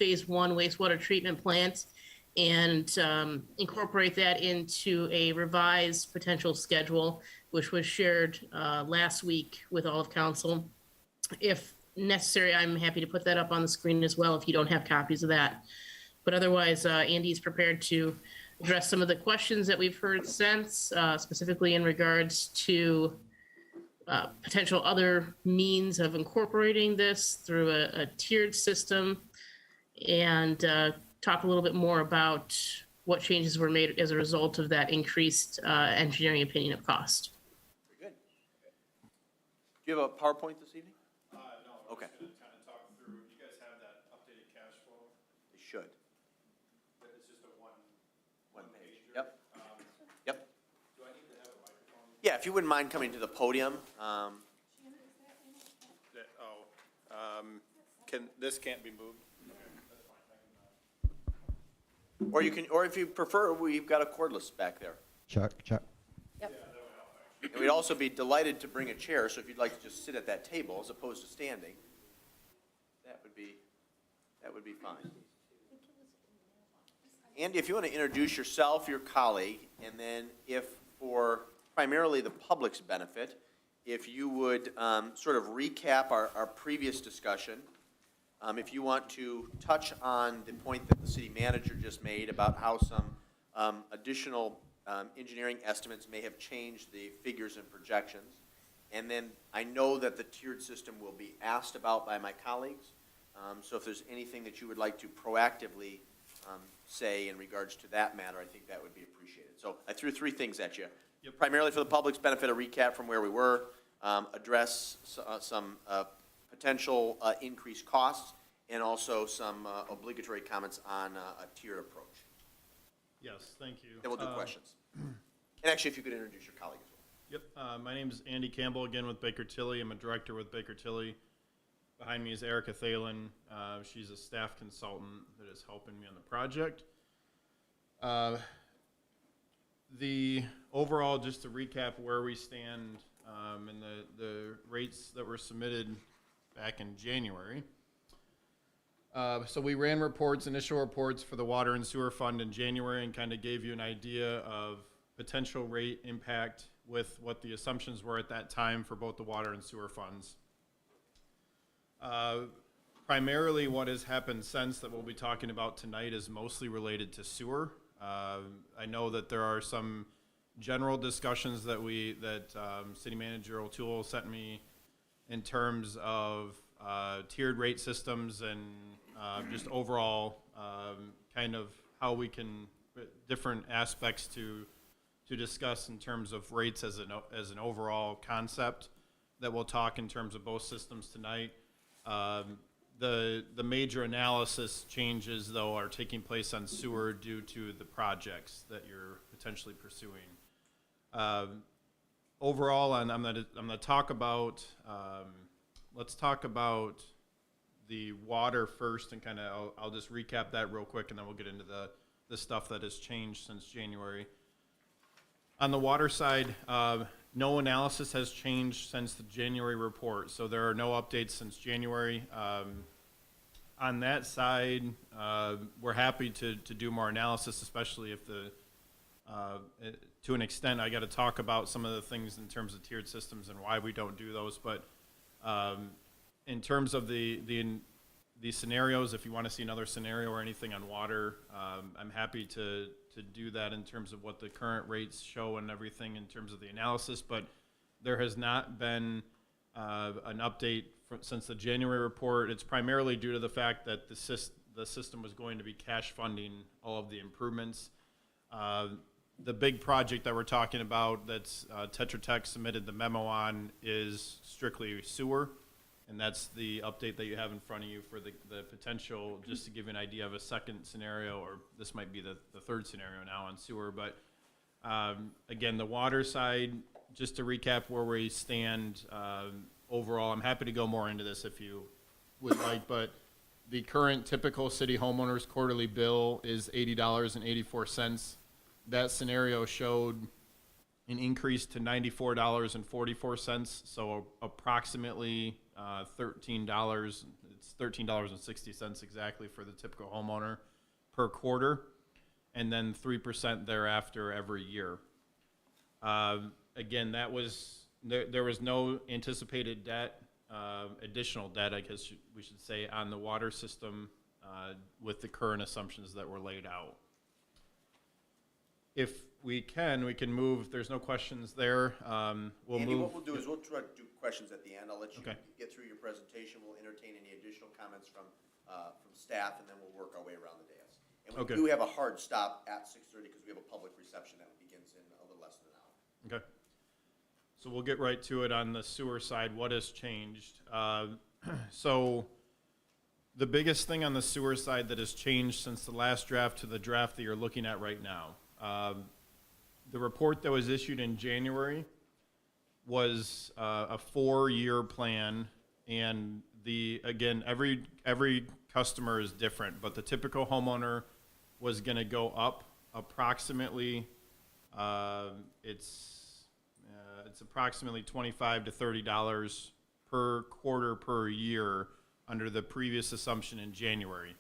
phase one wastewater treatment plant and incorporate that into a revised potential schedule, which was shared last week with all of council. If necessary, I'm happy to put that up on the screen as well if you don't have copies of that. But otherwise, Andy's prepared to address some of the questions that we've heard since, specifically in regards to potential other means of incorporating this through a tiered system, and talk a little bit more about what changes were made as a result of that increased engineering opinion of cost. Very good. Do you have a PowerPoint this evening? No. Okay. I'm just going to kind of talk through, you guys have that updated cash flow? They should. It's just a One page. pager. Yep. Yep. Do I need to have a microphone? Yeah, if you wouldn't mind coming to the podium. This can't be moved? Or you can, or if you prefer, we've got a cordless back there. Chuck. And we'd also be delighted to bring a chair, so if you'd like to just sit at that table as opposed to standing, that would be fine. Andy, if you want to introduce yourself, your colleague, and then if for primarily the public's benefit, if you would sort of recap our previous discussion. If you want to touch on the point that the city manager just made about how some additional engineering estimates may have changed the figures and projections. And then I know that the tiered system will be asked about by my colleagues. So if there's anything that you would like to proactively say in regards to that matter, I think that would be appreciated. So I threw three things at you. Yep. Primarily for the public's benefit, a recap from where we were, address some potential increased costs, and also some obligatory comments on a tiered approach. Yes, thank you. Then we'll do questions. And actually, if you could introduce your colleague as well. Yep, my name is Andy Campbell, again with Baker Tilly. I'm a director with Baker Tilly. Behind me is Erica Thalen. She's a staff consultant that is helping me on the project. The overall, just to recap where we stand and the rates that were submitted back in January. So we ran initial reports for the water and sewer fund in January, and kind of gave you an idea of potential rate impact with what the assumptions were at that time for both the water and sewer funds. Primarily what has happened since that we'll be talking about tonight is mostly related to sewer. I know that there are some general discussions that City Manager O'Toole sent me in terms of tiered rate systems and just overall kind of how we can, different aspects to discuss in terms of rates as an overall concept that we'll talk in terms of both systems tonight. The major analysis changes, though, are taking place on sewer due to the projects that you're potentially pursuing. Overall, and I'm gonna talk about, let's talk about the water first, and kind of I'll just recap that real quick, and then we'll get into the stuff that has changed since January. On the water side, no analysis has changed since the January report, so there are no updates since January. On that side, we're happy to do more analysis, especially if to an extent, I got to talk about some of the things in terms of tiered systems and why we don't do those. But in terms of the scenarios, if you want to see another scenario or anything on water, I'm happy to do that in terms of what the current rates show and everything in terms of the analysis. But there has not been an update since the January report. It's primarily due to the fact that the system was going to be cash funding all of the improvements. The big project that we're talking about that's Tetra Tech submitted the memo on is strictly sewer, and that's the update that you have in front of you for the potential, just to give you an idea of a second scenario, or this might be the third scenario now on sewer. But again, the water side, just to recap where we stand overall, I'm happy to go more into this if you would like, but the current typical city homeowner's quarterly bill is $80.84. That scenario showed an increase to $94.44, so approximately $13. it's $13.60 exactly for the typical homeowner per quarter, and then 3% thereafter every year. Again, that was, there was no anticipated debt, additional debt, I guess we should say, on the water system with the current assumptions that were laid out. If we can move, if there's no questions there, we'll Andy, move. what we'll do is we'll try to do questions at the end. I'll let you Okay. get through your presentation. We'll entertain any additional comments from staff, and then we'll work our way around the dais. And we Okay. do have a hard stop at 6:30 because we have a public reception that begins in a little less than an hour. Okay. So we'll get right to it on the sewer side. What has changed? So the biggest thing on the sewer side that has changed since the last draft to the draft that you're looking at right now, the report that was issued in January was a 4-year plan, and again, every customer is different, but the typical homeowner was going to go up approximately, it's approximately $25 to $30 per quarter per year under the previous assumption in January.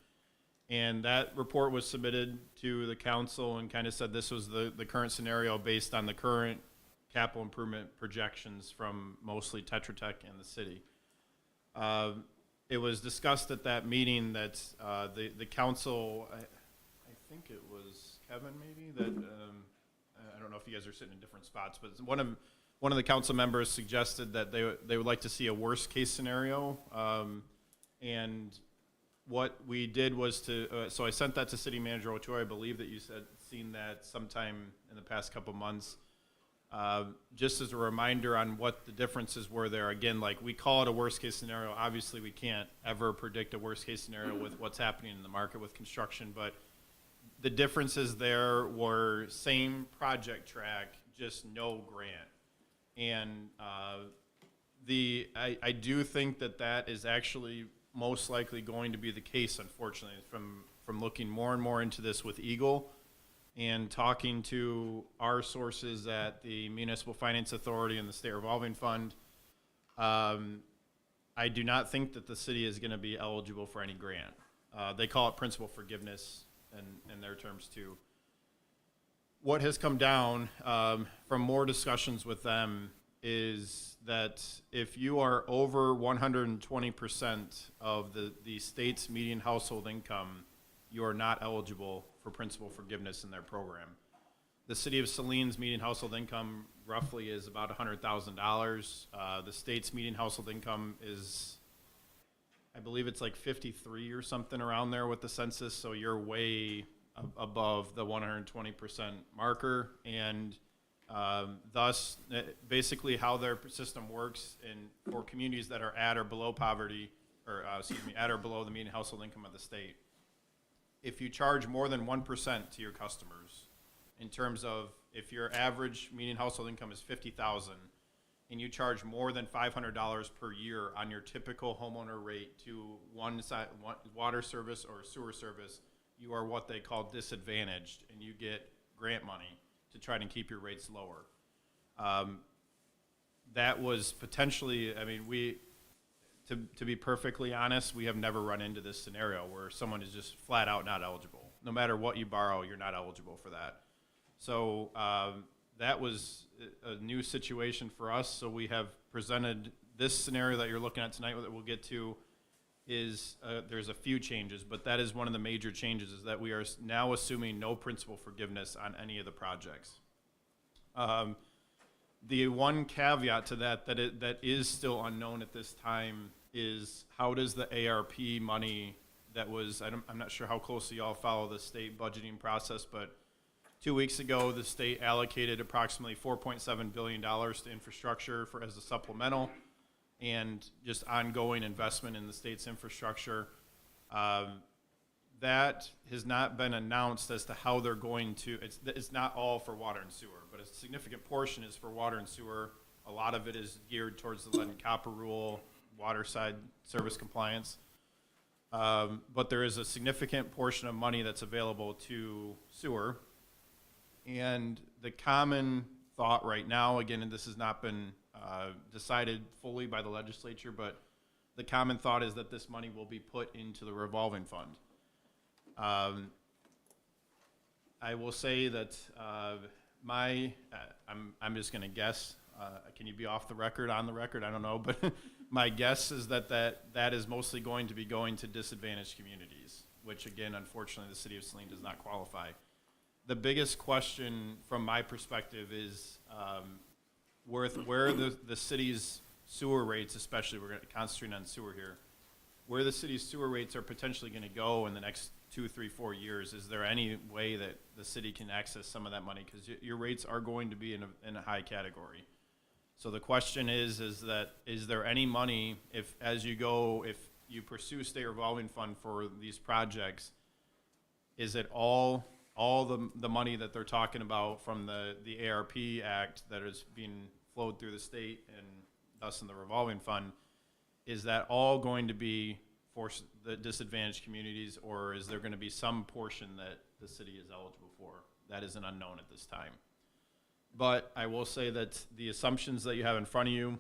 And that report was submitted to the council and kind of said this was the current scenario based on the current capital improvement projections from mostly Tetra Tech and the city. It was discussed at that meeting that the council, I think it was Kevin maybe, that I don't know if you guys are sitting in different spots, but one of the council members suggested that they would like to see a worst case scenario, and what we did was so I sent that to City Manager Ochoa. I believe that you said seen that sometime in the past couple months. Just as a reminder on what the differences were there. Again, like we call it a worst case scenario. Obviously, we can't ever predict a worst case scenario with what's happening in the market with construction, but the differences there were same project track, just no grant. And I do think that is actually most likely going to be the case, unfortunately, from looking more and more into this with Eagle and talking to our sources at the Municipal Finance Authority and the State Revolving Fund. I do not think that the city is going to be eligible for any grant. They call it principal forgiveness in their terms too. What has come down from more discussions with them is that if you are over 120% of the state's median household income, you are not eligible for principal forgiveness in their program. The city of Saline's median household income roughly is about $100,000. The state's median household income is, I believe it's like 53 or something around there with the census, so you're way above the 120% marker, and thus, basically how their system works for communities that are at or below poverty, or at or below the median household income of the state. If you charge more than 1% to your customers, in terms of if your average median household income is $50,000, and you charge more than $500 per year on your typical homeowner rate to one water service or sewer service, you are what they call disadvantaged, and you get grant money to try to keep your rates lower. That was potentially, I mean, to be perfectly honest, we have never run into this scenario where someone is just flat out not eligible. No matter what you borrow, you're not eligible for that. So that was a new situation for us. So we have presented this scenario that you're looking at tonight that we'll get to is there's a few changes, but that is one of the major changes, is that we are now assuming no principal forgiveness on any of the projects. The one caveat to that is still unknown at this time is how does the ARP money that was, I'm not sure how closely y'all follow the state budgeting process, but 2 weeks ago the state allocated approximately $4.7 billion to infrastructure as a supplemental and just ongoing investment in the state's infrastructure. That has not been announced as to how they're going to, it's not all for water and sewer, but a significant portion is for water and sewer. A lot of it is geared towards the lead and copper rule, water side service compliance. But there is a significant portion of money that's available to sewer. And the common thought right now, again, and this has not been decided fully by the legislature, but the common thought is that this money will be put into the revolving fund. I will say that I'm just going to guess. Can you be off the record, on the record? I don't know, but my guess is that is mostly going to be going to disadvantaged communities, which again, unfortunately, the city of Saline does not qualify. The biggest question from my perspective is where the city's sewer rates, especially we're going to concentrate on sewer here, where the city's sewer rates are potentially going to go in the next 2, 3, 4 years. Is there any way that the city can access some of that money? Because your rates are going to be in a high category. So the question is there any money if you pursue state revolving fund for these projects, is it all the money that they're talking about from the ARP Act that is being flowed through the state and thus in the revolving fund, is that all going to be for the disadvantaged communities, or is there going to be some portion that the city is eligible for? That is an unknown at this time. But I will say that the assumptions that you have in front of you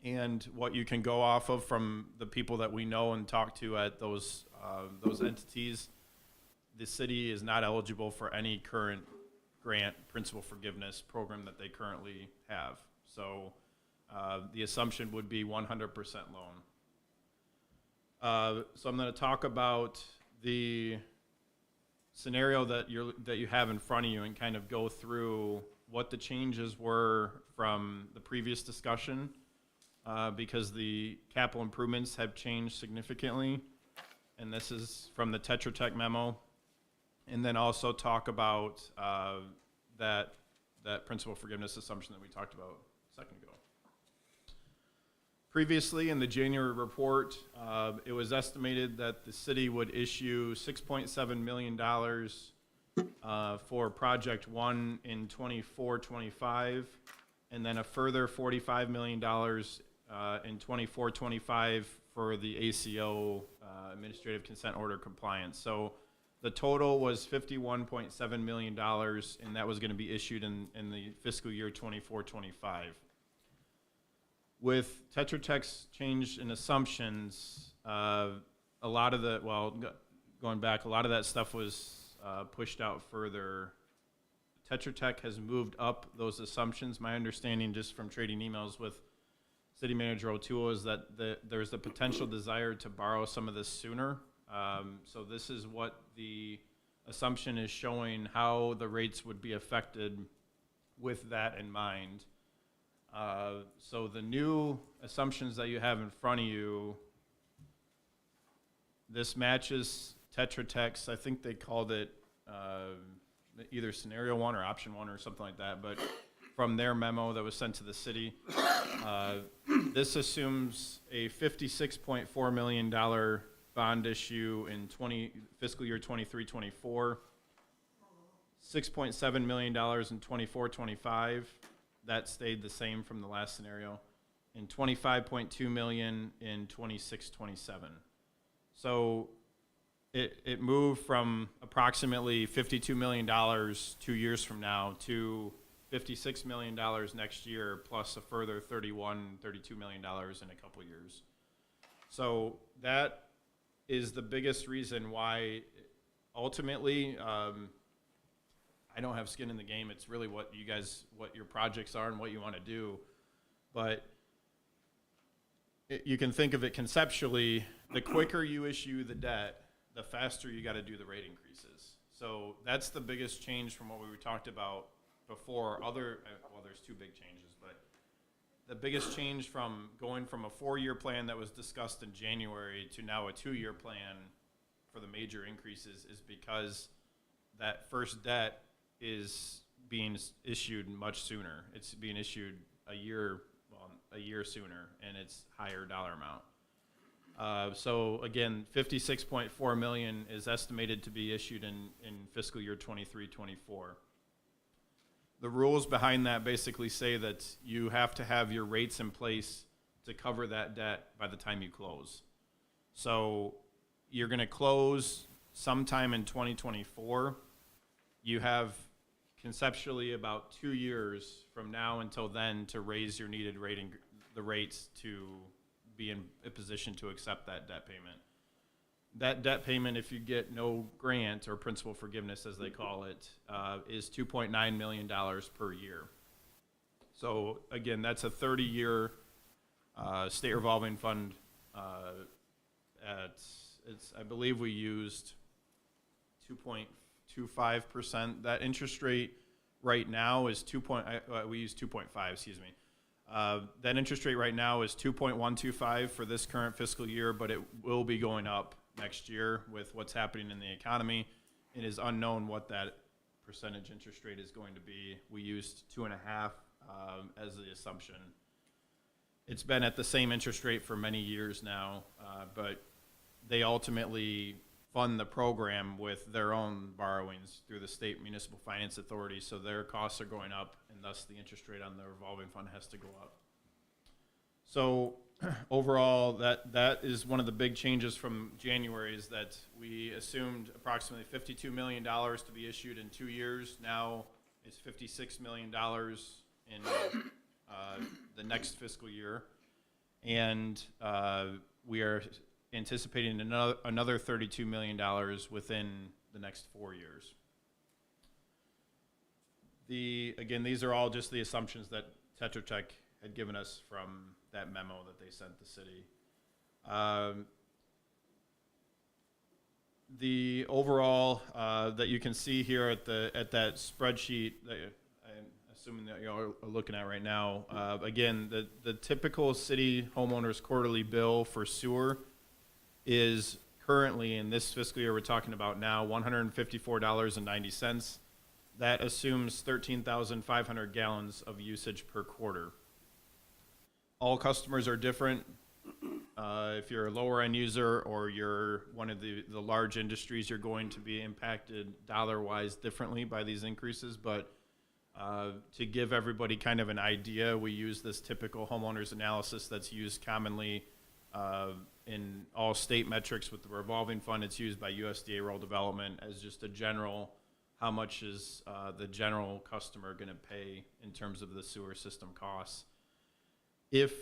and what you can go off of from the people that we know and talk to at those entities, the city is not eligible for any current grant principal forgiveness program that they currently have. So the assumption would be 100% loan. So I'm going to talk about the scenario that you have in front of you and kind of go through what the changes were from the previous discussion, because the capital improvements have changed significantly, and this is from the Tetra Tech memo, and then also talk about that principal forgiveness assumption that we talked about a second ago. Previously, in the January report, it was estimated that the city would issue $6.7 million for Project 1 in 24-25, and then a further $45 million in 24-25 for the ACO, Administrative Consent Order compliance. So the total was $51.7 million, and that was going to be issued in the fiscal year 24-25. With Tetra Tech's change in assumptions, a lot of going back, a lot of that stuff was pushed out further. Tetra Tech has moved up those assumptions. My understanding, just from trading emails with City Manager O'Toole, is that there's the potential desire to borrow some of this sooner. So this is what the assumption is showing, how the rates would be affected with that in mind. So the new assumptions that you have in front of you, this matches Tetra Tech's, I think they called it either scenario 1 or option 1 or something like that, but from their memo that was sent to the city, this assumes a $56.4 million bond issue in fiscal year 23-24, $6.7 million in 24-25. That stayed the same from the last scenario, and $25.2 million in 26-27. So it moved from approximately $52 million 2 years from now to $56 million next year, plus a further $32 million in a couple years. So that is the biggest reason why ultimately, I don't have skin in the game. It's really what your projects are and what you want to do. But you can think of it conceptually, the quicker you issue the debt, the faster you got to do the rate increases. So that's the biggest change from what we talked about before. There's two big changes, but the biggest change from going from a 4-year plan that was discussed in January to now a 2-year plan for the major increases is because that first debt is being issued much sooner. It's being issued a year sooner, and it's higher dollar amount. So again, $56.4 million is estimated to be issued in fiscal year 23-24. The rules behind that basically say that you have to have your rates in place to cover that debt by the time you close. So you're going to close sometime in 2024. You have conceptually about 2 years from now until then to raise your needed the rates to be in a position to accept that debt payment. That debt payment, if you get no grant or principal forgiveness, as they call it, is $2.9 million per year. So again, that's a 30-year state revolving fund. I believe we used 2.25%. That interest rate right now is we use 2.5. Excuse me. That interest rate right now is 2.125 for this current fiscal year, but it will be going up next year with what's happening in the economy. It is unknown what that percentage interest rate is going to be. We used 2.5 as the assumption. It's been at the same interest rate for many years now, but they ultimately fund the program with their own borrowings through the state municipal finance authority, so their costs are going up, and thus the interest rate on the revolving fund has to go up. So overall, that is one of the big changes from January, is that we assumed approximately $52 million to be issued in 2 years. Now it's $56 million in the next fiscal year, and we are anticipating another $32 million within the next 4 years. Again, these are all just the assumptions that Tetra Tech had given us from that memo that they sent the city. The overall that you can see here at that spreadsheet that I'm assuming that you all are looking at right now. Again, the typical city homeowners quarterly bill for sewer is currently, in this fiscal year we're talking about now, $154.90. That assumes 13,500 gallons of usage per quarter. All customers are different. If you're a lower end user or you're one of the large industries, you're going to be impacted dollar-wise differently by these increases. But to give everybody kind of an idea, we use this typical homeowners analysis that's used commonly in all state metrics with the revolving fund. It's used by USDA Rural Development as just a general, how much is the general customer going to pay in terms of the sewer system costs. If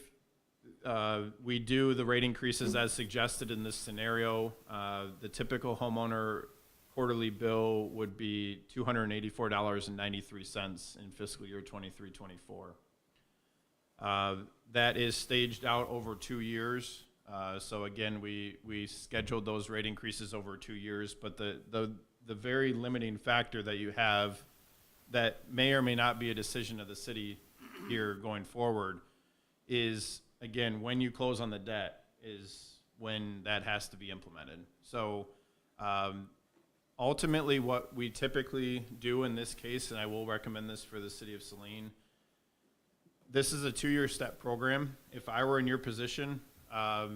we do the rate increases as suggested in this scenario, the typical homeowner quarterly bill would be $284.93 in fiscal year 23-24. That is staged out over 2 years. So again, we scheduled those rate increases over 2 years, but the very limiting factor that you have that may or may not be a decision of the city here going forward is, again, when you close on the debt is when that has to be implemented. So ultimately what we typically do in this case, and I will recommend this for the city of Saline, this is a 2-year step program. If I were in your position, I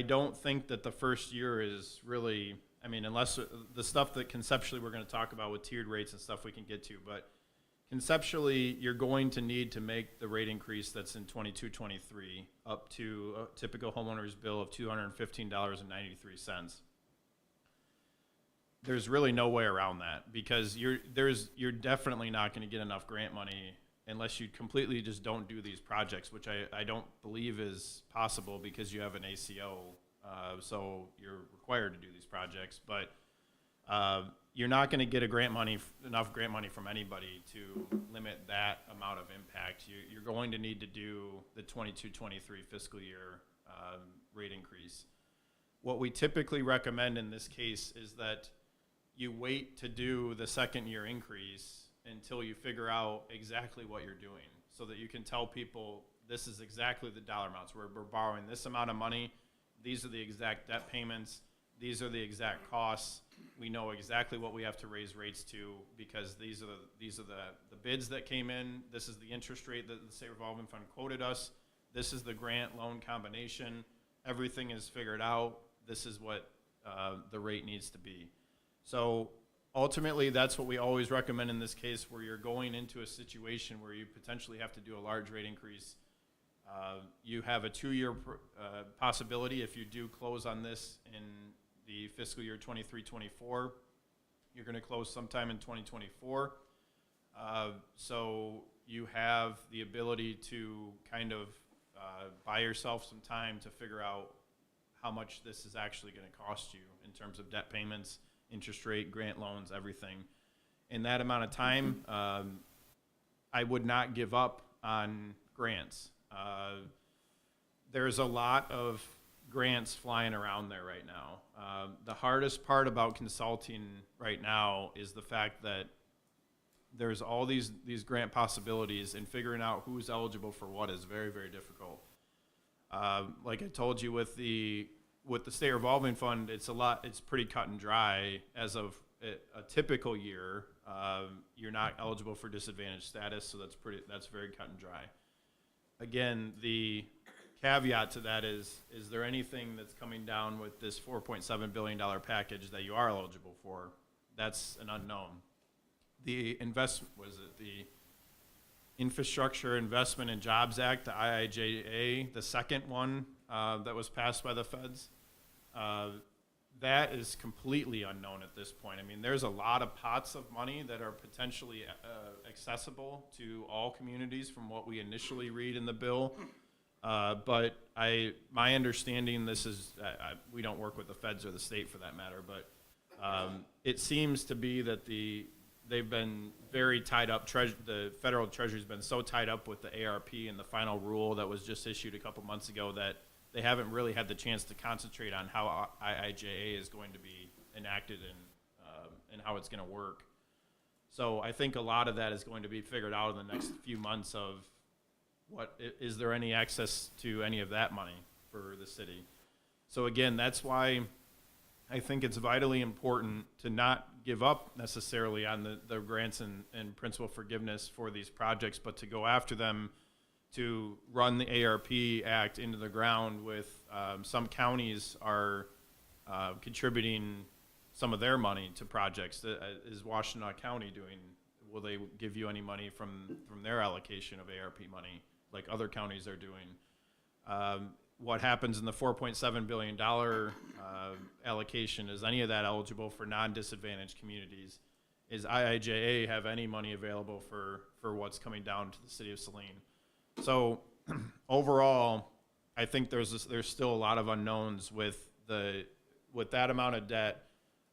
don't think that the first year is really, I mean, unless the stuff that conceptually we're going to talk about with tiered rates and stuff we can get to, but conceptually you're going to need to make the rate increase that's in 22-23 up to a typical homeowner's bill of $215.93. There's really no way around that, because you're definitely not going to get enough grant money unless you completely just don't do these projects, which I don't believe is possible because you have an ACO, so you're required to do these projects. But you're not going to get enough grant money from anybody to limit that amount of impact. You're going to need to do the 22-23 fiscal year rate increase. What we typically recommend in this case is that you wait to do the second year increase until you figure out exactly what you're doing, so that you can tell people this is exactly the dollar amounts. We're borrowing this amount of money. These are the exact debt payments. These are the exact costs. We know exactly what we have to raise rates to, because these are the bids that came in. This is the interest rate that the state revolving fund quoted us. This is the grant loan combination. Everything is figured out. This is what the rate needs to be. So ultimately, that's what we always recommend in this case, where you're going into a situation where you potentially have to do a large rate increase. You have a 2-year possibility if you do close on this in the fiscal year 23-24. You're going to close sometime in 2024. So you have the ability to kind of buy yourself some time to figure out how much this is actually going to cost you in terms of debt payments, interest rate, grant loans, everything. In that amount of time, I would not give up on grants. There's a lot of grants flying around there right now. The hardest part about consulting right now is the fact that there's all these grant possibilities, and figuring out who's eligible for what is very, very difficult. Like I told you with the state revolving fund, it's pretty cut and dry. As of a typical year, you're not eligible for disadvantaged status, so that's very cut and dry. Again, the caveat to that is there anything that's coming down with this $4.7 billion package that you are eligible for? That's an unknown. The Infrastructure Investment and Jobs Act, the IIJA, the second one that was passed by the feds, that is completely unknown at this point. I mean, there's a lot of pots of money that are potentially accessible to all communities from what we initially read in the bill. But my understanding, we don't work with the feds or the state for that matter, but it seems to be that they've been very tied up. The federal treasury's been so tied up with the ARP and the final rule that was just issued a couple months ago that they haven't really had the chance to concentrate on how IIJA is going to be enacted and how it's going to work. So I think a lot of that is going to be figured out in the next few months of is there any access to any of that money for the city. So again, that's why I think it's vitally important to not give up necessarily on the grants and principal forgiveness for these projects, but to go after them, to run the ARP Act into the ground with some counties are contributing some of their money to projects. Is Washtenaw County doing? Will they give you any money from their allocation of ARP money like other counties are doing? What happens in the $4.7 billion allocation? Is any of that eligible for non-disadvantaged communities? Is IIJA have any money available for what's coming down to the city of Saline? So overall, I think there's still a lot of unknowns with that amount of debt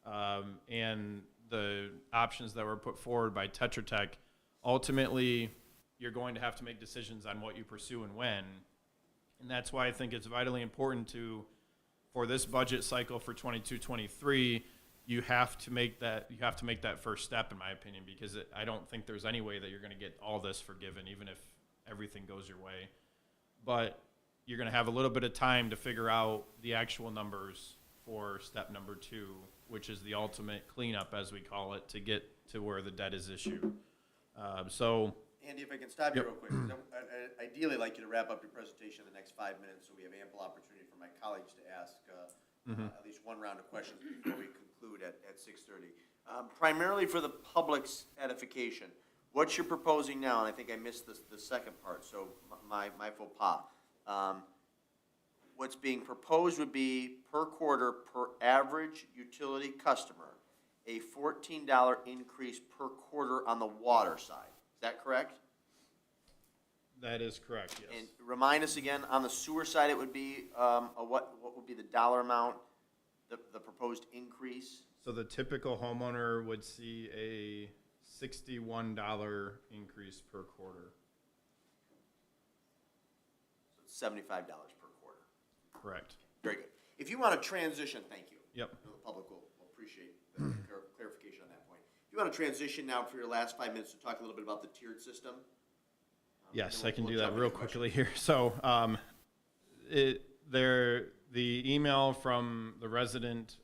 and the options that were put forward by Tetra Tech. Ultimately, you're going to have to make decisions on what you pursue and when. And that's why I think it's vitally important for this budget cycle for 22-23, you have to make that first step, in my opinion, because I don't think there's any way that you're going to get all this forgiven, even if everything goes your way. But you're going to have a little bit of time to figure out the actual numbers for step number 2, which is the ultimate cleanup, as we call it, to get to where the debt is issued. Andy, if I can stop you Yep. real quick, 'cause I'd ideally like you to wrap up your presentation in the next 5 minutes, so we have ample opportunity for my colleagues to ask at least one round of questions before we conclude at 6:30. Primarily for the public's edification, what you're proposing now, and I think I missed the second part, so my faux pas. What's being proposed would be per quarter per average utility customer, a $14 increase per quarter on the water side. Is that correct? That is correct, yes. And remind us again, on the sewer side, it would be, what would be the dollar amount, the proposed increase? So the typical homeowner would see a $61 increase per quarter. So it's $75 per quarter. Correct. Very good. If you want to transition, thank you. Yep. I know the public will appreciate the clarification on that point. If you want to transition now for your last 5 minutes to talk a little bit about the tiered system. Yes, then I can we'll do that jump real into quickly here. So, the email from the resident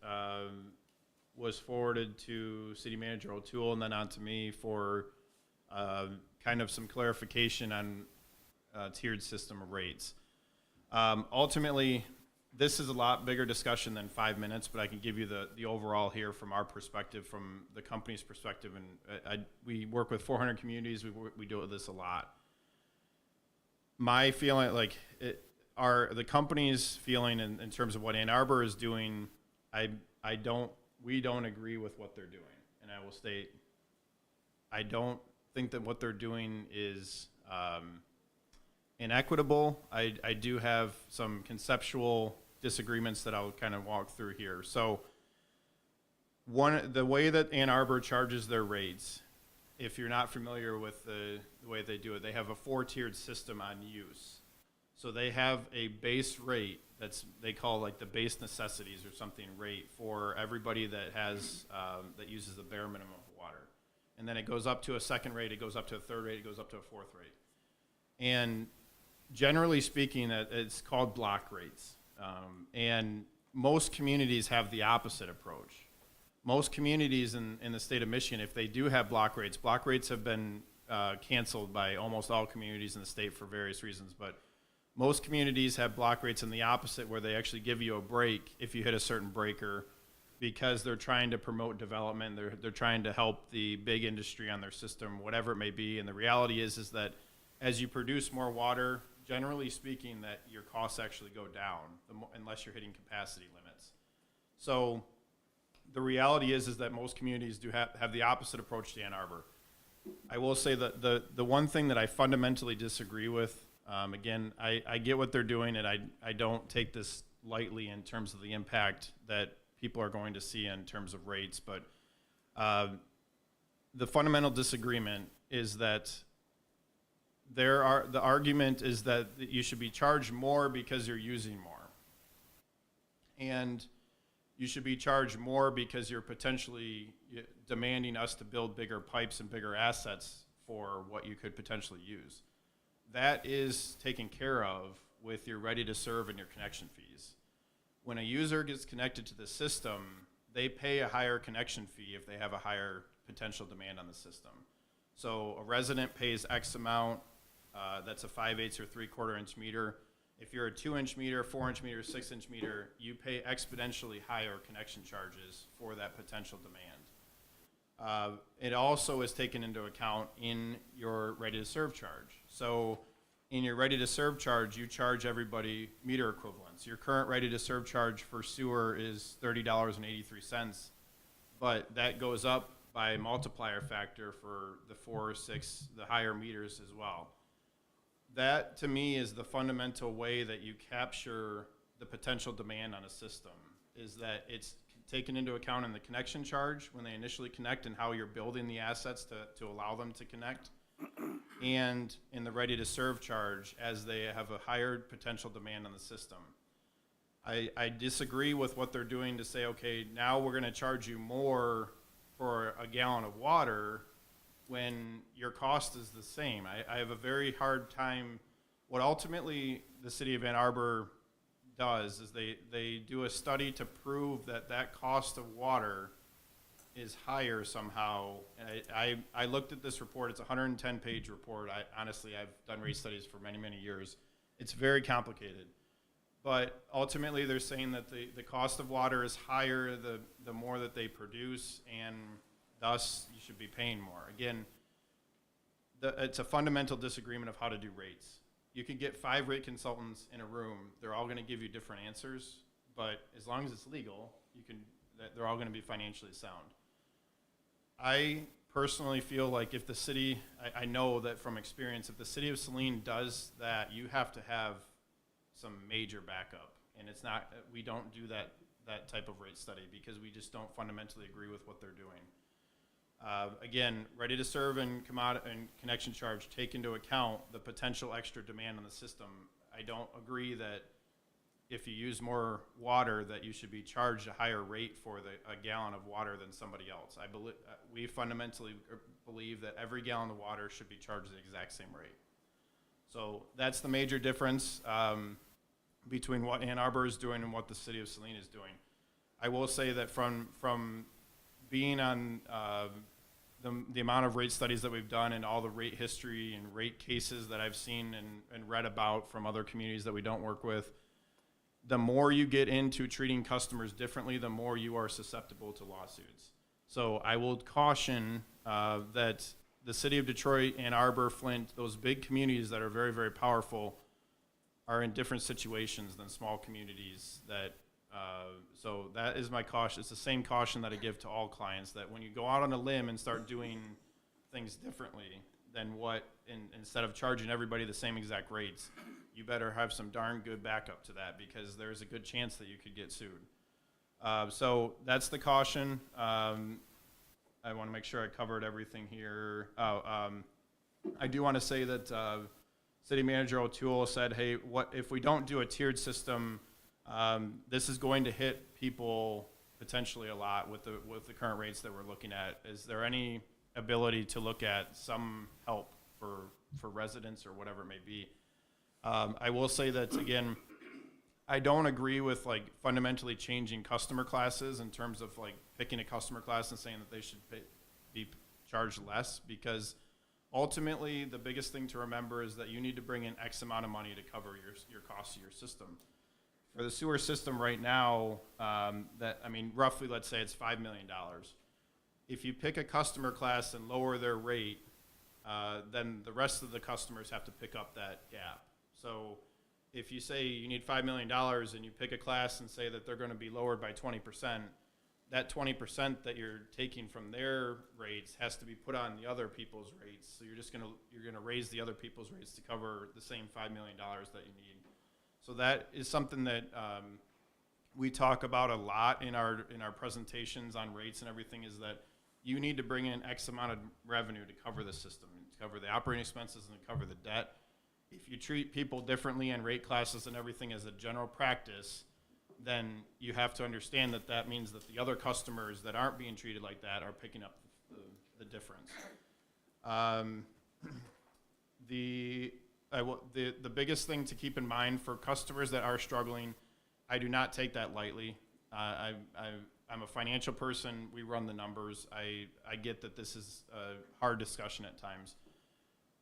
was forwarded to City Manager O'Toole and then on to me for kind of some clarification on tiered system of rates. Ultimately, this is a lot bigger discussion than 5 minutes, but I can give you the overall here from our perspective, from the company's perspective, and we work with 400 communities. We do this a lot. My feeling, the company's feeling in terms of what Ann Arbor is doing, we don't agree with what they're doing. And I will state, I don't think that what they're doing is inequitable. I do have some conceptual disagreements that I'll kind of walk through here. So the way that Ann Arbor charges their rates, if you're not familiar with the way they do it, they have a 4-tiered system on use. So they have a base rate they call like the base necessities or something rate for everybody that has that uses the bare minimum of water. And then it goes up to a second rate, it goes up to a third rate, it goes up to a fourth rate. And generally speaking, it's called block rates. And most communities have the opposite approach. Most communities in the state of Michigan, if they do have block rates have been canceled by almost all communities in the state for various reasons, but most communities have block rates in the opposite, where they actually give you a break if you hit a certain breaker, because they're trying to promote development. They're trying to help the big industry on their system, whatever it may be. And the reality is that as you produce more water, generally speaking, that your costs actually go down unless you're hitting capacity limits. So the reality is that most communities do have the opposite approach to Ann Arbor. I will say that the one thing that I fundamentally disagree with, again, I get what they're doing, and I don't take this lightly in terms of the impact that people are going to see in terms of rates, but the fundamental disagreement is that the argument is that you should be charged more because you're using more. And you should be charged more because you're potentially demanding us to build bigger pipes and bigger assets for what you could potentially use. That is taken care of with your ready to serve and your connection fees. When a user gets connected to the system, they pay a higher connection fee if they have a higher potential demand on the system. So a resident pays X amount, that's a 5/8 or 3/4 inch meter. If you're a 2-inch meter, 4-inch meter, 6-inch meter, you pay exponentially higher connection charges for that potential demand. It also is taken into account in your ready-to-serve charge. So in your ready-to-serve charge, you charge everybody meter equivalents. Your current ready-to-serve charge for sewer is $30.83, but that goes up by a multiplier factor for the 4 or 6, the higher meters as well. That, to me, is the fundamental way that you capture the potential demand on a system, is that it's taken into account in the connection charge when they initially connect and how you're building the assets to allow them to connect, and in the ready-to-serve charge as they have a higher potential demand on the system. I disagree with what they're doing to say, okay, now we're going to charge you more for a gallon of water when your cost is the same. I have a very hard time. What ultimately the city of Ann Arbor does is they do a study to prove that cost of water is higher somehow. I looked at this report. It's a 110-page report. Honestly, I've done rate studies for many, many years. It's very complicated. But ultimately, they're saying that the cost of water is higher the more that they produce, and thus you should be paying more. Again, it's a fundamental disagreement of how to do rates. You can get 5 rate consultants in a room. They're all going to give you different answers, but as long as it's legal, they're all going to be financially sound. I personally feel like if the city, I know that from experience, if the city of Saline does that, you have to have some major backup. And it's not, we don't do that type of rate study because we just don't fundamentally agree with what they're doing. Again, ready to serve and connection charge take into account the potential extra demand on the system. I don't agree that if you use more water that you should be charged a higher rate for a gallon of water than somebody else. We fundamentally believe that every gallon of water should be charged the exact same rate. So that's the major difference between what Ann Arbor is doing and what the city of Saline is doing. I will say that from being on the amount of rate studies that we've done and all the rate history and rate cases that I've seen and read about from other communities that we don't work with, the more you get into treating customers differently, the more you are susceptible to lawsuits. So I will caution that the city of Detroit, Ann Arbor, Flint, those big communities that are very, very powerful are in different situations than small communities that so that is my caution. It's the same caution that I give to all clients, that when you go out on a limb and start doing things differently, then what, instead of charging everybody the same exact rates, you better have some darn good backup to that, because there's a good chance that you could get sued. So that's the caution. I want to make sure I covered everything here. I do want to say that City Manager O'Toole said, hey, what if we don't do a tiered system, this is going to hit people potentially a lot with the current rates that we're looking at. Is there any ability to look at some help for residents or whatever it may be? I will say that, again, I don't agree with like fundamentally changing customer classes in terms of like picking a customer class and saying that they should be charged less, because ultimately the biggest thing to remember is that you need to bring in X amount of money to cover your costs of your system. For the sewer system right now, roughly, let's say it's $5 million. If you pick a customer class and lower their rate, then the rest of the customers have to pick up that gap. So if you say you need $5 million and you pick a class and say that they're going to be lowered by 20%, that 20% that you're taking from their rates has to be put on the other people's rates. So you're gonna raise the other people's rates to cover the same $5 million that you need. So that is something that we talk about a lot in our presentations on rates and everything, is that you need to bring in X amount of revenue to cover the system, to cover the operating expenses and to cover the debt. If you treat people differently in rate classes and everything as a general practice, then you have to understand that that means that the other customers that aren't being treated like that are picking up the difference. The biggest thing to keep in mind for customers that are struggling, I do not take that lightly. I'm a financial person. We run the numbers. I get that this is a hard discussion at times.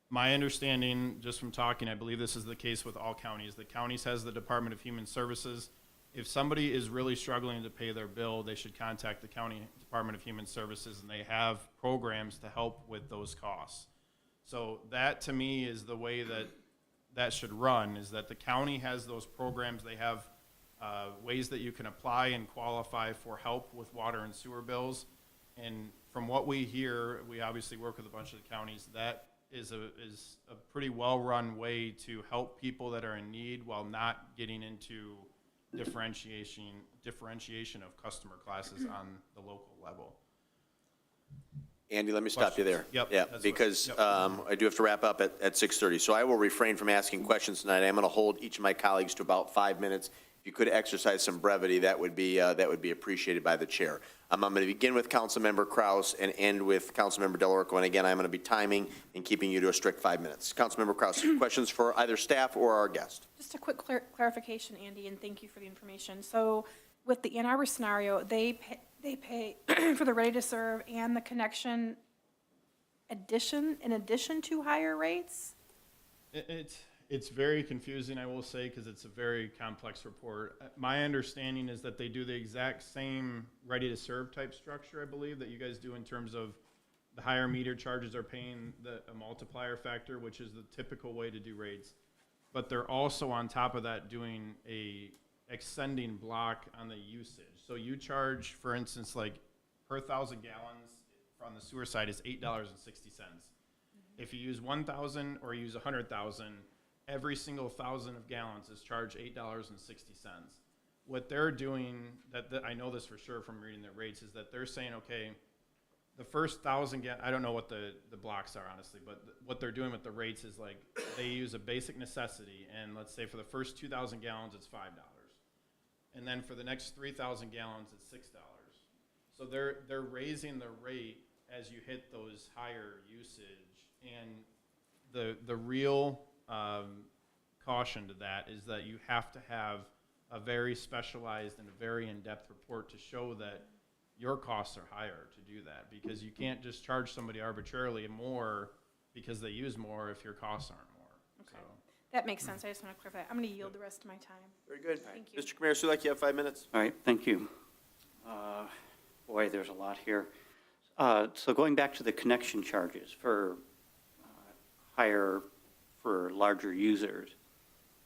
My understanding, just from talking, I believe this is the case with all counties. The counties has the Department of Human Services. If somebody is really struggling to pay their bill, they should contact the County Department of Human Services, and they have programs to help with those costs. So that, to me, is the way that should run, is that the county has those programs. They have ways that you can apply and qualify for help with water and sewer bills. And from what we hear, we obviously work with a bunch of the counties, that is a pretty well-run way to help people that are in need while not getting into differentiation of customer classes on the local level. Andy, let me stop you there. Yep. Yeah, because I do have to wrap up at 6:30. So I will refrain from asking questions tonight. I'm going to hold each of my colleagues to about 5 minutes. If you could exercise some brevity, that would be appreciated by the chair. I'm going to begin with Councilmember Kraus and end with Councilmember Delorco. And again, I'm going to be timing and keeping you to a strict 5 minutes. Councilmember Kraus, questions for either staff or our guest? Just a quick clarification, Andy, and thank you for the information. So with the Ann Arbor scenario, they pay for the ready to serve and the connection in addition to higher rates? It's very confusing, I will say, because it's a very complex report. My understanding is that they do the exact same ready-to-serve type structure, I believe, that you guys do in terms of the higher meter charges are paying a multiplier factor, which is the typical way to do rates. But they're also on top of that doing a extending block on the usage. So you charge, for instance, like per 1,000 gallons on the sewer side is $8.60. If you use 1,000 or use 100,000, every single 1,000 of gallons is charged $8.60. What they're doing, that I know this for sure from reading their rates, is that they're saying, okay, the first 1,000 I don't know what the blocks are, honestly, but what they're doing with the rates is like they use a basic necessity, and let's say for the first 2,000 gallons, it's $5. And then for the next 3,000 gallons, it's $6. So they're raising the rate as you hit those higher usage. And the real caution to that is that you have to have a very specialized and a very in-depth report to show that your costs are higher to do that, because you can't just charge somebody arbitrarily more because they use more if your costs aren't more. Okay. So. That makes sense. I just want to clarify. I'm going to yield the rest of my time. Very good. Thank you. Mr. Kamara, Sulek, you have 5 minutes. All right, thank you. Boy, there's a lot here. So going back to the connection charges for higher, for larger users.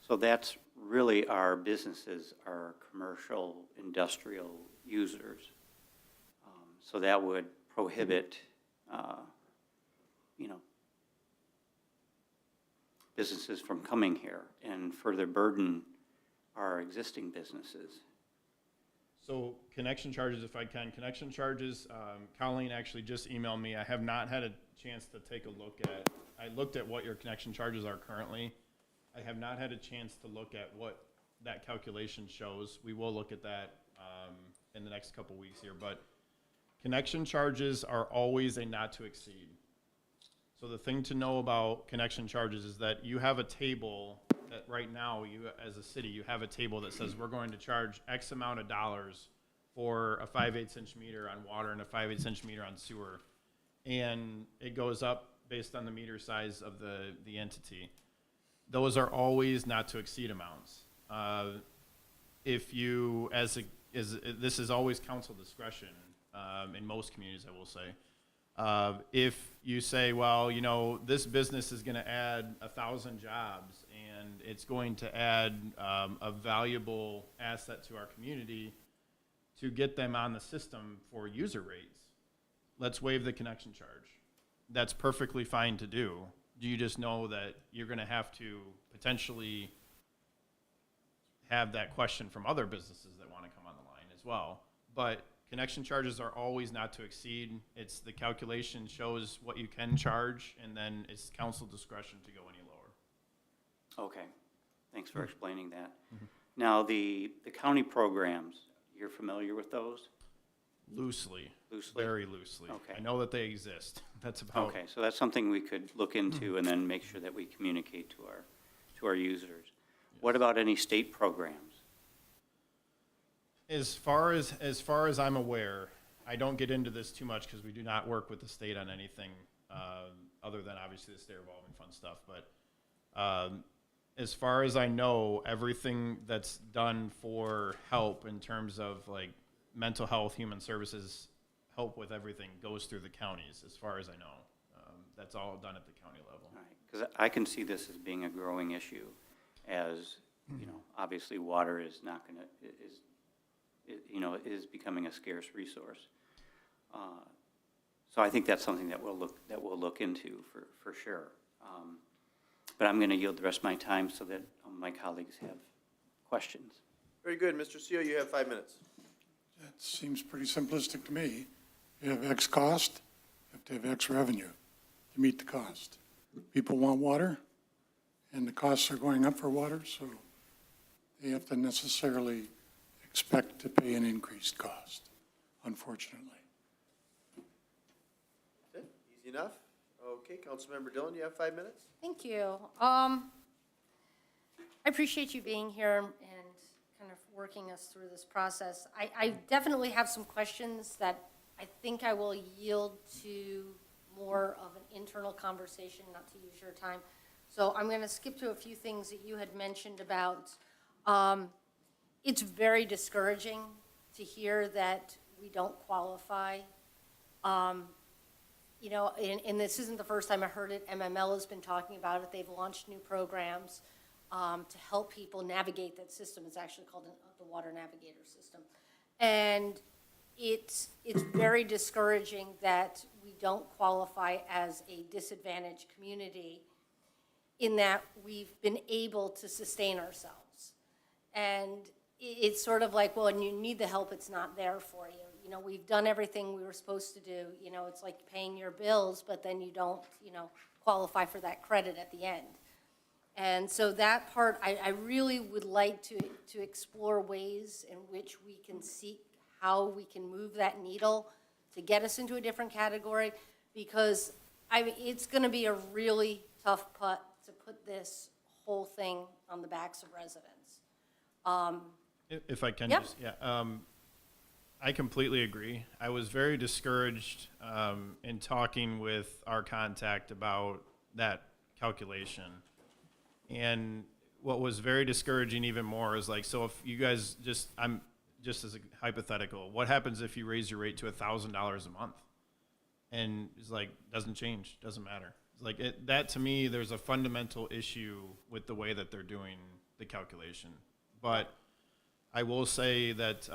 So that's really our businesses, our commercial, industrial users. So that would prohibit, businesses from coming here and further burden our existing businesses. So connection charges, if I can, connection charges, Colleen actually just emailed me. I have not had a chance to take a look at, I looked at what your connection charges are currently. I have not had a chance to look at what that calculation shows. We will look at that in the next couple weeks here, but connection charges are always a not to exceed. So the thing to know about connection charges is that you have a table that right now, you as a city, you have a table that says we're going to charge X amount of dollars for a 5/8 inch meter on water and a 5/8 inch meter on sewer. And it goes up based on the meter size of the entity. Those are always not to exceed amounts. If you, this is always council discretion in most communities, I will say. If you say, well, you know, this business is going to add 1,000 jobs and it's going to add a valuable asset to our community to get them on the system for user rates, let's waive the connection charge. That's perfectly fine to do. You just know that you're going to have to potentially have that question from other businesses that want to come on the line as well. But connection charges are always not to exceed. It's the calculation shows what you can charge, and then it's council discretion to go any lower. Okay, thanks for explaining that. Now, the county programs, you're familiar with those? Loosely. Loosely? Very loosely. Okay. I know that they exist. That's about. Okay, so that's something we could look into and then make sure that we communicate to our users. What about any state programs? As far as I'm aware, I don't get into this too much because we do not work with the state on anything other than obviously the state revolving fund stuff. But as far as I know, everything that's done for help in terms of like mental health, human services, help with everything goes through the counties. As far as I know, that's all done at the county level. All right, because I can see this as being a growing issue, as you know, obviously water is not going to is becoming a scarce resource. So I think that's something that we'll look into for sure. But I'm going to yield the rest of my time so that my colleagues have questions. Very good. Mr. Seal, you have 5 minutes. That seems pretty simplistic to me. You have X cost, you have to have X revenue to meet the cost. People want water, and the costs are going up for water, so they have to necessarily expect to pay an increased cost, unfortunately. That's it. Easy enough. Okay, Councilmember Dillon, you have 5 minutes. Thank you. I appreciate you being here and kind of working us through this process. I definitely have some questions that I think I will yield to more of an internal conversation, not to use your time. So I'm going to skip to a few things that you had mentioned about. It's very discouraging to hear that we don't qualify. You know, and this isn't the first time I heard it. MML has been talking about it. They've launched new programs to help people navigate that system. It's actually called the Water Navigator System. And it's very discouraging that we don't qualify as a disadvantaged community in that we've been able to sustain ourselves. And it's sort of like, well, when you need the help, it's not there for you. You know, we've done everything we were supposed to do. You know, it's like paying your bills, but then you don't, you know, qualify for that credit at the end. And so that part, I really would like to explore ways in which we can seek how we can move that needle to get us into a different category, because it's going to be a really tough putt to put this whole thing on the backs of residents. If I can Yep. just, yeah. I completely agree. I was very discouraged in talking with our contact about that calculation. And what was very discouraging even more is like, so if you guys just as a hypothetical, what happens if you raise your rate to $1,000 a month? And it's like, doesn't change, doesn't matter. It's like that to me, there's a fundamental issue with the way that they're doing the calculation. But I will say that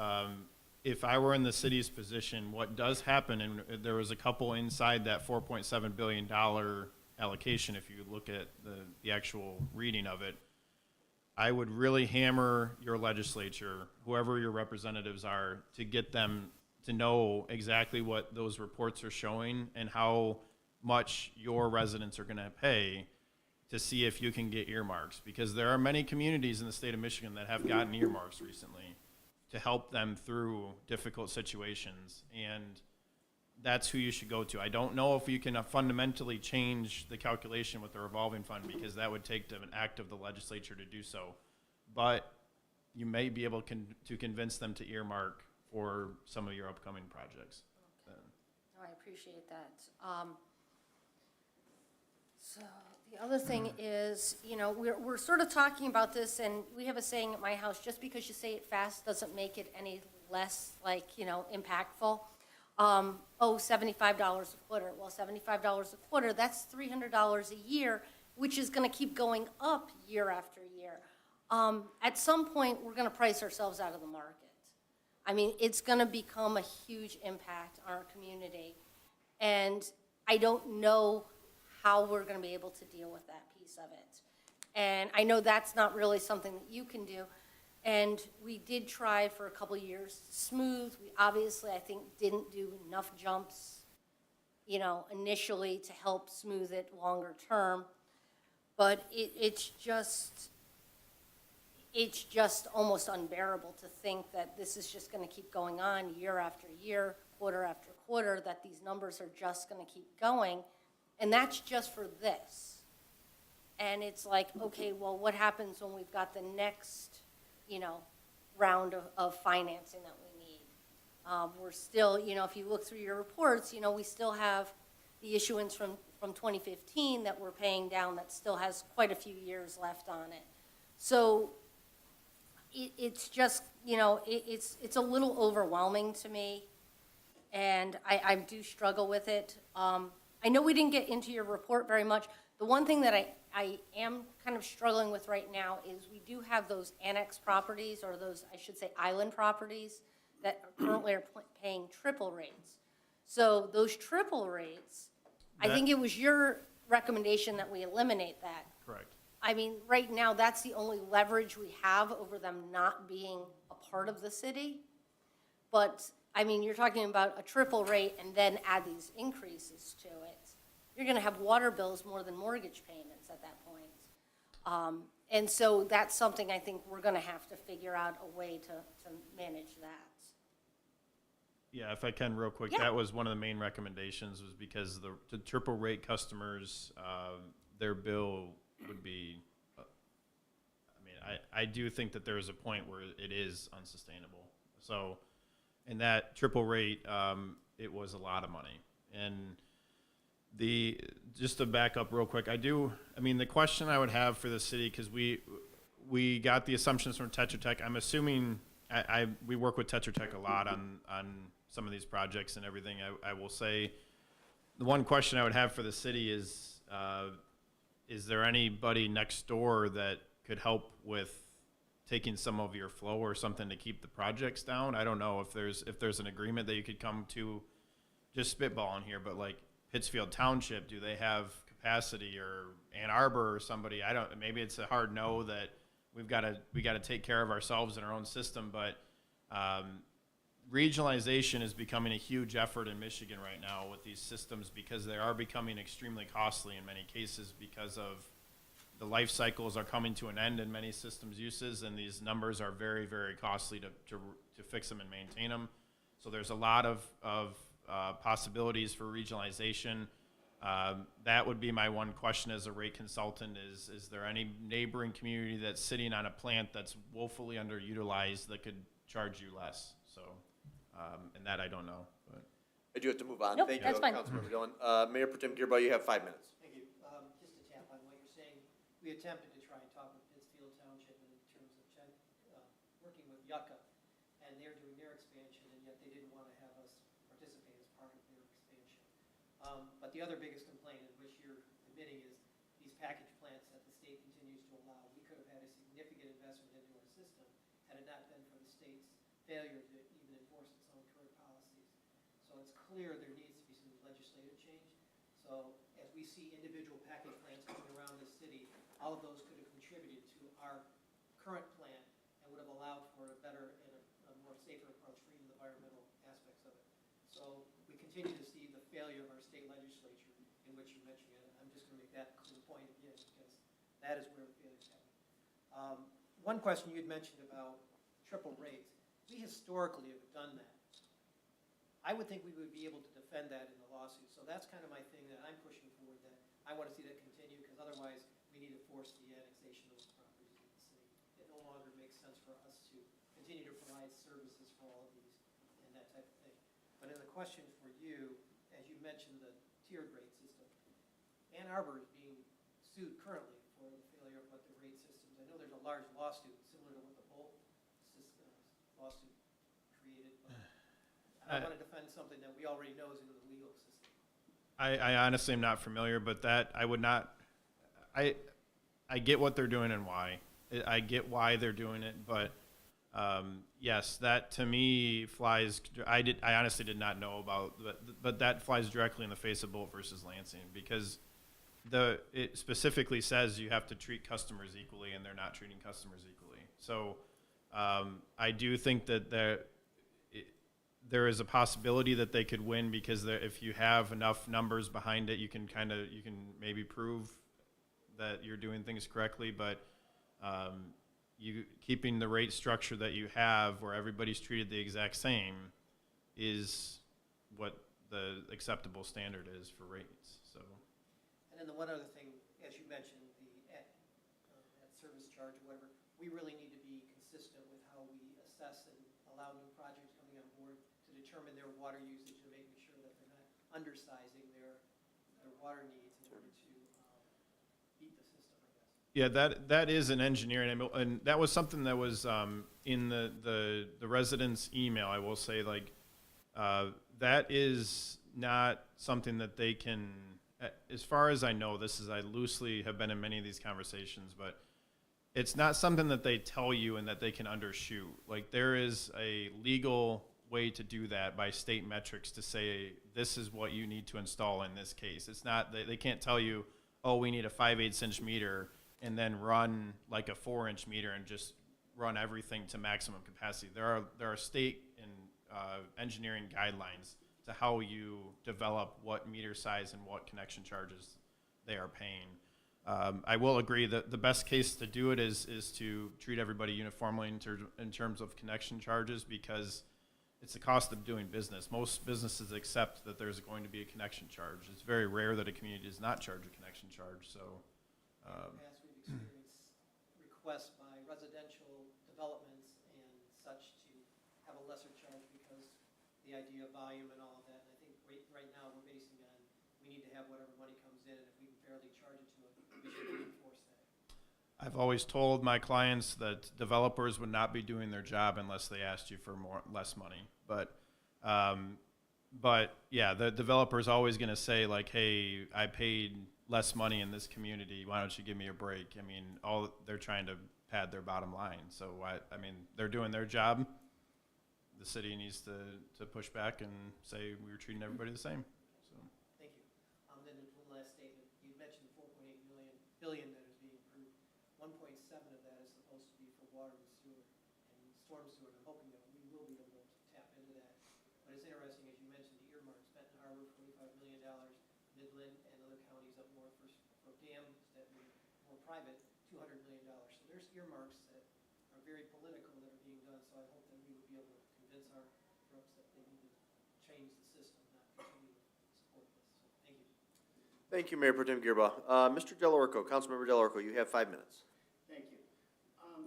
if I were in the city's position, what does happen, and there was a couple inside that $4.7 billion allocation, if you look at the actual reading of it, I would really hammer your legislature, whoever your representatives are, to get them to know exactly what those reports are showing and how much your residents are going to pay to see if you can get earmarks. Because there are many communities in the state of Michigan that have gotten earmarks recently to help them through difficult situations. And that's who you should go to. I don't know if you can fundamentally change the calculation with the revolving fund, because that would take an act of the legislature to do so. But you may be able to convince them to earmark for some of your upcoming projects. No, I appreciate that. So the other thing is, you know, we're sort of talking about this, and we have a saying at my house, just because you say it fast doesn't make it any less, like, you know, impactful. $75 a quarter. Well, $75 a quarter, that's $300 a year, which is going to keep going up year after year. At some point, we're going to price ourselves out of the market. I mean, it's going to become a huge impact on our community. And I don't know how we're going to be able to deal with that piece of it. And I know that's not really something that you can do. And we did try for a couple of years smooth. We obviously, I think, didn't do enough jumps, you know, initially to help smooth it longer term. But it's just almost unbearable to think that this is just going to keep going on year after year, quarter after quarter, that these numbers are just going to keep going. And that's just for this. And it's like, okay, well, what happens when we've got the next, you know, round of financing that we need? We're still, you know, if you look through your reports, you know, we still have the issuance from 2015 that we're paying down that still has quite a few years left on it. So it's just, you know, it's a little overwhelming to me, and I do struggle with it. I know we didn't get into your report very much. The one thing that I am kind of struggling with right now is we do have those annex properties, or those, I should say, island properties that currently are paying triple rates. So those triple rates, I think it was your recommendation that we eliminate that. Correct. I mean, right now, that's the only leverage we have over them not being a part of the city. But, I mean, you're talking about a triple rate and then add these increases to it. You're going to have water bills more than mortgage payments at that point. And so that's something I think we're going to have to figure out a way to manage that. Yeah, if I can real quick, Yeah. that was one of the main recommendations, was because the triple rate customers, their bill would be, I mean, I do think that there is a point where it is unsustainable. So in that triple rate, it was a lot of money. And just to back up real quick, I mean, the question I would have for the city, because we got the assumptions from Tetra Tech. I'm assuming, we work with Tetra Tech a lot on some of these projects and everything. I will say, the one question I would have for the city is there anybody next door that could help with taking some of your flow or something to keep the projects down? I don't know if there's an agreement that you could come to, just spitballing here, but like Pittsfield Township, do they have capacity, or Ann Arbor or somebody? Maybe it's a hard no that we got to take care of ourselves in our own system, but regionalization is becoming a huge effort in Michigan right now with these systems, because they are becoming extremely costly in many cases, because of the life cycles are coming to an end in many systems uses, and these numbers are very, very costly to fix them and maintain them. So there's a lot of possibilities for regionalization. That would be my one question as a rate consultant, is there any neighboring community that's sitting on a plant that's woefully underutilized that could charge you less? So, and that I don't know. But. I do have to move on. Nope, Thank that's you, fine. Councilmember Dillon. Mayor Pro Tem Gearbow, you have 5 minutes. Thank you. Just to tap on what you're saying, we attempted to try and talk with Pittsfield Township in terms of working with Yucca, and they're doing their expansion, and yet they didn't want to have us participate as part of their expansion. But the other biggest complaint, in which you're admitting, is these package plants that the state continues to allow. We could have had a significant investment into our system had it not been for the state's failure to even enforce its own current policies. So it's clear there needs to be some legislative change. So So as we see individual package plants coming around the city, all of those could have contributed to our current plan and would have allowed for a better and a more safer approach for even the environmental aspects of it. So we continue to see the failure of our state legislature in which you mentioned it. I'm just going to make that clear point again because that is where the failure is happening. One question you had mentioned about triple rates, we historically have done that. I would think we would be able to defend that in the lawsuit. So that's kind of my thing that I'm pushing forward, that I want to see that continue because otherwise we need to force the annexation of those properties in the city. It no longer makes sense for us to continue to provide services for all of these and that type of thing. But in the question for you, as you mentioned the tiered rate system, Ann Arbor is being sued currently for the failure of what the rate systems. I know there's a large lawsuit similar to what the Bolt lawsuit created, but I don't want to defend something that we already know is in the legal system. I honestly am not familiar, but that I would not. I get what they're doing and why. I get why they're doing it, but yes, that to me flies. I honestly did not know about, but that flies directly in the face of Bolt versus Lansing because it specifically says you have to treat customers equally, and they're not treating customers equally. So I do think that there is a possibility that they could win because if you have enough numbers behind it, you can maybe prove that you're doing things correctly. But you keeping the rate structure that you have, where everybody's treated the exact same, is what the acceptable standard is for rates. So. And then the one other thing, as you mentioned, that service charge or whatever, we really need to be consistent with how we assess and allow new projects coming on board to determine their water usage and making sure that they're not undersizing their water needs in order to beat the system, I guess. Yeah, that is an engineering, and that was something that was in the residents' email. I will say, like, that is not something that they can. As far as I know, I loosely have been in many of these conversations, but it's not something that they tell you and that they can undershoot. Like, there is a legal way to do that by state metrics to say this is what you need to install in this case. It's not, they can't tell you, oh, we need a 5/8 inch meter and then run like a 4-inch meter and just run everything to maximum capacity. There are state and engineering guidelines to how you develop what meter size and what connection charges they are paying. I will agree that the best case to do it is to treat everybody uniformly in terms of connection charges, because it's the cost of doing business. Most businesses accept that there's going to be a connection charge. It's very rare that a community does not charge a connection charge. So, In the past, we've experienced requests by residential developments and such to have a lesser charge because the idea of volume and all of that. And I think right now we're basing on, we need to have whatever money comes in, and if we can fairly charge it to it, we should reinforce that. I've always told my clients that developers would not be doing their job unless they asked you for less money. But yeah, the developer's always going to say, like, hey, I paid less money in this community. Why don't you give me a break? I mean, they're trying to pad their bottom line. So I mean, they're doing their job. The city needs to push back and say we're treating everybody the same. So. Thank you. Then one last statement. You mentioned billion that is being approved. 1.7 of that is supposed to be for water and sewer and storm sewer. I'm hoping that we will be able to tap into that. But it's interesting, as you mentioned, the earmarks, Benton Harbor, $45 million, Midland and other counties up north for dams that were more private, $200 million. So there's earmarks that are very political that are being done. So I hope that we would be able to convince our folks that they need to change the system, not continue to support this. So thank you. Thank you, Mayor Pro Tem Gearba. Mr. Delorico, Councilmember Delorico, you have 5 minutes. Thank you.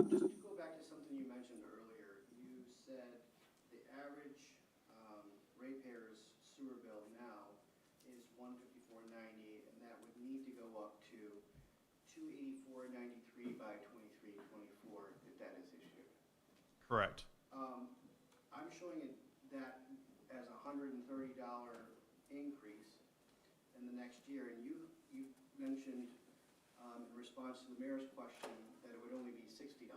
Just to go back to something you mentioned earlier, you said the average ratepayer's sewer bill now is $154.90, and that would need to go up to $284.93 by 23-24 if that is issued. Correct. I'm showing that as a $130 increase in the next year, and you mentioned in response to the mayor's question that it would only be $60.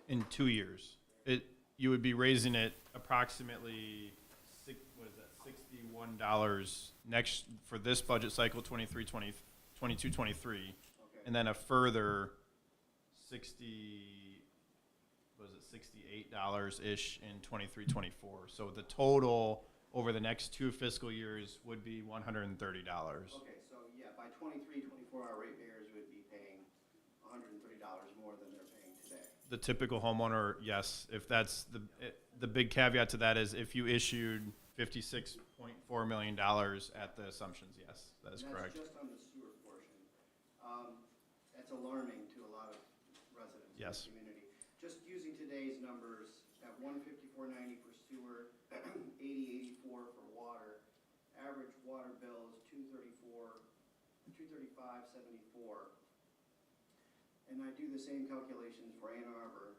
In 2 years, you would be raising it approximately 61 $131 next, for this budget cycle, 22, 23, Okay. and then a further 60, was it $68-ish in 23, 24. So the total over the next 2 fiscal years would be $130. Okay, so yeah, by 23, 24, our ratepayers would be paying $130 more than they're paying today. The typical homeowner, yes. If that's the big caveat to that is if you issued $56.4 million at the assumptions, yes, that is correct. And that's just on the sewer portion. That's alarming to a lot of residents in Yes. the community. Just using today's numbers, at 154.90 for sewer, 80.84 for water, average water bill is 235.74. And I do the same calculations for Ann Arbor.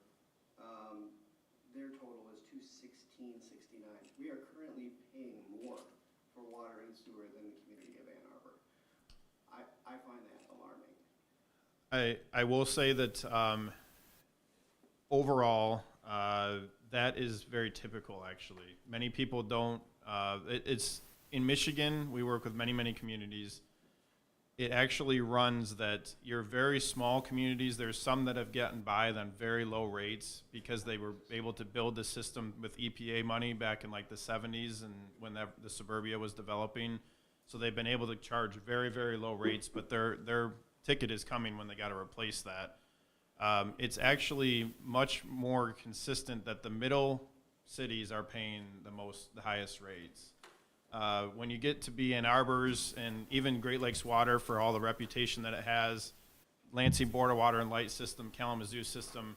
Their total is 216.69. We are currently paying more for water and sewer than the community of Ann Arbor. I find that alarming. I will say that overall, that is very typical, actually. Many people don't, it's, in Michigan, we work with many communities. It actually runs that your very small communities, there's some that have gotten by on very low rates because they were able to build the system with EPA money back in like the 70s and when the suburbia was developing. So they've been able to charge very low rates, but their ticket is coming when they got to replace that. It's actually much more consistent that the middle cities are paying the highest rates. When you get to be Ann Arbor's and even Great Lakes Water for all the reputation that it has, Lansing Board of Water and Light system, Kalamazoo system,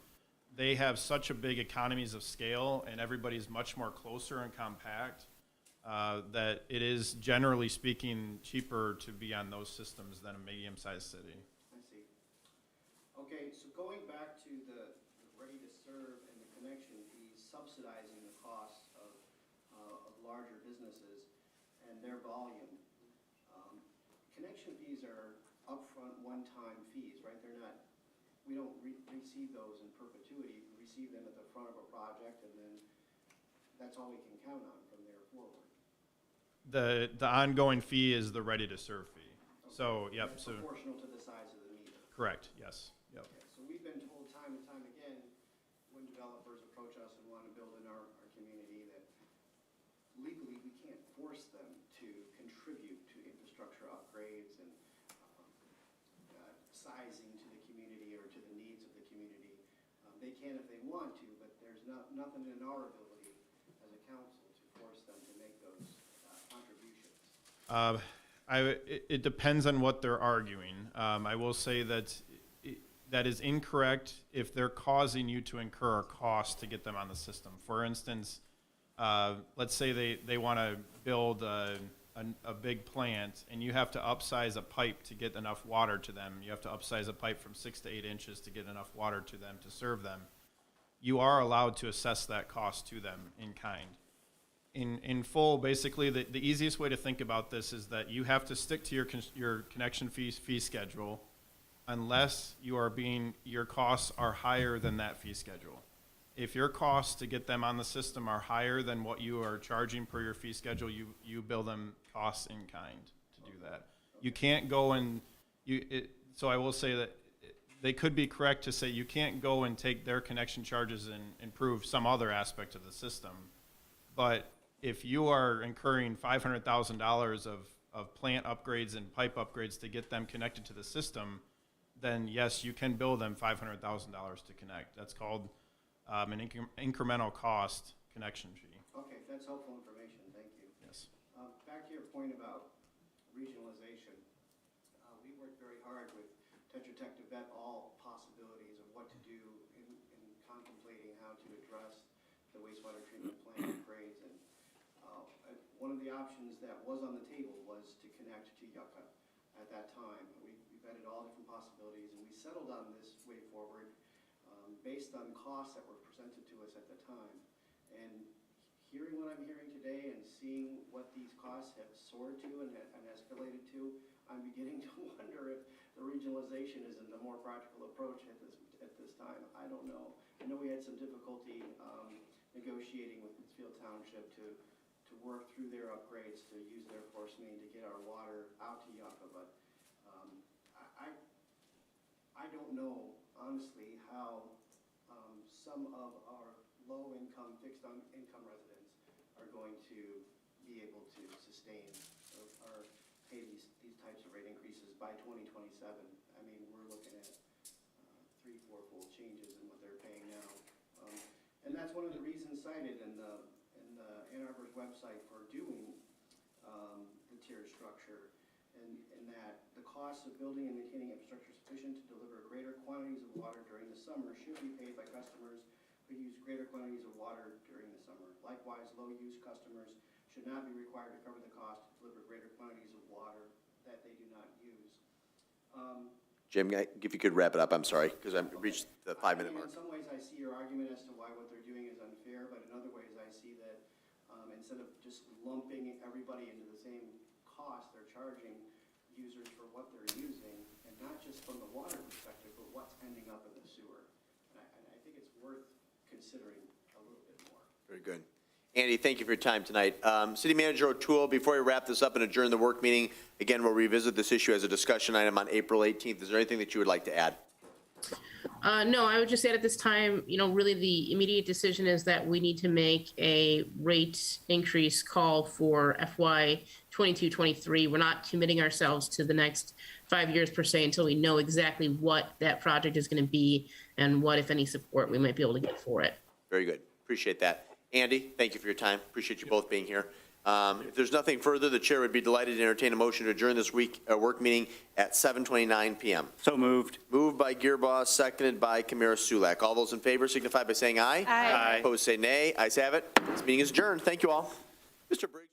they have such a big economies of scale and everybody's much more closer and compact that it is generally speaking cheaper to be on those systems than a medium-sized city. I see. Okay, so going back to the ready to serve and the connection fees subsidizing the costs of larger businesses and their volume. Connection fees are upfront one-time fees, right? They're not, we don't receive those in perpetuity. We receive them at the front of a project and then that's all we can count on from there forward. The ongoing fee is the ready to serve fee. So, Okay. yep, That's so, proportional to the size of the meter. correct, yes, yep. Okay, so we've been told time and time again, when developers approach us and want to build in our community, that legally, we can't force them to contribute to infrastructure upgrades and sizing to the community or to the needs of the community. They can if they want to, but there's nothing in our ability as a council to force them to make those contributions. It depends on what they're arguing. I will say that that is incorrect if they're causing you to incur a cost to get them on the system. For instance, let's say they want to build a big plant and you have to upsize a pipe to get enough water to them. You have to upsize a pipe from 6 to 8 inches to get enough water to them to serve them. You are allowed to assess that cost to them in kind. In full, basically, the easiest way to think about this is that you have to stick to your connection fee schedule unless your costs are higher than that fee schedule. If your costs to get them on the system are higher than what you are charging per your fee schedule, you bill them costs in kind to do that. You can't go and so I will say that they could be correct to say you can't go and take their connection charges and improve some other aspect of the system. But if you are incurring $500,000 of plant upgrades and pipe upgrades to get them connected to the system, then yes, you can bill them $500,000 to connect. That's called an incremental cost connection fee. Okay, that's helpful information, thank you. Yes. Back to your point about regionalization, we worked very hard with Tetra Tech to vet all possibilities of what to do in contemplating how to address the wastewater treatment plant upgrades. And one of the options that was on the table was to connect to Yucca at that time. We vetted all different possibilities and we settled on this way forward based on costs that were presented to us at the time. And hearing what I'm hearing today and seeing what these costs have soared to and escalated to, I'm beginning to wonder if the regionalization isn't a more practical approach at this time. I don't know. I know we had some difficulty negotiating with Pittsfield Township to to work through their upgrades, to use their force main to get our water out to Yucca, but I don't know, honestly, how some of our low-income, fixed-income residents are going to be able to sustain or pay these types of rate increases by 2027. I mean, we're looking at 3-4-fold changes in what they're paying now. And that's one of the reasons cited in the Ann Arbor's website for doing the tiered structure, and that the cost of building and maintaining infrastructure sufficient to deliver greater quantities of water during the summer should be paid by customers who use greater quantities of water during the summer. Likewise, low-use customers should not be required to cover the cost to deliver greater quantities of water that they do not use. Jim, if you could wrap it up, I'm sorry, because I've reached the 5-minute I mean, mark. in some ways, I see your argument as to why what they're doing is unfair, but in other ways, I see that instead of just lumping everybody into the same cost, they're charging users for what they're using, and not just from the water perspective, but what's ending up in the sewer. And I think it's worth considering a little bit more. Very good. Andy, thank you for your time tonight. City Manager O'Toole, before we wrap this up and adjourn the work meeting, again, we'll revisit this issue as a discussion item on April 18th. Is there anything that you would like to add? No, I would just add at this time, really the immediate decision is that we need to make a rate increase call for FY 22-23. We're not committing ourselves to the next 5 years per se until we know exactly what that project is going to be and what, if any, support we might be able to get for it. Very good. Appreciate that. Andy, thank you for your time. Appreciate you both being here. If there's nothing further, the chair would be delighted to entertain a motion to adjourn this work meeting at 7:29 PM. So moved. Moved by Gearboss, seconded by Kamara Sulak. All those in favor signify by saying aye. Aye. Opposed, say nay. Ayes have it. This meeting is adjourned. Thank you all. Mr. Briggs.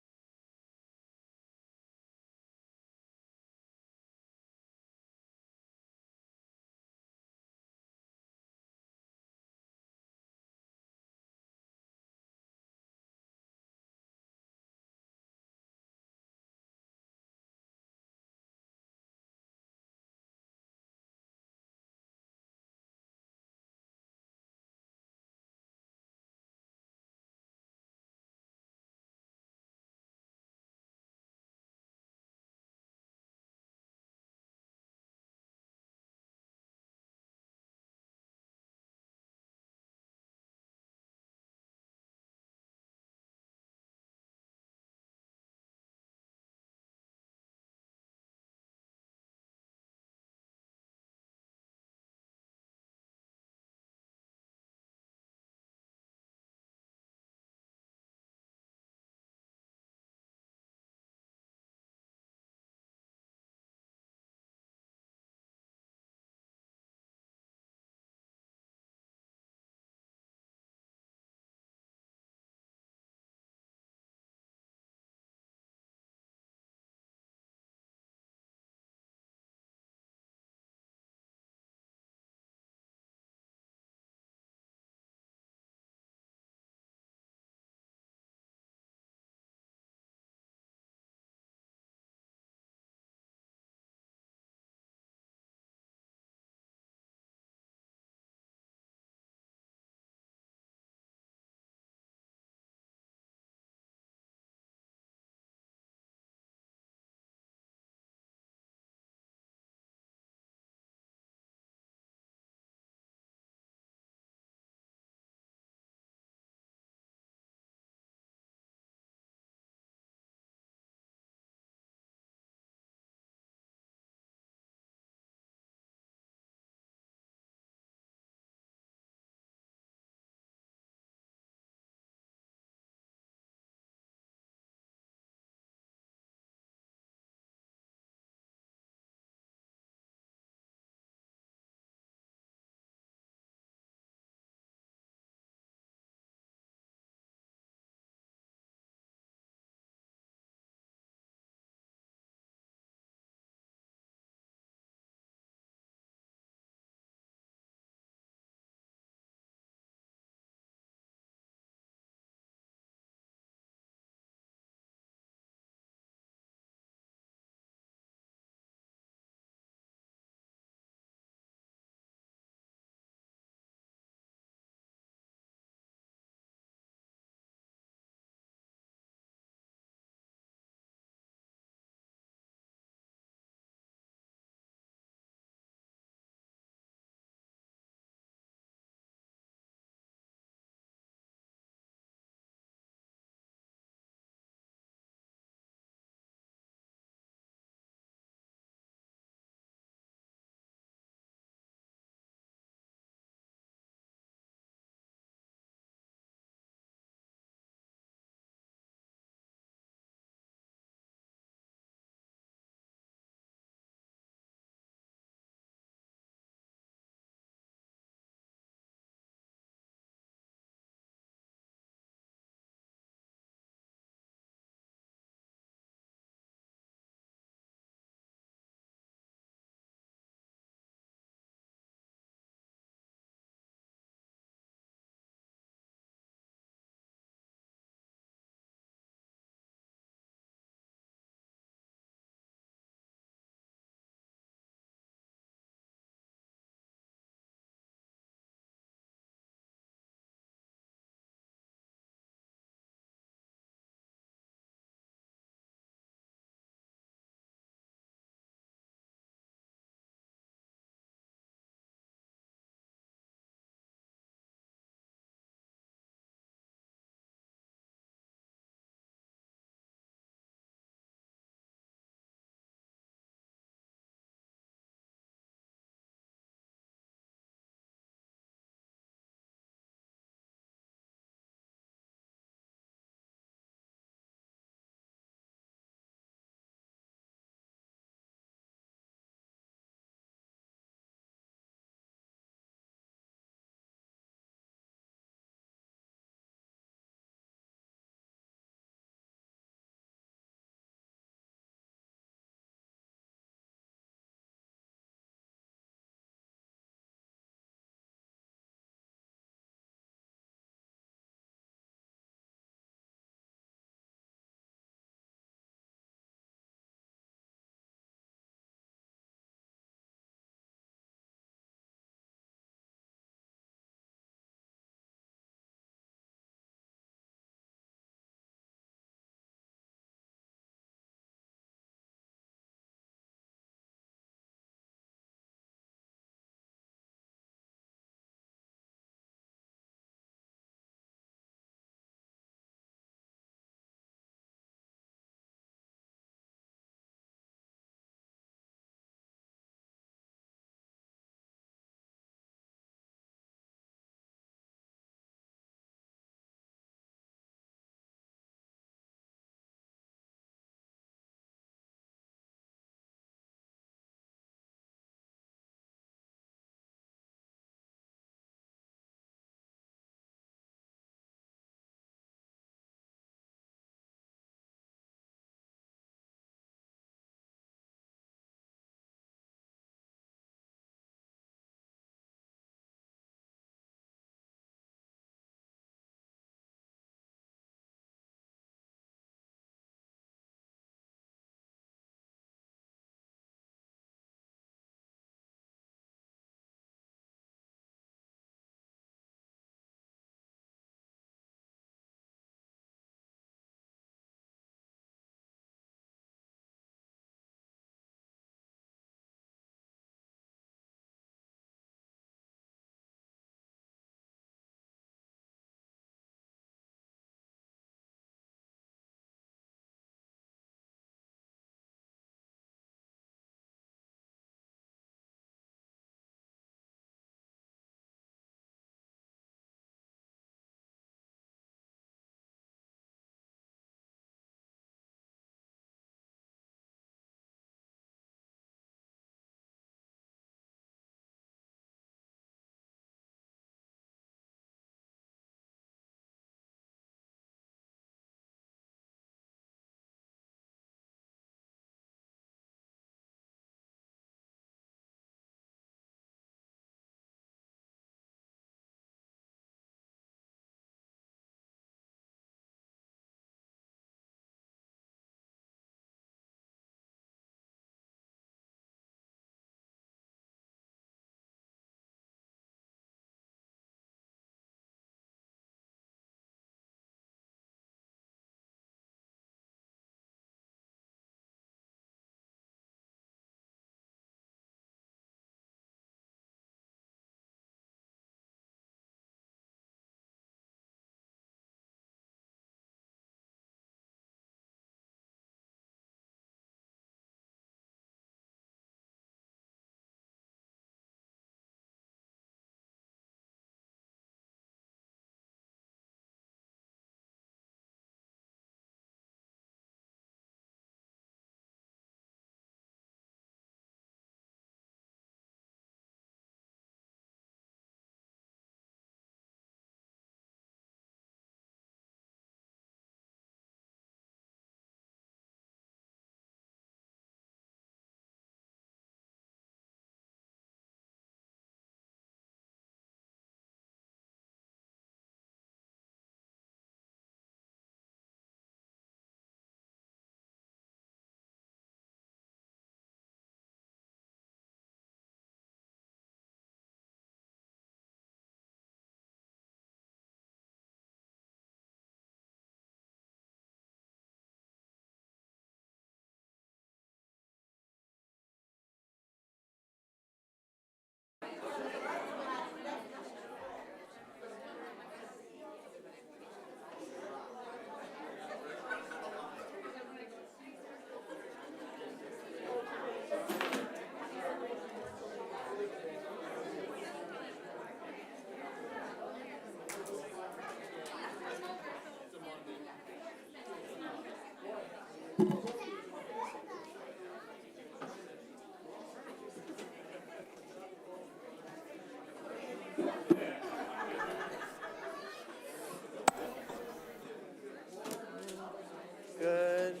Good.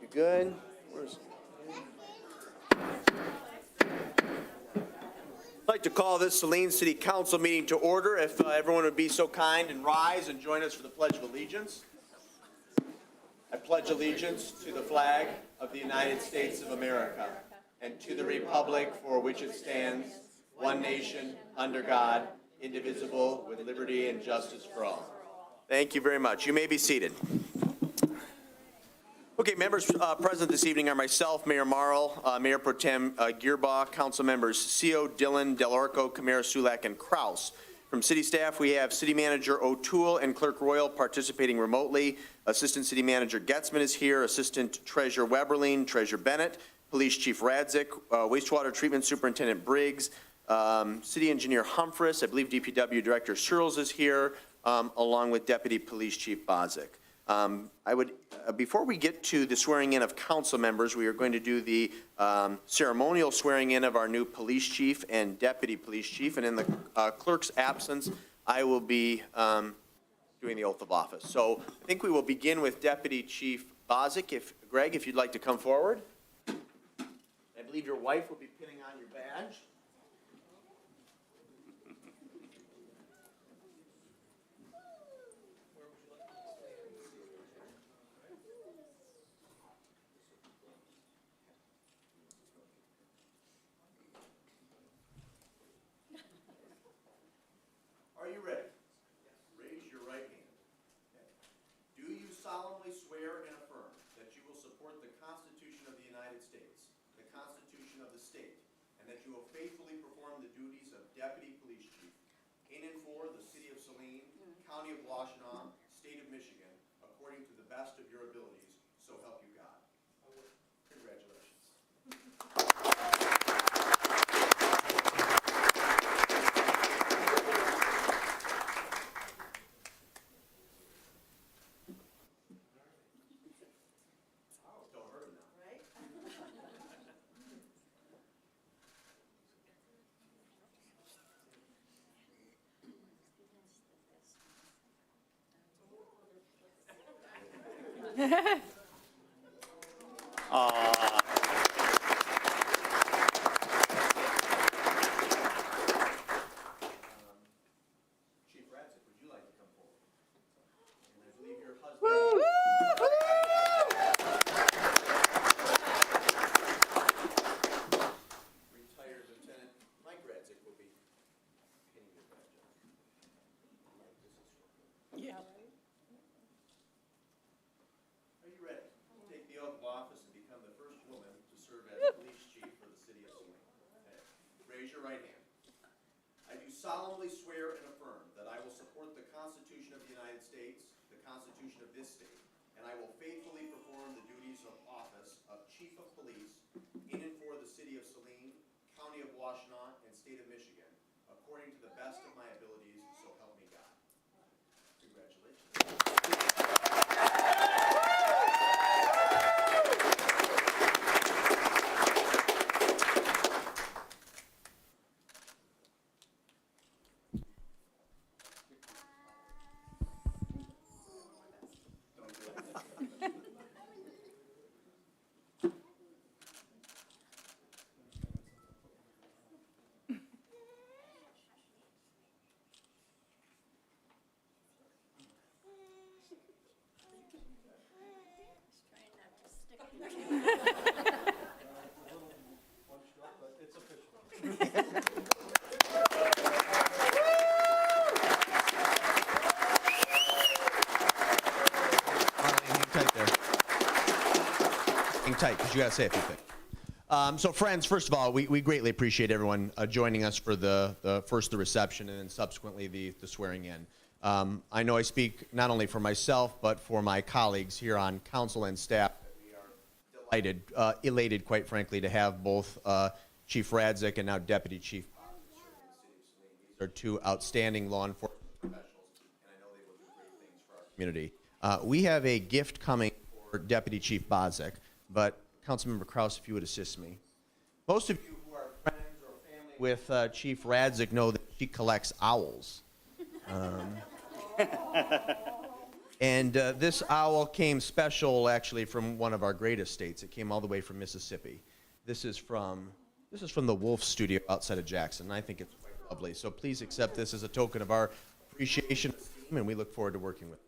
You good? Where's? I'd like to call this Saline City Council meeting to order. If everyone would be so kind and rise and join us for the Pledge of Allegiance. I pledge allegiance to the flag of the United States of America and to the republic for which it stands, one nation, under God, indivisible, with liberty and justice for all. Thank you very much. You may be seated. Okay, members present this evening are myself, Mayor Marl, Mayor Pro Tem Gearbaugh, council members Seo, Dillon, Delorco, Camara, Sulak, and Kraus. From city staff, we have City Manager O'Toole and Clerk Royal participating remotely. Assistant City Manager Getzman is here, Assistant Treasurer Weberling, Treasurer Bennett, Police Chief Radzik, Wastewater Treatment Superintendent Briggs, City Engineer Humphris, I believe DPW Director Searles is here, along with Deputy Police Chief Bozick. Before we get to the swearing in of council members, we are going to do the ceremonial swearing in of our new police chief and deputy police chief. And in the clerk's absence, I will be doing the oath of office. So I think we will begin with Deputy Chief Bozick. Greg, if you'd like to come forward. I believe your wife will be pinning on your badge. Are you ready? Raise your right hand. Okay. Do you solemnly swear and affirm that you will support the Constitution of the United States, the Constitution of the state, and that you will faithfully perform the duties of Deputy Police Chief in and for the City of Saline, County of Washtenaw, State of Michigan, according to the best of your abilities, so help you God? Congratulations. Don't hurt him now. Chief Radzik, would you like to come forward? And I believe your husband. Retired Lieutenant Mike Radzik will be pinning your badge on. Yeah. Are you ready? Take the oath of office and become the first woman to serve as police chief for the city of Saline. Okay. Raise your right hand. I do solemnly swear and affirm that I will support the Constitution of the United States, the Constitution of this state, and I will faithfully perform the duties of office of Chief of Police in and for the City of Saline, County of Washtenaw, and State of Michigan, according to the best of my abilities, so help me God. Congratulations. Hang tight there. Hang tight, because you got to say a few things. So friends, first of all, we greatly appreciate everyone joining us for the first the reception and then subsequently the swearing in. I know I speak not only for myself, but for my colleagues here on council and staff. We are delighted, elated, quite frankly, to have both Chief Radzik and now Deputy Chief These are two outstanding law enforcement professionals, and I know they will do great things for our community. We have a gift coming for for Deputy Chief Bozick, but Councilmember Kraus, if you would assist me. Most of you who are friends or family with Chief Radzik know that she collects owls. And this owl came special, actually, from one of our greatest states. It came all the way from Mississippi. This is from the Wolf Studio outside of Jackson, and I think it's quite lovely. So please accept this as a token of our appreciation, and we look forward to working with you.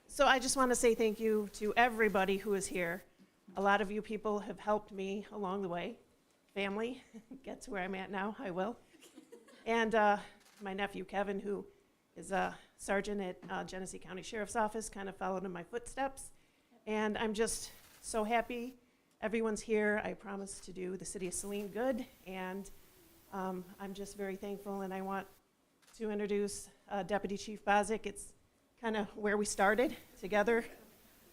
So I just want to say thank you to everybody who is here. A lot of you people have helped me along the way. Family, get to where I'm at now, I will. And my nephew Kevin, who is a sergeant at Genesee County Sheriff's Office, kind of followed in my footsteps. And I'm just so happy everyone's here. I promise to do the city of Saline good, and I'm just very thankful, and I want to introduce Deputy Chief Bozick. It's kind of where we started together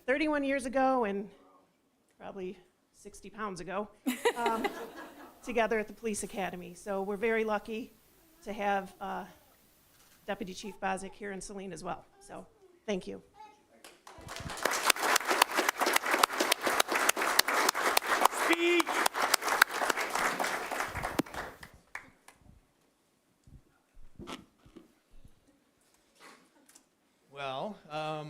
31 years ago and probably 60 pounds ago, together at the police academy. So we're very lucky to have Deputy Chief Bozick here in Saline as well. So thank you. Well, I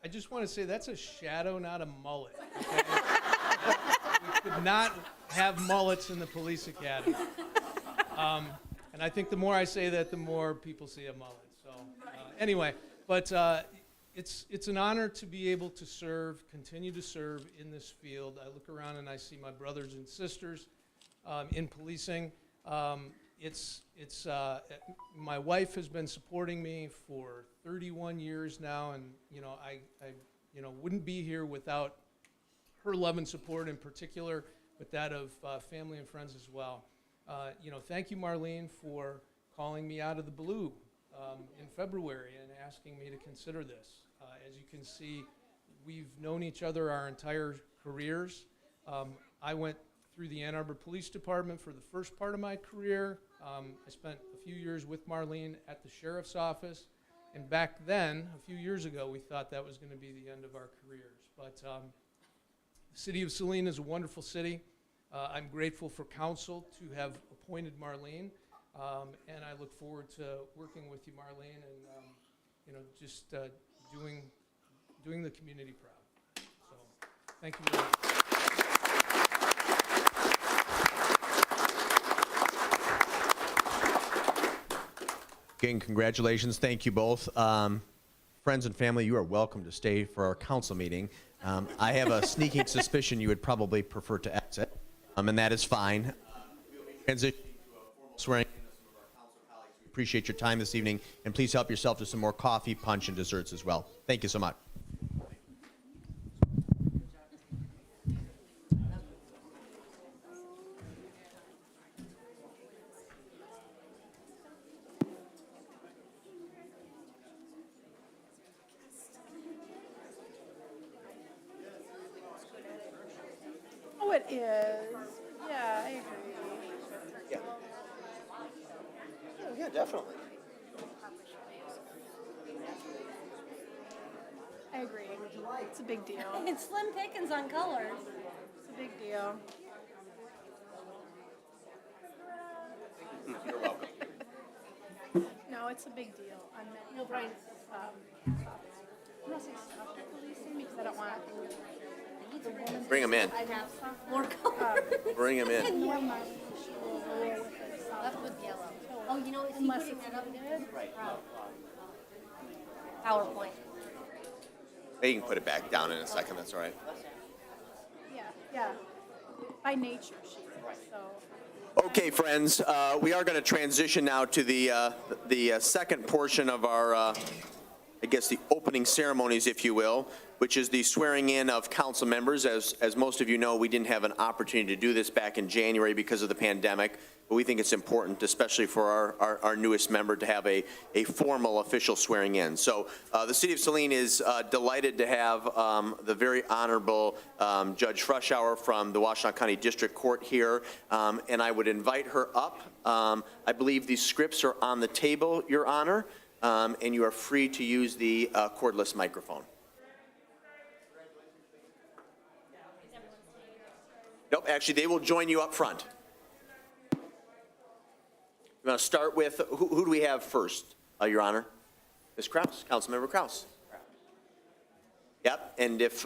just want to say that's a shadow, not a mullet. Okay? We could not have mullets in the police academy. And I think the more I say that, the more people see a mullet. So anyway, but it's an honor to be able to serve, continue to serve in this field. I look around and I see my brothers and sisters in policing. My wife has been supporting me for 31 years now, and I wouldn't be here without her love and support in particular, but that of family and friends as well. Thank you, Marlene, for calling me out of the blue in February and asking me to consider this. As you can see, we've known each other our entire careers. I went through the Ann Arbor Police Department for the first part of my career. I spent a few years with Marlene at the Sheriff's Office, and back then, a few years ago, we thought that was going to be the end of our careers. But the city of Saline is a wonderful city. I'm grateful for council to have appointed Marlene, and I look forward to working with you, Marlene, and just doing the community proud. So, thank you very much. Again, congratulations. Thank you both. Friends and family, you are welcome to stay for our council meeting. I have a sneaking suspicion you would probably prefer to exit, and that is fine. We'll be transitioning to a formal swearing in of some of our council colleagues. We appreciate your time this evening, and please help yourself to some more coffee, punch, and desserts as well. Thank you so much. Oh, it is. Yeah, I agree. Yeah, definitely. I agree. It's a big deal. It's slim pickings on colors. It's a big deal. You're welcome. No, it's a big deal. No, Brian. I'm not saying stop policing because I don't want Bring them in. I'd have more color. Bring them in. Left with yellow. Oh, is he Unless putting it's that up good? Right. PowerPoint. You can put it back down in a second. That's all right. Yeah. By nature, she is. So. Okay, friends, we are going to transition now to the second portion of our, I guess, the opening ceremonies, if you will, which is the swearing in of council members. As most of you know, we didn't have an opportunity to do this back in January because of the pandemic, but but we think it's important, especially for our newest member, to have a formal official swearing in. So the city of Saline is delighted to have the very honorable Judge Freshour from the Washtenaw County District Court here, and I would invite her up. I believe these scripts are on the table, Your Honor, and you are free to use the cordless microphone. Nope, actually, they will join you up front. You want to start with, who do we have first, Your Honor? Ms. Kraus, Councilmember Kraus. Yep, and if,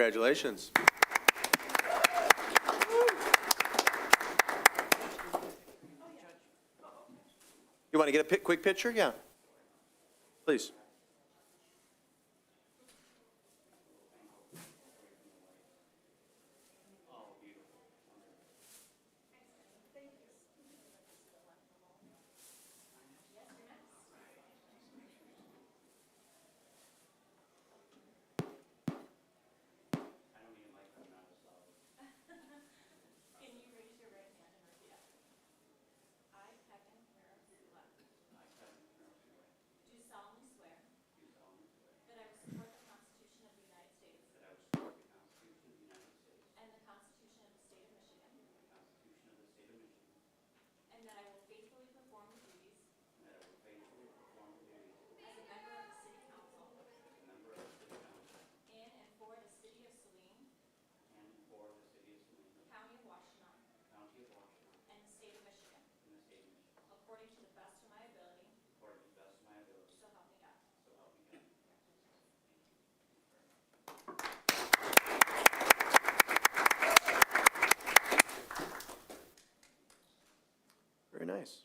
congratulations. You want to get a quick picture? Yeah. Please. Very nice.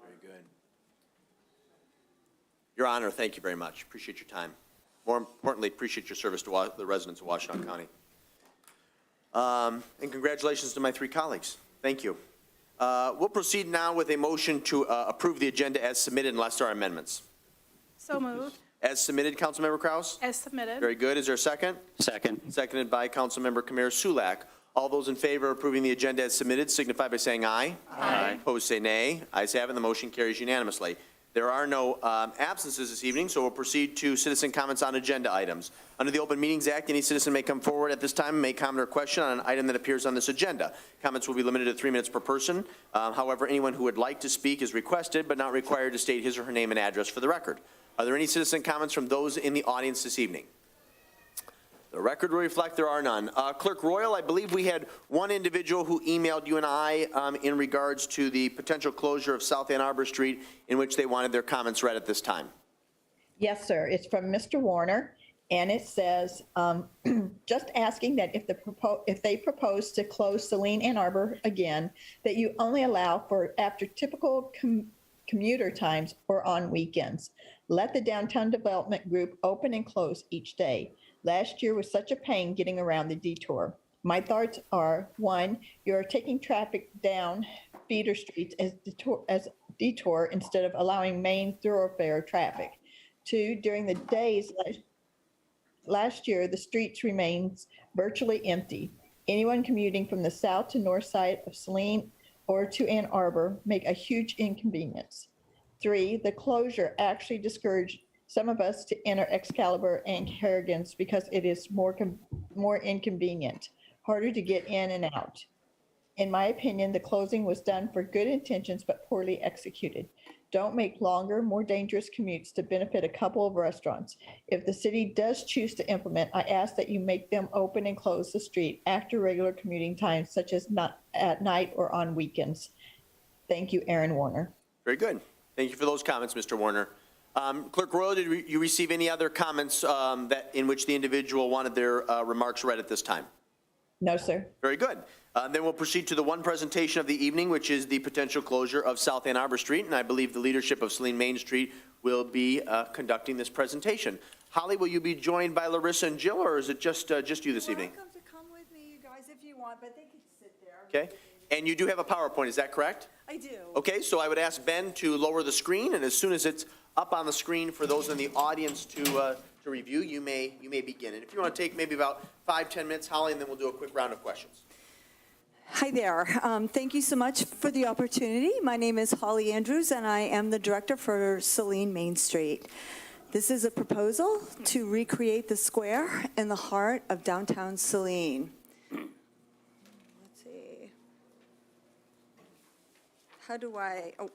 Very good. Your Honor, thank you very much. Appreciate your time. More importantly, appreciate your service to the residents of Washtenaw County. And congratulations to my three colleagues. Thank you. We'll proceed now with a motion to approve the agenda as submitted unless there are amendments. So moved. As submitted, Councilmember Kraus? As submitted. Very good. Is there a second? Second. Seconded by Councilmember Kamara Sulak. All those in favor of approving the agenda as submitted signify by saying aye. Aye. Opposed, say nay. Ayes have it, and the motion carries unanimously. There are no absences this evening, so we'll proceed to citizen comments on agenda items. Under the Open Meetings Act, any citizen may come forward at this time and make comment or question on an item that appears on this agenda. Comments will be limited to 3 minutes per person. However, anyone who would like to speak is requested but not required to state his or her name and address for the record. Are there any citizen comments from those in the audience this evening? The record will reflect there are none. Clerk Royal, I believe we had one individual who emailed you and I in regards to the potential closure of South Ann Arbor Street, in which they wanted their comments read at this time. Yes, sir. It's from Mr. Warner, And it says, just asking that if they propose to close Saline Ann Arbor again, that you only allow for after typical commuter times or on weekends. Let the downtown development group open and close each day. Last year was such a pain getting around the detour. My thoughts are, one, you're taking traffic down feeder streets as detour instead of allowing main thoroughfare traffic. Two, during the days last year, the streets remains virtually empty. Anyone commuting from the south to north side of Saline or to Ann Arbor make a huge inconvenience. Three, the closure actually discouraged some of us to enter Excalibur and Harrigan's because it is more inconvenient, harder to get in and out. In my opinion, the closing was done for good intentions but poorly executed. Don't make longer, more dangerous commutes to benefit a couple of restaurants. If the city does choose to implement, I ask that you make them open and close the street after regular commuting times, such as not at night or on weekends. Thank you, Aaron Warner. Very good. Thank you for those comments, Mr. Warner. Clerk Royal, did you receive any other comments in which the individual wanted their remarks read at this time? No, sir. Very good. Then we'll proceed to the one presentation of the evening, which is the potential closure of South Ann Arbor Street, and I believe the leadership of Saline Main Street will be conducting this presentation. Holly, will you be joined by Larissa and Jill, or is it just you this evening? Welcome to come with me, you guys, if you want, but they can sit there. Okay. And you do have a PowerPoint, is that correct? I do. Okay, so I would ask Ben to lower the screen, and as soon as it's up on the screen for those in the audience to review, you may begin. And if you want to take maybe about 5-10 minutes, Holly, and then we'll do a quick round of questions. Hi there. Thank you so much for the opportunity. My name is Holly Andrews, and I am the director for Saline Main Street. This is a proposal to recreate the square in the heart of downtown Saline. Let's see. How do I, oh.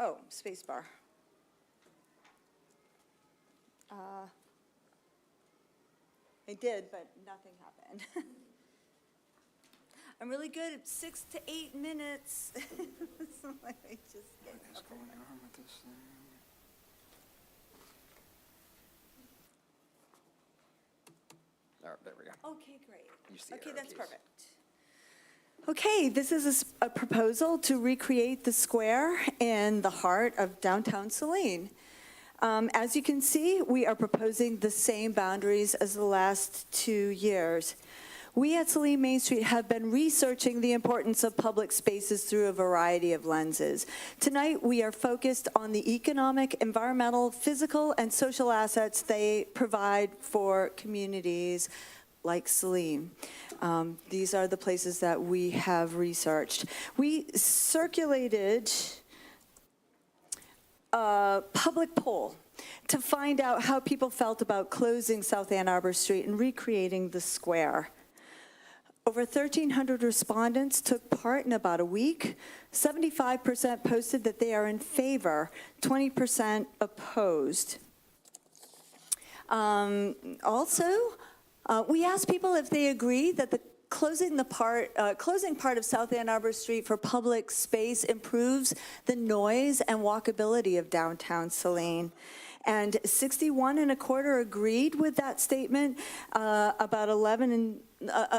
Oh, space bar. I did, but nothing happened. I'm really good at 6 to 8 minutes. So let me just get up there. All right, there we go. Okay, great. You see Okay, arrow that's keys. perfect. Okay, this is a proposal to recreate the square in the heart of downtown Saline. As you can see, we are proposing the same boundaries as the last 2 years. We at Saline Main Street have been researching the importance of public spaces through a variety of lenses. Tonight, we are focused on the economic, environmental, physical, and social assets they provide for communities like Saline. These are the places that we have researched. We circulated a public poll to find out how people felt about closing South Ann Arbor Street and recreating the square. Over 1,300 respondents took part in about a week. 75% posted that they are in favor, 20% opposed. We asked people if they agree that the closing part of South Ann Arbor Street for public space improves the noise and walkability of downtown Saline. And 61.25% agreed with that statement. About 11 and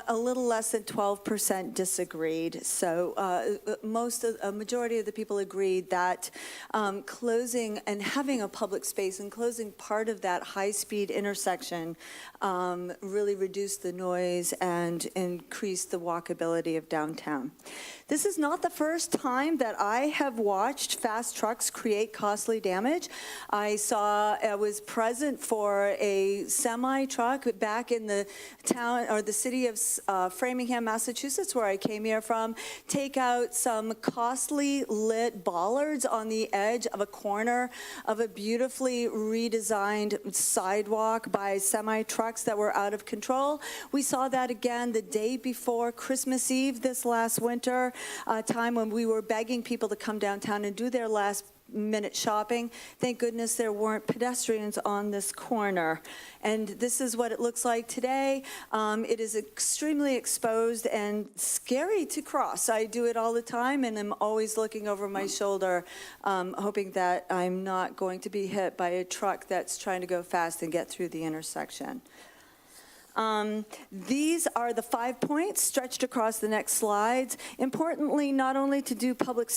a little less than 12% disagreed. So a majority of the people agreed that closing and having a public space and closing part of that high-speed intersection really reduced the noise and increased the walkability of downtown. This is not the first time that I have watched fast trucks create costly damage. I was present for a semi-truck back in the town or the city of Framingham, Massachusetts, where I came here from, take out some costly lit bollards on the edge of a corner of a beautifully redesigned sidewalk by semi-trucks that were out of control. We saw that again the day before Christmas Eve this last winter, a time when we were begging people to come downtown and do their last minute shopping. Thank goodness there weren't pedestrians on this corner. And this is what it looks like today. It is extremely exposed and scary to cross. I do it all the time, and I'm always looking over my shoulder, hoping that I'm not going to be hit by a truck that's trying to go fast and get through the intersection. These are the 5 points stretched across the next slides. Importantly, not only to do public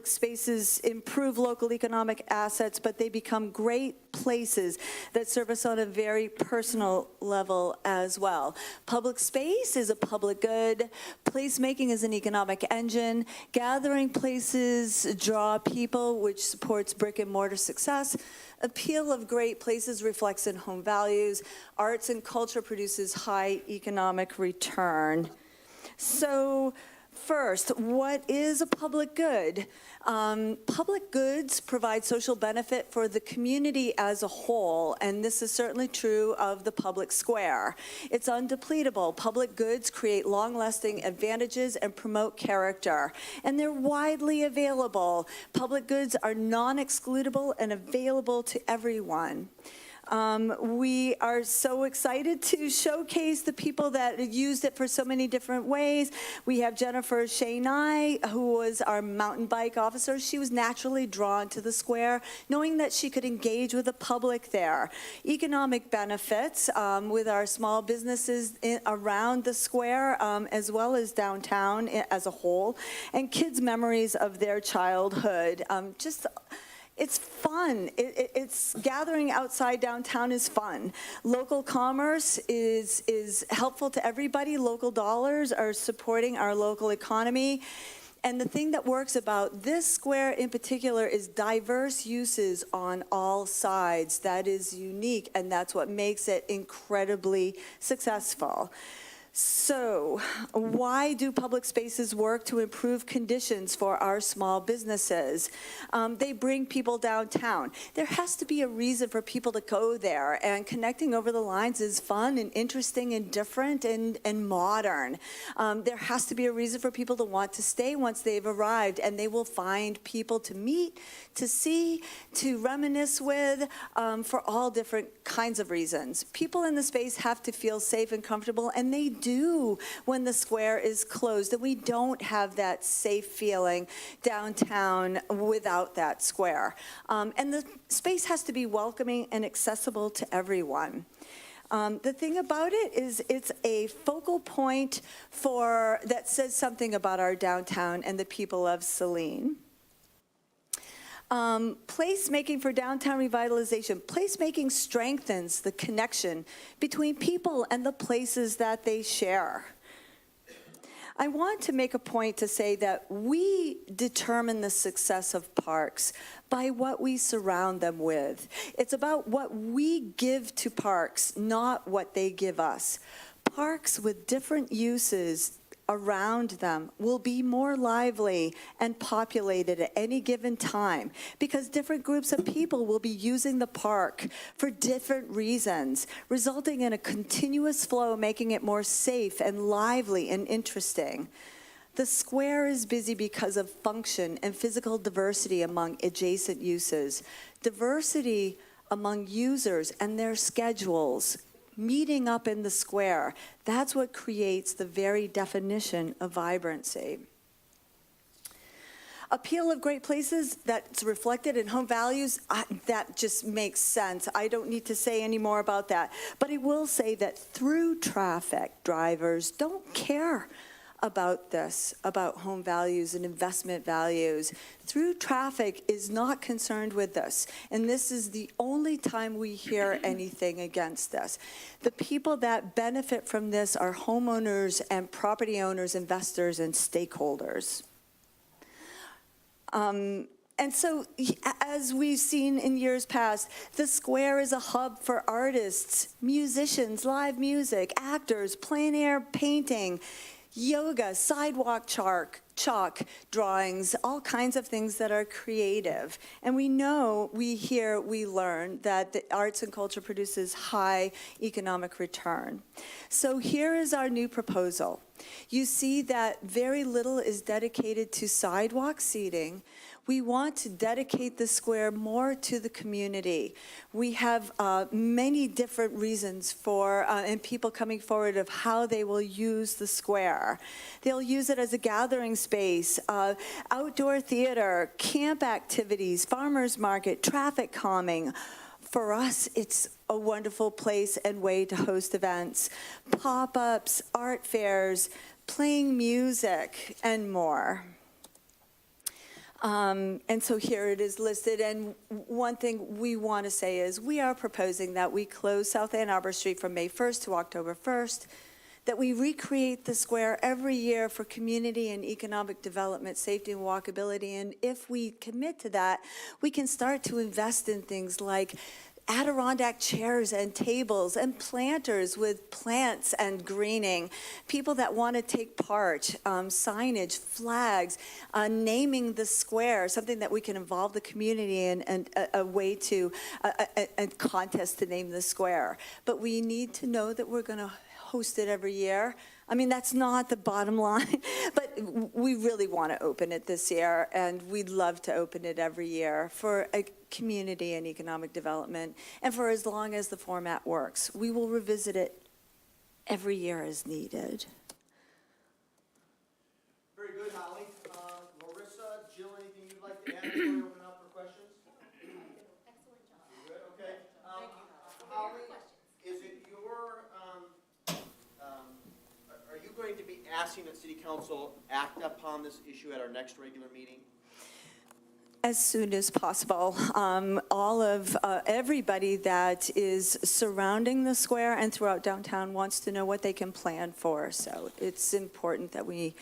spaces improve local economic assets, but they become great places that serve us on a very personal level as well. Public space is a public good. Placemaking is an economic engine. Gathering places draw people, which supports brick and mortar success. Appeal of great places reflects in home values. Arts and culture produces high economic return. So first, what is a public good? Public goods provide social benefit for the community as a whole, and this is certainly true of the public square. It's undepletable. Public goods create long-lasting advantages and promote character, and they're widely available. Public goods are non-excludable and available to everyone. We are so excited to showcase the people that used it for so many different ways. We have Jennifer Shainai, who was our mountain bike officer. She was naturally drawn to the square, knowing that she could engage with the public there. Economic benefits with our small businesses around the square, as well as downtown as a whole, and kids' memories of their childhood. It's fun. It's gathering outside downtown is fun. Local commerce is helpful to everybody. Local dollars are supporting our local economy. And the thing that works about this square in particular is diverse uses on all sides. That is unique, and that's what makes it incredibly successful. So, why do public spaces work to improve conditions for our small businesses? They bring people downtown. There has to be a reason for people to go there, and connecting over the lines is fun and interesting and different and modern. There has to be a reason for people to want to stay once they've arrived, and they will find people to meet, to see, to reminisce with, for all different kinds of reasons. People in the space have to feel safe and comfortable, and they do when the square is closed, and we don't have that safe feeling downtown without that square. And the space has to be welcoming and accessible to everyone. The thing about it is it's a focal point that says something about our downtown and the people of Saline. Placemaking for downtown revitalization. Placemaking strengthens the connection between people and the places that they share. I want to make a point to say that we determine the success of parks by what we surround them with. It's about what we give to parks, not what they give us. Parks with different uses around them will be more lively and populated at any given time because different groups of people will be using the park for different reasons, resulting in a continuous flow, making it more safe and lively and interesting. The square is busy because of function and physical diversity among adjacent uses, diversity among users and their schedules, meeting up in the square. That's what creates the very definition of vibrancy. Appeal of great places that's reflected in home values, that just makes sense. I don't need to say any more about that. But I will say that through traffic, drivers don't care about this, about home values and investment values. Through traffic is not concerned with this. And this is the only time we hear anything against this. The people that benefit from this are homeowners and property owners, investors, and stakeholders. And so, as we've seen in years past, the square is a hub for artists, musicians, live music, actors, plein air painting, yoga, sidewalk chalk drawings, all kinds of things that are creative. And we know, we learn that the arts and culture produces high economic return. So here is our new proposal. You see that very little is dedicated to sidewalk seating. We want to dedicate the square more to the community. We have many different reasons for, and people coming forward of how they will use the square. They'll use it as a gathering space, outdoor theater, camp activities, farmers market, traffic calming. For us, it's a wonderful place and way to host events, pop-ups, art fairs, playing music, and more. And so here it is listed, and one thing we want to say is we are proposing that we close South Ann Arbor Street from May 1st to October 1st, that we recreate the square every year for community and economic development, safety and walkability, and if we commit to that, we can start to invest in things like Adirondack chairs and tables and planters with plants and greening, people that want to take part, signage, flags, naming the square, something that we can involve the community in, and a way to, a contest to name the square. But we need to know that we're going to host it every year. I mean, that's not the bottom line, but we really want to open it this year, and we'd love to open it every year for a community and economic development, and for as long as the format works. We will revisit it every year as needed. Very good, Holly. Larissa, Jill, anything you'd like to add before we open up for questions? Excellent job. Good, okay. Holly, is it your, are you going to be asking that City Council act upon this issue at our next regular meeting? As soon as possible. All of, everybody that is surrounding the square and throughout downtown wants to know what they can plan for. So it's important that we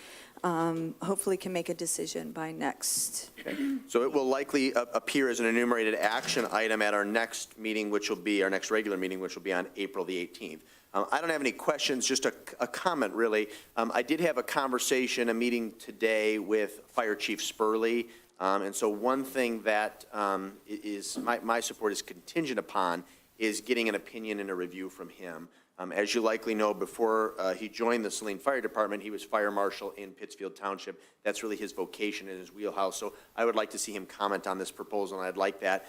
hopefully can make a decision by next. Okay. So it will likely appear as an enumerated action item at our next meeting, which will be our next regular meeting, which will be on April the 18th. I don't have any questions, just a comment, really. I did have a conversation, a meeting today with Fire Chief Spurley. And so one thing that is my support is contingent upon is getting an opinion and a review from him. As you likely know, before he joined the Saline Fire Department, he was fire marshal in Pittsfield Township. That's really his vocation and his wheelhouse. So I would like to see him comment on this proposal, and I'd like that,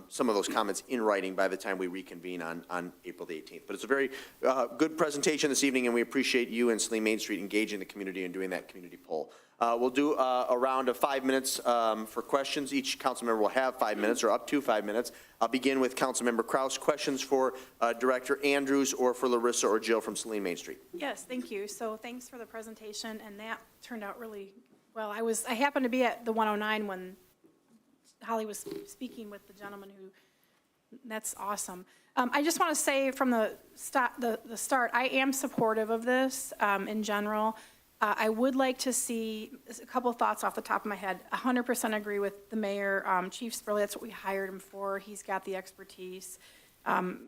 some of those comments in writing by the time we reconvene on April the 18th. But it's a very good presentation this evening, and we appreciate you and Saline Main Street engaging the community and doing that community poll. We'll do a round of 5 minutes for questions. Each council member will have 5 minutes, or up to 5 minutes. I'll begin with Councilmember Kraus. Questions for Director Andrews or for Larissa or Jill from Saline Main Street? Yes, thank you. So thanks for the presentation, and that turned out really well. I happened to be at the 109 when Holly was speaking with the gentleman who, that's awesome. I just want to say from the start, I am supportive of this in general. I would like to see a couple of thoughts off the top of my head. 100% agree with the mayor, Chief Spurley. That's what we hired him for. He's got the expertise.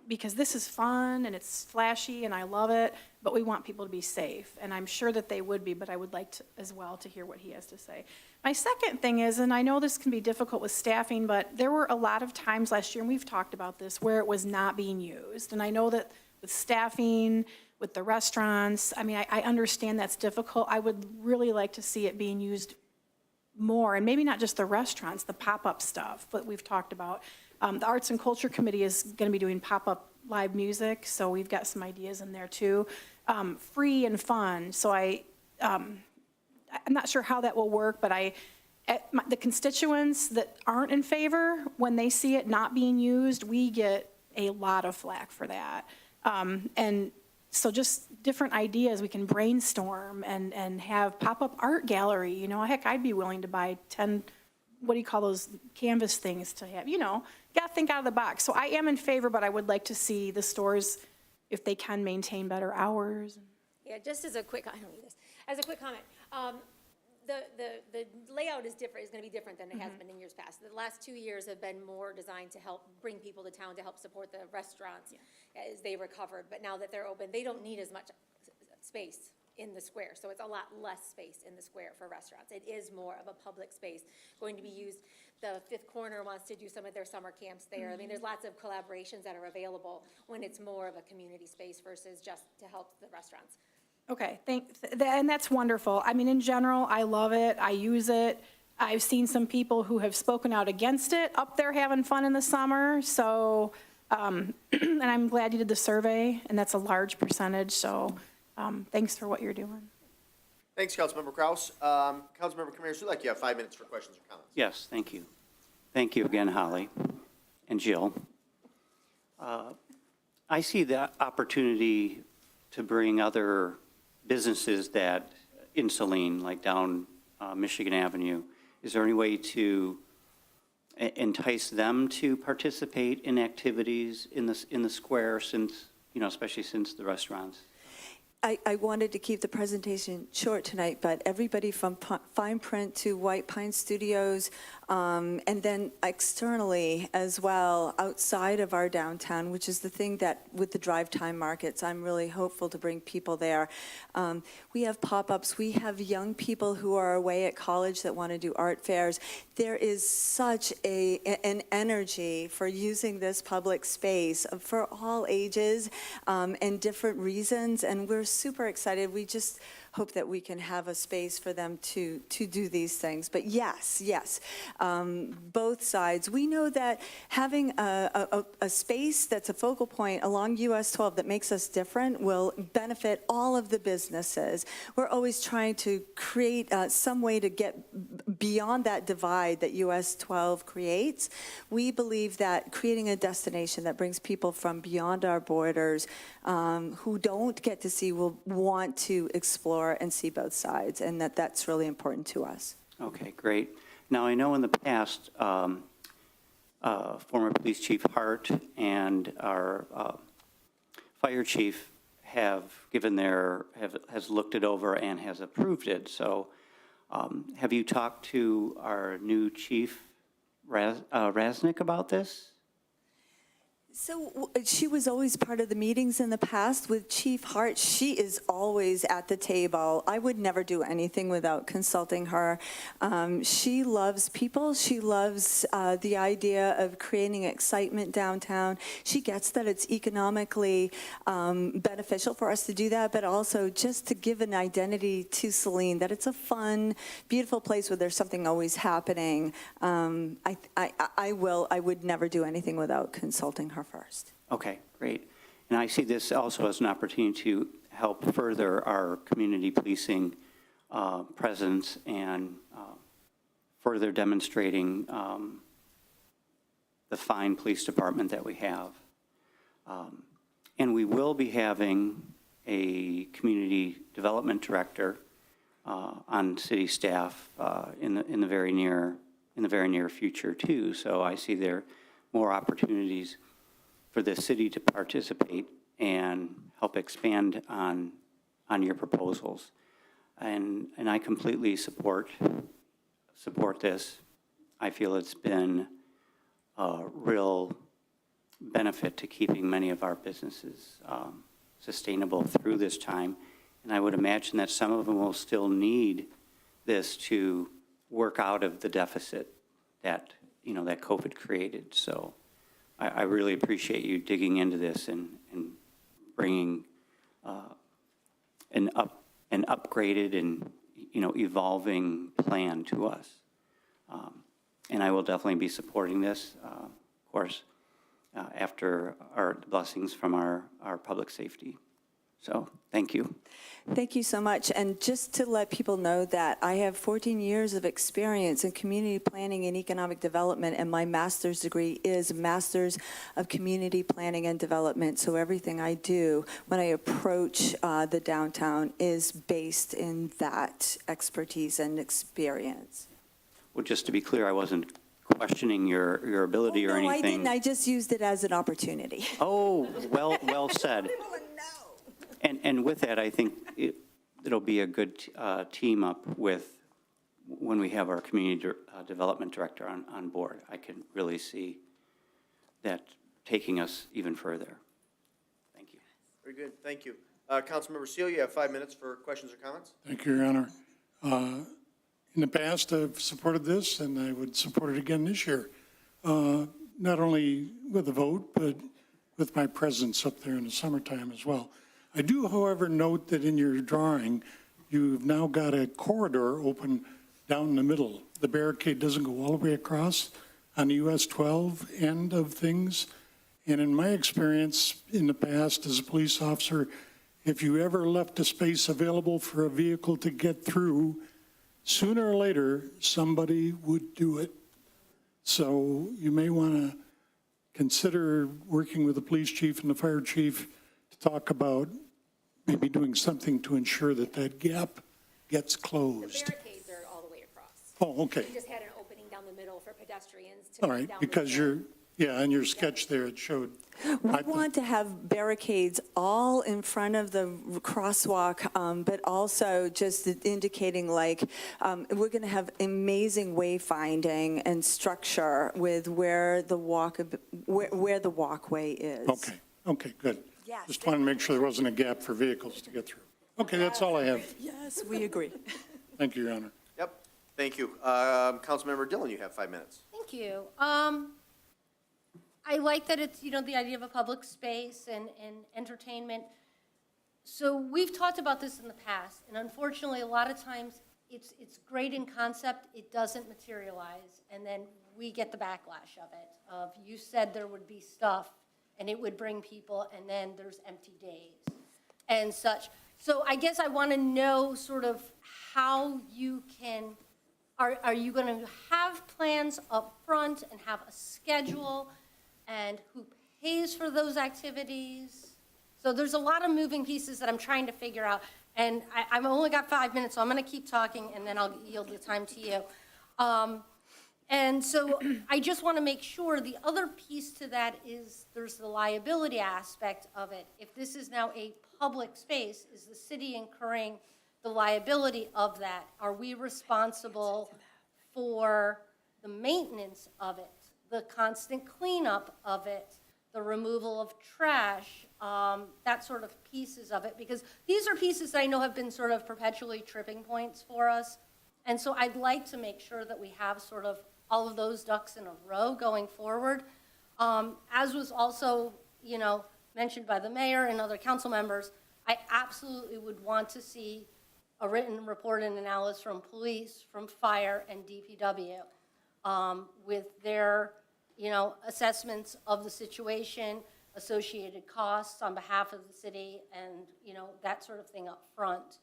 Because this is fun and it's flashy and I love it, but we want people to be safe. And I'm sure that they would be, but I would like to, as well, to hear what he has to say. My second thing is, and I know this can be difficult with staffing, but there were a lot of times last year, and we've talked about this, where it was not being used. And I know that with staffing, with the restaurants, I mean, I understand that's difficult. I would really like to see it being used more, and maybe not just the restaurants, the pop-up stuff that we've talked about. The Arts and Culture Committee is going to be doing pop-up live music, so we've got some ideas in there too. Free and fun, so I'm not sure how that will work, but the constituents that aren't in favor, when they see it not being used, we get a lot of flack for that. And so just different ideas, we can brainstorm and have pop-up art gallery, you know, heck, I'd be willing to buy 10, what do you call those canvas things to have, you know, you gotta think out of the box. So I am in favor, but I would like to see the stores, if they can, maintain better hours. Yeah, just as a quick, I don't need this, as a quick comment, the layout is different, is gonna be different than it has been in years past. The last 2 years have been more designed to help bring people to town, to help support the restaurants as they recovered, but now that they're open, they don't need as much space. in the square. So it's a lot less space in the square for restaurants. It is more of a public space going to be used. The Fifth Corner wants to do some of their summer camps there. I mean, there's lots of collaborations that are available when it's more of a community space versus just to help the restaurants. Okay, and that's wonderful. I mean, in general, I love it. I use it. I've seen some people who have spoken out against it up there having fun in the summer. So, and I'm glad you did the survey, and that's a large percentage. So, thanks for what you're doing. Thanks, Councilmember Kraus. Councilmember Camaros, we'd like you to have 5 minutes for questions or comments. Yes, thank you. Thank you again, Holly and Jill. I see the opportunity to bring other businesses that in Saline, like down Michigan Avenue. Is there any way to entice them to participate in activities in the square since, especially since the restaurants? I wanted to keep the presentation short tonight, but everybody from Fine Print to White Pine Studios, and then externally as well, outside of our downtown, which is the thing that with the drive time markets, I'm really hopeful to bring people there. We have pop-ups. We have young people who are away at college that want to do art fairs. There is such an energy for using this public space for all ages and different reasons, and we're super excited. We just hope that we can have a space for them to do these things. But yes, both sides. We know that having a space that's a focal point along US 12 that makes us different will benefit all of the businesses. We're always trying to create some way to get beyond that divide that US 12 creates. We believe that creating a destination that brings people from beyond our borders who don't get to see will want to explore and see both sides, and that's really important to us. Okay, great. Now, I know in the past, former Police Chief Hart and our Fire Chief have has looked it over and has approved it. So have you talked to our new Chief Raznick about this? So she was always part of the meetings in the past with Chief Hart. She is always at the table. I would never do anything without consulting her. She loves people. She loves the idea of creating excitement downtown. She gets that it's economically beneficial for us to do that, but also just to give an identity to Saline, that it's a fun, beautiful place where there's something always happening. I would never do anything without consulting her first. Okay, great. And I see this also as an opportunity to help further our community policing presence and further demonstrating the fine police department that we have. And we will be having a community development director on city staff in the very near future too. So I see there more opportunities for the city to participate and help expand on your proposals. And I completely support this. I feel it's been a real benefit to keeping many of our businesses sustainable through this time. And I would imagine that some of them will still need this to work out of the deficit that, that COVID created. So I really appreciate you digging into this and bringing an upgraded and, evolving plan to us. And I will definitely be supporting this, of course, after our blessings from our public safety. So thank you. Thank you so much. And just to let people know that I have 14 years of experience in community planning and economic development, and my master's degree is Master's of Community Planning and Development. So everything I do when I approach the downtown is based in that expertise and experience. Well, just to be clear, I wasn't questioning your ability or anything. No, I didn't. I just used it as an opportunity. Oh, well said. And with that, I think it'll be a good team up with when we have our community development director on board. I can really see that taking us even further. Thank you. Very good, thank you. Councilmember Seal, you have 5 minutes for questions or comments. Thank you, Your Honor. In the past, I've supported this, and I would support it again this year. Not only with a vote, but with my presence up there in the summertime as well. I do, however, note that in your drawing, you've now got a corridor open down in the middle. The barricade doesn't go all the way across on the US 12 end of things. And in my experience in the past as a police officer, if you ever left a space available for a vehicle to get through, sooner or later, somebody would do it. So you may want to consider working with the police chief and the fire chief to talk about maybe doing something to ensure that that gap gets The closed. barricades are all the way across. Oh, okay. We just had an opening down the middle for pedestrians to All move right, down the because middle. in your sketch there, it showed. We want to have barricades all in front of the crosswalk, but also just indicating like, we're going to have amazing wayfinding and structure with where the walkway is. Okay, good. Yes. Just wanted to make sure there wasn't a gap for vehicles to get through. Okay, that's all I have. Yes, we agree. Thank you, Your Honor. Yep, thank you. Councilmember Dillon, you have 5 minutes. Thank you. I like that it's, the idea of a public space and entertainment. So we've talked about this in the past, and unfortunately, a lot of times, it's great in concept, it doesn't materialize, and then we get the backlash of it, of you said there would be stuff, and it would bring people, and then there's empty days and such. So I guess I want to know sort of how you can, are you going to have plans up front and have a schedule, and who pays for those activities? So there's a lot of moving pieces that I'm trying to figure out, and I've only got 5 minutes, so I'm going to keep talking, and then I'll yield the time to you. And so I just want to make sure, the other piece to that is there's the liability aspect of it. If this is now a public space, is the city incurring the liability of that? Are we responsible for the maintenance of it, the constant cleanup of it, the removal of trash, that sort of pieces of it? Because these are pieces that I know have been sort of perpetually tripping points for us. And so I'd like to make sure that we have sort of all of those ducks in a row going forward. As was also, mentioned by the mayor and other council members, I absolutely would want to see a written report and analysis from police, from fire, and DPW with their, assessments of the situation, associated costs on behalf of the city, and, that sort of thing up front.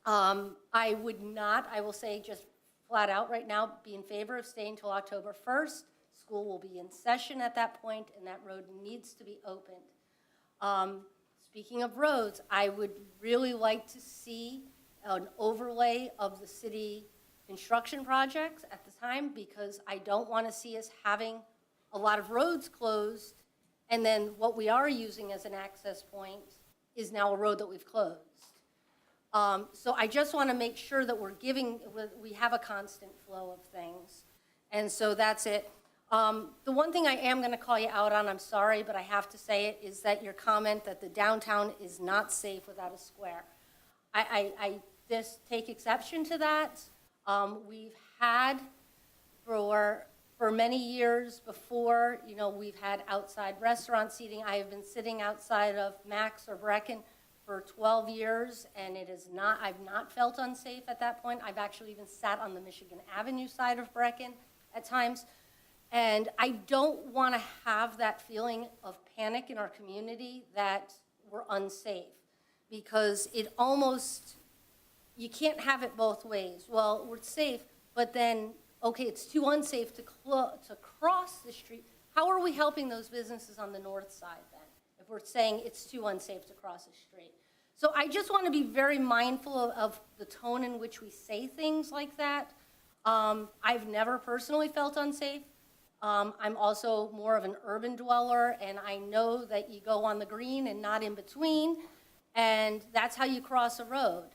I would not, I will say just flat out right now, be in favor of staying until October 1st. School will be in session at that point, and that road needs to be opened. Speaking of roads, I would really like to see an overlay of the city construction projects at the time, because I don't want to see us having a lot of roads closed, and then what we are using as an access point is now a road that we've closed. So I just want to make sure that we have a constant flow of things. And so that's it. The one thing I am going to call you out on, I'm sorry, but I have to say it, is that your comment that the downtown is not safe without a square. I just take exception to that. We've had for many years before, we've had outside restaurant seating. I have been sitting outside of Max or Brecken for 12 years, and I've not felt unsafe at that point. I've actually even sat on the Michigan Avenue side of Brecken at times. And I don't want to have that feeling of panic in our community that we're unsafe, because you can't have it both ways. Well, we're safe, but then, okay, it's too unsafe to cross the street. How are we helping those businesses on the north side then, if we're saying it's too unsafe to cross the street? So I just want to be very mindful of the tone in which we say things like that. I've never personally felt unsafe. I'm also more of an urban dweller, and I know that you go on the green and not in between, and that's how you cross a road.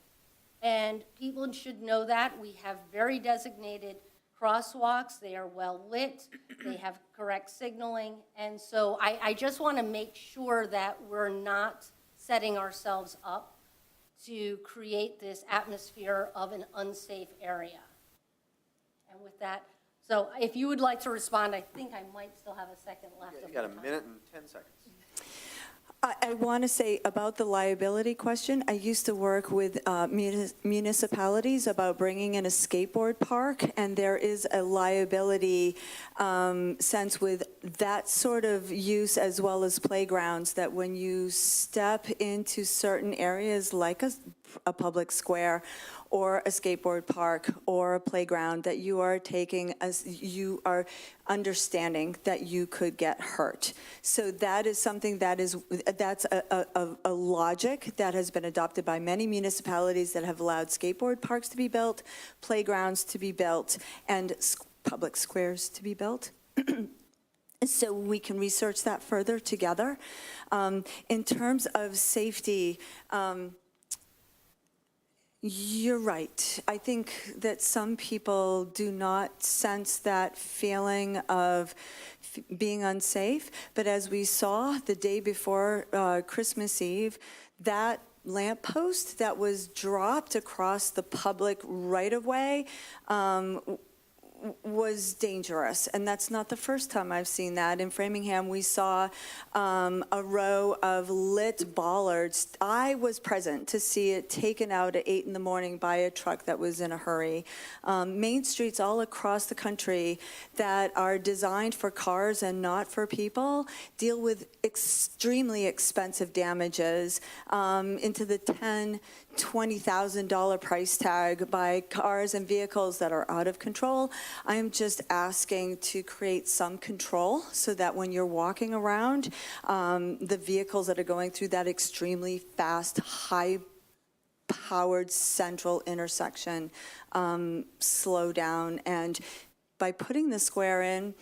And people should know that. We have very designated crosswalks. They are well lit. They have correct signaling. And so I just want to make sure that we're not setting ourselves up to create this atmosphere of an unsafe area. And with that, so if you would like to respond, I think I might still have a second left of You got my a time. minute and 10 seconds. I want to say about the liability question, I used to work with municipalities about bringing in a skateboard park, and there is a liability sense with that sort of use as well as playgrounds, that when you step into certain areas like a public square or a skateboard park or a playground, that you are taking, as you are understanding that you could get hurt. So that is something that's a logic that has been adopted by many municipalities that have allowed skateboard parks to be built, playgrounds to be built, and public squares to be built. So we can research that further together. In terms of safety, you're right. I think that some people do not sense that feeling of being unsafe, but as we saw the day before Christmas Eve, that lamppost that was dropped across the public right-of-way was dangerous, and that's not the first time I've seen that. In Framingham, we saw a row of lit bollards. I was present to see it taken out at 8 in the morning by a truck that was in a hurry. Main streets all across the country that are designed for cars and not for people deal with extremely expensive damages into the $20,000 price tag by cars and vehicles that are out of control. I am just asking to create some control so that when you're walking around, the vehicles that are going through that extremely fast, high-powered central intersection slow down. And by putting the square in,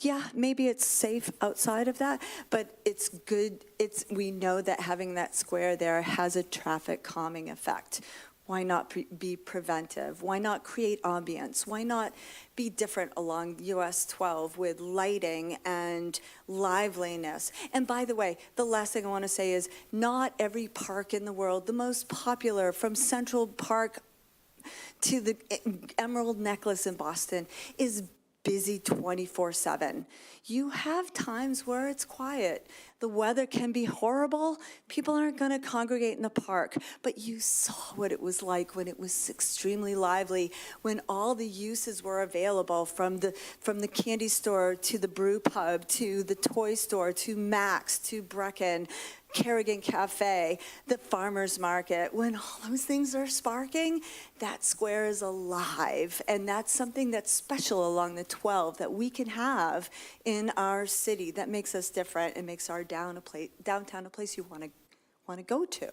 yeah, maybe it's safe outside of that, but it's good. We know that having that square there has a traffic calming effect. Why not be preventive? Why not create ambience? Why not be different along US 12 with lighting and liveliness? And by the way, the last thing I want to say is not every park in the world, the most popular from Central Park to the Emerald Necklace in Boston, is busy 24/7. You have times where it's quiet. The weather can be horrible. People aren't going to congregate in the park, but you saw what it was like when it was extremely lively, when all the uses were available, from the candy store to the brew pub to the toy store to Max to Brecken, Kerrigan Cafe, the farmer's market. When all those things are sparking, that square is alive. And that's something that's special along the 12 that we can have in our city that makes us different and makes our downtown a place you want to go to.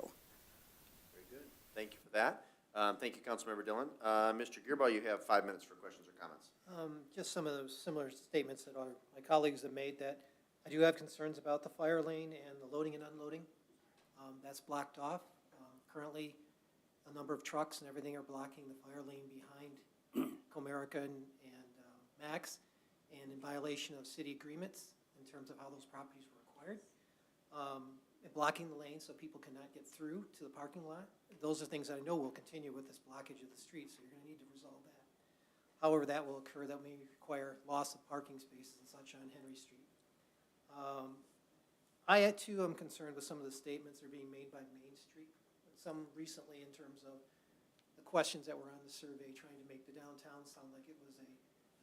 Very good. Thank you for that. Thank you, Councilmember Dillon. Mr. Gearbow, you have 5 minutes for questions or comments. Just some of those similar statements that my colleagues have made, that I do have concerns about the fire lane and the loading and unloading. That's blocked off. Currently, a number of trucks and everything are blocking the fire lane behind Comerica and Max, and in violation of city agreements in terms of how those properties were acquired. And blocking the lane so people cannot get through to the parking lot. Those are things that I know will continue with this blockage of the street, so you're going to need to resolve that. However that will occur, that may require loss of parking spaces and such on Henry Street. I, too, am concerned with some of the statements that are being made by Main Street, some recently in terms of the questions that were on the survey, trying to make the downtown sound like it was a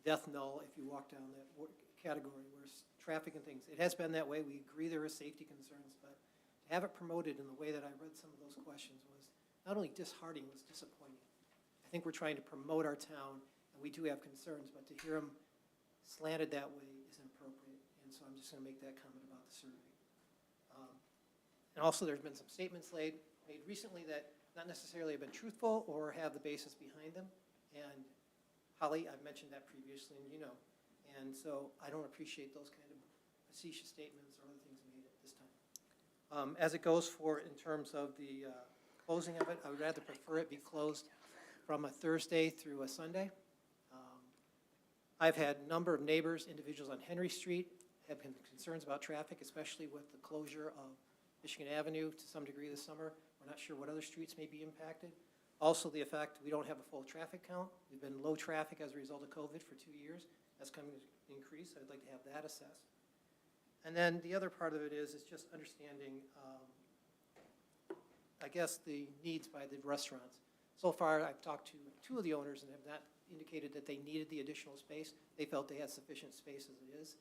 death knell if you walk down that category where traffic and things. It has been that way. We agree there are safety concerns, but to have it promoted in the way that I read some of those questions was not only disheartening, it was disappointing. I think we're trying to promote our town, and we do have concerns, but to hear them slanted that way is inappropriate. And so I'm just going to make that comment about the survey. And also, there's been some statements made recently that not necessarily have been truthful or have the basis behind them. And Holly, I've mentioned that previously, and you know. And so I don't appreciate those kind of facetious statements or other things made at this time. As it goes in terms of the closing of it, I would rather prefer it be closed from a Thursday through a Sunday. I've had a number of neighbors, individuals on Henry Street, have concerns about traffic, especially with the closure of Michigan Avenue to some degree this summer. We're not sure what other streets may be impacted. Also, the effect, we don't have a full traffic count. We've been low traffic as a result of COVID for 2 years. That's coming to increase. I'd like to have that assessed. And then the other part of it is just understanding, I guess, the needs by the restaurants. So far, I've talked to 2 of the owners and have not indicated that they needed the additional space. They felt they had sufficient space as it is.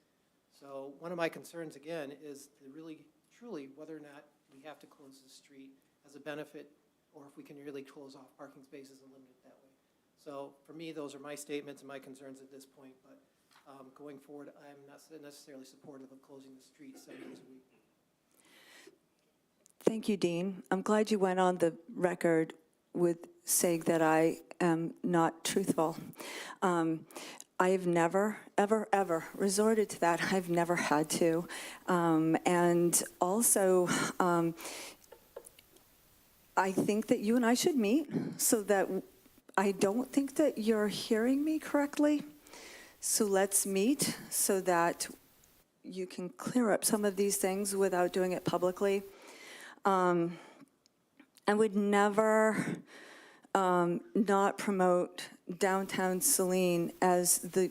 So one of my concerns, again, is to really, truly, whether or not we have to close the street as a benefit, or if we can really close off parking spaces and limit it that way. So for me, those are my statements and my concerns at this point, but going forward, I'm not necessarily supportive of closing the street 7 days a week. Thank you, Dean. I'm glad you went on the record with saying that I am not truthful. I've never, ever, ever resorted to that. I've never had to. And also, I think that you and I should meet so that I don't think that you're hearing me correctly. So let's meet so that you can clear up some of these things without doing it publicly. I would never not promote downtown Saline as the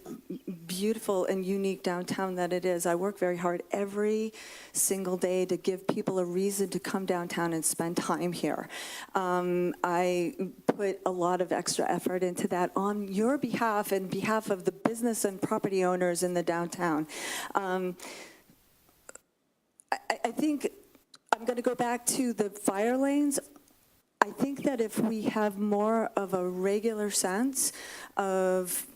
beautiful and unique downtown that it is. I work very hard every single day to give people a reason to come downtown and spend time here. I put a lot of extra effort into that on your behalf and behalf of the business and property owners in the downtown. I think I'm going to go back to the fire lanes. I think that if we have more of a regular sense of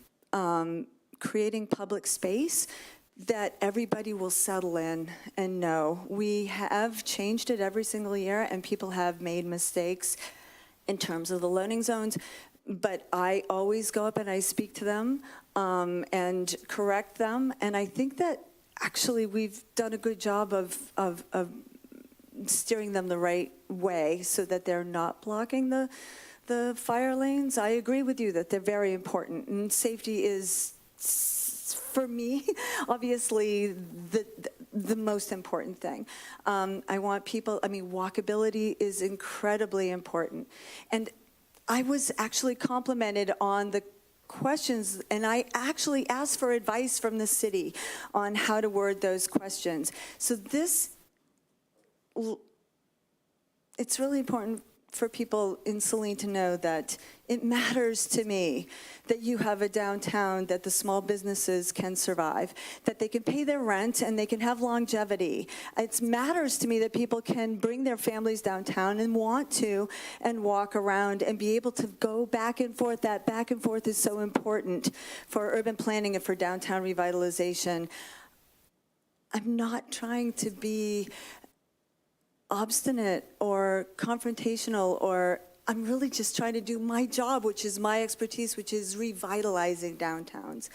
creating public space, that everybody will settle in and know. We have changed it every single year, and people have made mistakes in terms of the loading zones, but I always go up and I speak to them and correct them, and I think that actually we've done a good job of steering them the right way so that they're not blocking the fire lanes. I agree with you that they're very important, and safety is, for me, obviously the most important thing. I want people, walkability is incredibly important. And I was actually complimented on the questions, and I actually asked for advice from the city on how to word those questions. So it's really important for people in Saline to know that it matters to me that you have a downtown that the small businesses can survive, that they can pay their rent and they can have longevity. It matters to me that people can bring their families downtown and want to and walk around and be able to go back and forth. That back and forth is so important for urban planning and for downtown revitalization. I'm not trying to be obstinate or confrontational, or I'm really just trying to do my job, which is my expertise, which is revitalizing downtowns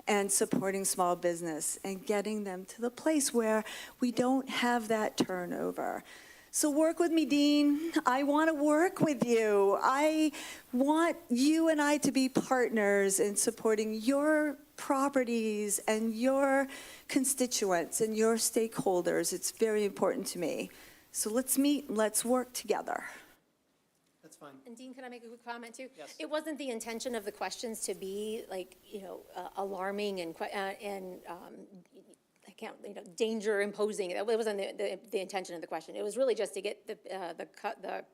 and supporting small business and getting them to the place where we don't have that turnover. So work with me, Dean. I want to work with you. I want you and I to be partners in supporting your properties and your constituents and your stakeholders. It's very important to me. So let's meet, let's work together. That's fine. And Dean, can I make a quick comment too? Yes. It wasn't the intention of the questions to be like, alarming and danger imposing. It wasn't the intention of the question. It was really just to get the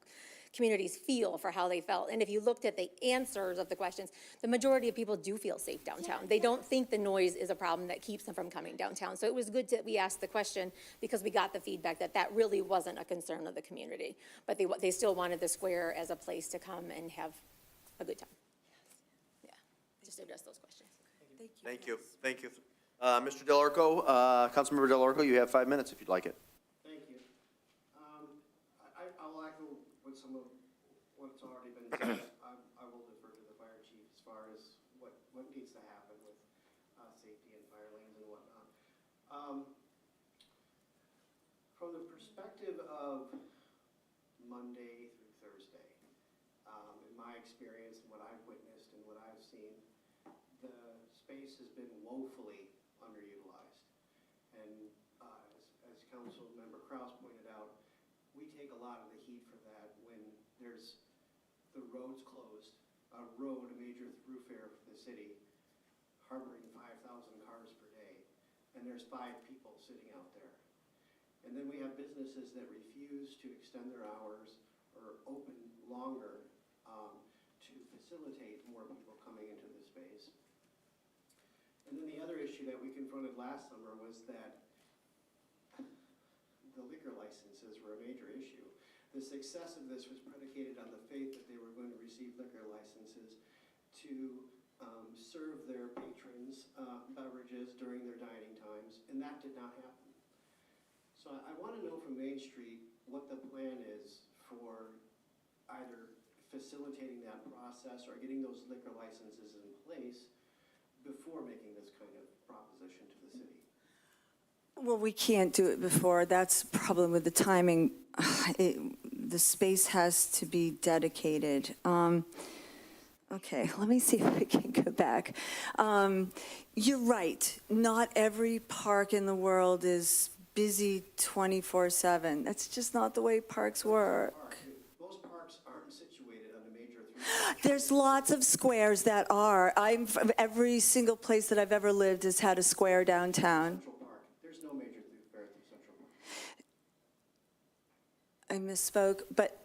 community's feel for how they felt. And if you looked at the answers of the questions, the majority of people do feel safe downtown. They don't think the noise is a problem that keeps them from coming downtown. So it was good that we asked the question because we got the feedback that really wasn't a concern of the community. But they still wanted the square as a place to come and have a good time. Yeah, just to address those questions. Thank you. Thank you. Mr. Delorco, Councilmember Delorco, you have 5 minutes if you'd like it. Thank you. I'll echo with some of what's already been said. I will defer to the fire chief as far as what needs to happen with safety and fire lanes and whatnot. From the perspective of Monday through Thursday, in my experience and what I've witnessed and what I've seen, the space has been woefully underutilized. And as Council Member Kraus pointed out, take a lot of the heat for that when there's the roads closed, a road, a major thoroughfare for the city, harboring 5,000 cars per day, and there's 5 people sitting out there. And then we have businesses that refuse to extend their hours or open longer to facilitate more people coming into the space. And then the other issue that we confronted last summer was that the liquor licenses were a major issue. The success of this was predicated on the faith that they were going to receive liquor licenses to serve their patrons beverages during their dining times, and that did not happen. So I want to know from Main Street what the plan is for either facilitating that process or getting those liquor licenses in place before making this kind of proposition to the city. Well, we can't do it before. That's the problem with the timing. The space has to be dedicated. Okay, let me see if we can go back. You're right. Not every park in the world is busy 24/7. That's just not the way parks work. Most parks aren't situated on a major thoroughfare. There's lots of squares that are. Every single place that I've ever lived has had a square downtown. Central Park, there's no major thoroughfare through Central Park. I misspoke, but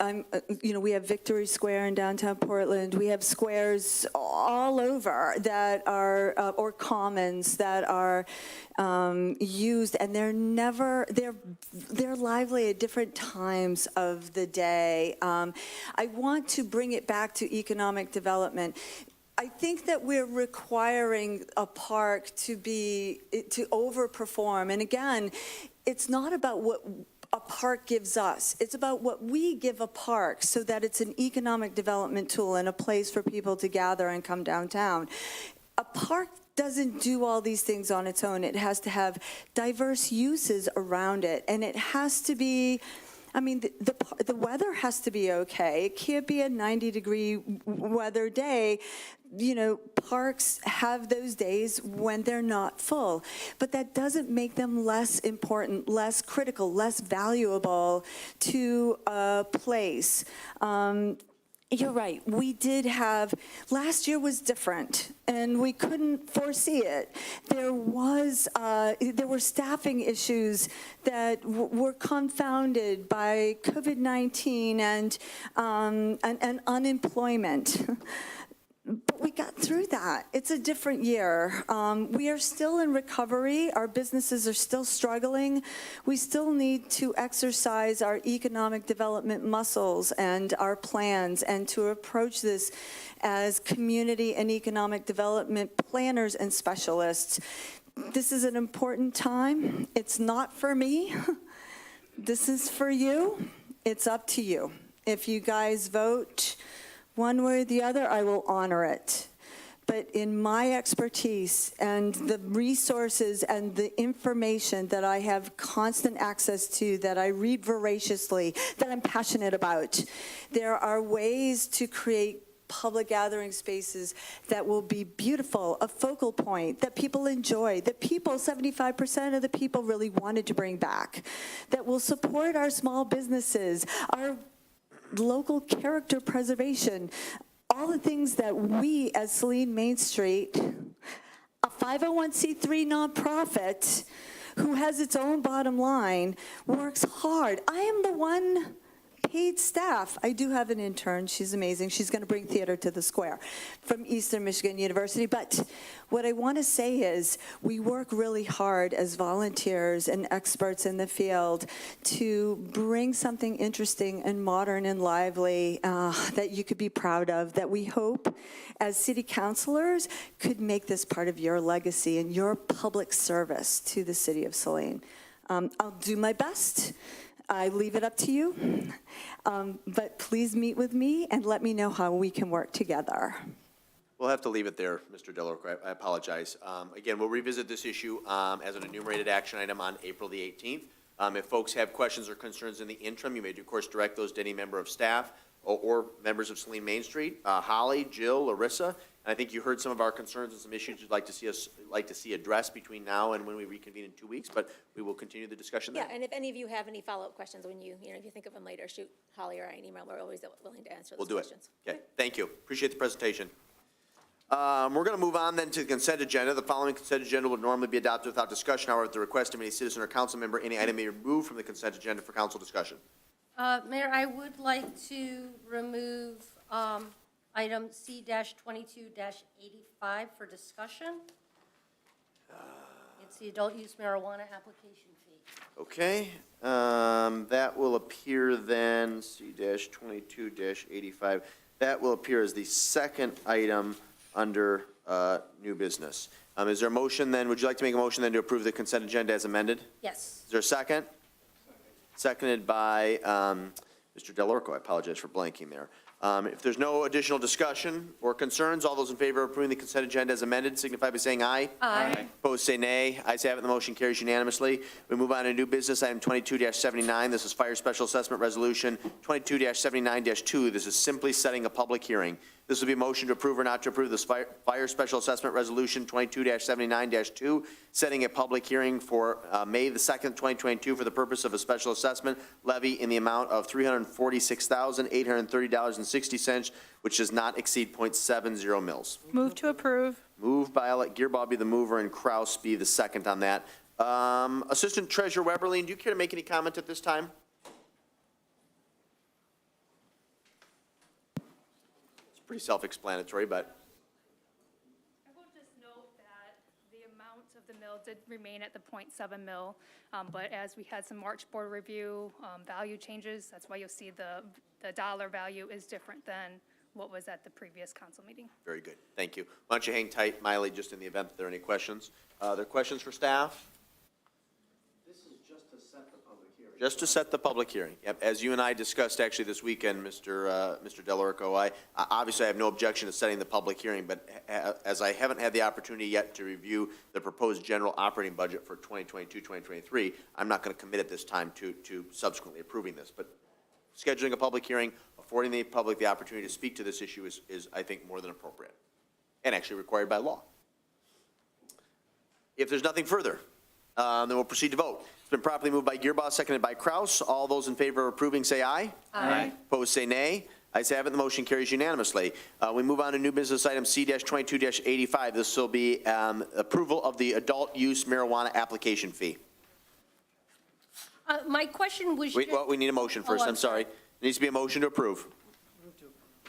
we have Victory Square in downtown Portland. We have squares all over that are, or commons that are used, and they're lively at different times of the day. I want to bring it back to economic development. I think that we're requiring a park to overperform, and again, it's not about what a park gives us. It's about what we give a park so that it's an economic development tool and a place for people to gather and come downtown. A park doesn't do all these things on its own. It has to have diverse uses around it, and it has to be, the weather has to be okay. It can't be a 90-degree weather day. Parks have those days when they're not full, but that doesn't make them less important, less critical, less valuable to a place. You're right. We did have, last year was different, and we couldn't foresee it. There were staffing issues that were confounded by COVID-19 and unemployment. But we got through that. It's a different year. We are still in recovery. Our businesses are still struggling. We still need to exercise our economic development muscles and our plans, and to approach this as community and economic development planners and specialists. This is an important time. It's not for me. This is for you. It's up to you. If you guys vote one way or the other, I will honor it. But in my expertise and the resources and the information that I have constant access to, that I read voraciously, that I'm passionate about, there are ways to create public gathering spaces that will be beautiful, a focal point that people enjoy, that 75% of the people really wanted to bring back, that will support our small businesses, our local character preservation, all the things that we as Saline Main Street, a 501c3 nonprofit who has its own bottom line, works hard. I am the one paid staff. I do have an intern. She's amazing. She's going to bring theater to the square from Eastern Michigan University. But what I want to say is we work really hard as volunteers and experts in the field to bring something interesting and modern and lively that you could be proud of, that we hope as city councilors could make this part of your legacy and your public service to the city of Saline. I'll do my best. I leave it up to you, but please meet with me and let me know how we can work together. We'll have to leave it there, Mr. Delacroix. I apologize. Again, we'll revisit this issue as an enumerated action item on April the 18th. If folks have questions or concerns in the interim, you may, of course, direct those to any member of staff or members of Saline Main Street, Holly, Jill, Larissa, And I think you heard some of our concerns and some issues you'd like to see addressed between now and when we reconvene in 2 weeks, but we will continue the discussion then. Yeah, and if any of you have any follow-up questions when if you think of them later, shoot Holly or I an email. We're always willing to answer We'll those do it. questions. Okay, thank you. Appreciate the presentation. We're going to move on then to the consent agenda. The following consent agenda would normally be adopted without discussion. However, at the request of any citizen or council member, any item may be removed from the consent agenda for council discussion. Mayor, I would like to remove item C-22-85 for discussion. It's the adult use marijuana application fee. Okay, that will appear then, C-22-85. That will appear as the second item under new business. Is there a motion then, would you like to make a motion then to approve the consent agenda as amended? Yes. Is there a second? Seconded by Mr. Delorco. I apologize for blanking there. If there's no additional discussion or concerns, all those in favor of approving the consent agenda as amended signify by saying aye. Aye. Opposed, say nay. Ayes have it, the motion carries unanimously. We move on to new business, item 22-79. This is Fire Special Assessment Resolution 22-79-2. This is simply setting a public hearing. This will be a motion to approve or not to approve this Fire Special Assessment Resolution 22-79-2, setting a public hearing for May the 2nd, 2022, for the purpose of a special assessment levy in the amount of $346,830.60, which does not exceed .70 mils. Move to approve. Moved by, I'll let Gearbaugh be the mover and Kraus be the second on that. Assistant Treasurer Weberline, do you care to make any comment at this time? It's pretty self-explanatory, but. I will just note that the amount of the mill did remain at the .7 mil, but as we had some March board review value changes, that's why you'll see the dollar value is different than what was at the previous council meeting. Very good, thank you. Why don't you hang tight, Miley, just in the event that there are any questions. Are there questions for staff? This is just to set the public hearing. Just to set the public hearing. Yep, as you and I discussed actually this weekend, Mr. Delorico, obviously I have no objection to setting the public hearing, but as I haven't had the opportunity yet to review the proposed general operating budget for 2022, 2023, I'm not going to commit at this time to subsequently approving this. But scheduling a public hearing, affording the public the opportunity to speak to this issue is I think, more than appropriate, and actually required by law. If there's nothing further, then we'll proceed to vote. It's been properly moved by Gearbaugh, seconded by Kraus. All those in favor of approving say aye. Aye. Opposed say nay. Ayes have it, the motion carries unanimously. We move on to new business item C-22-85. This will be approval of the adult use marijuana application fee. My question was. Wait, well, we need a motion first, I'm I'm sorry. There needs to be a motion to approve.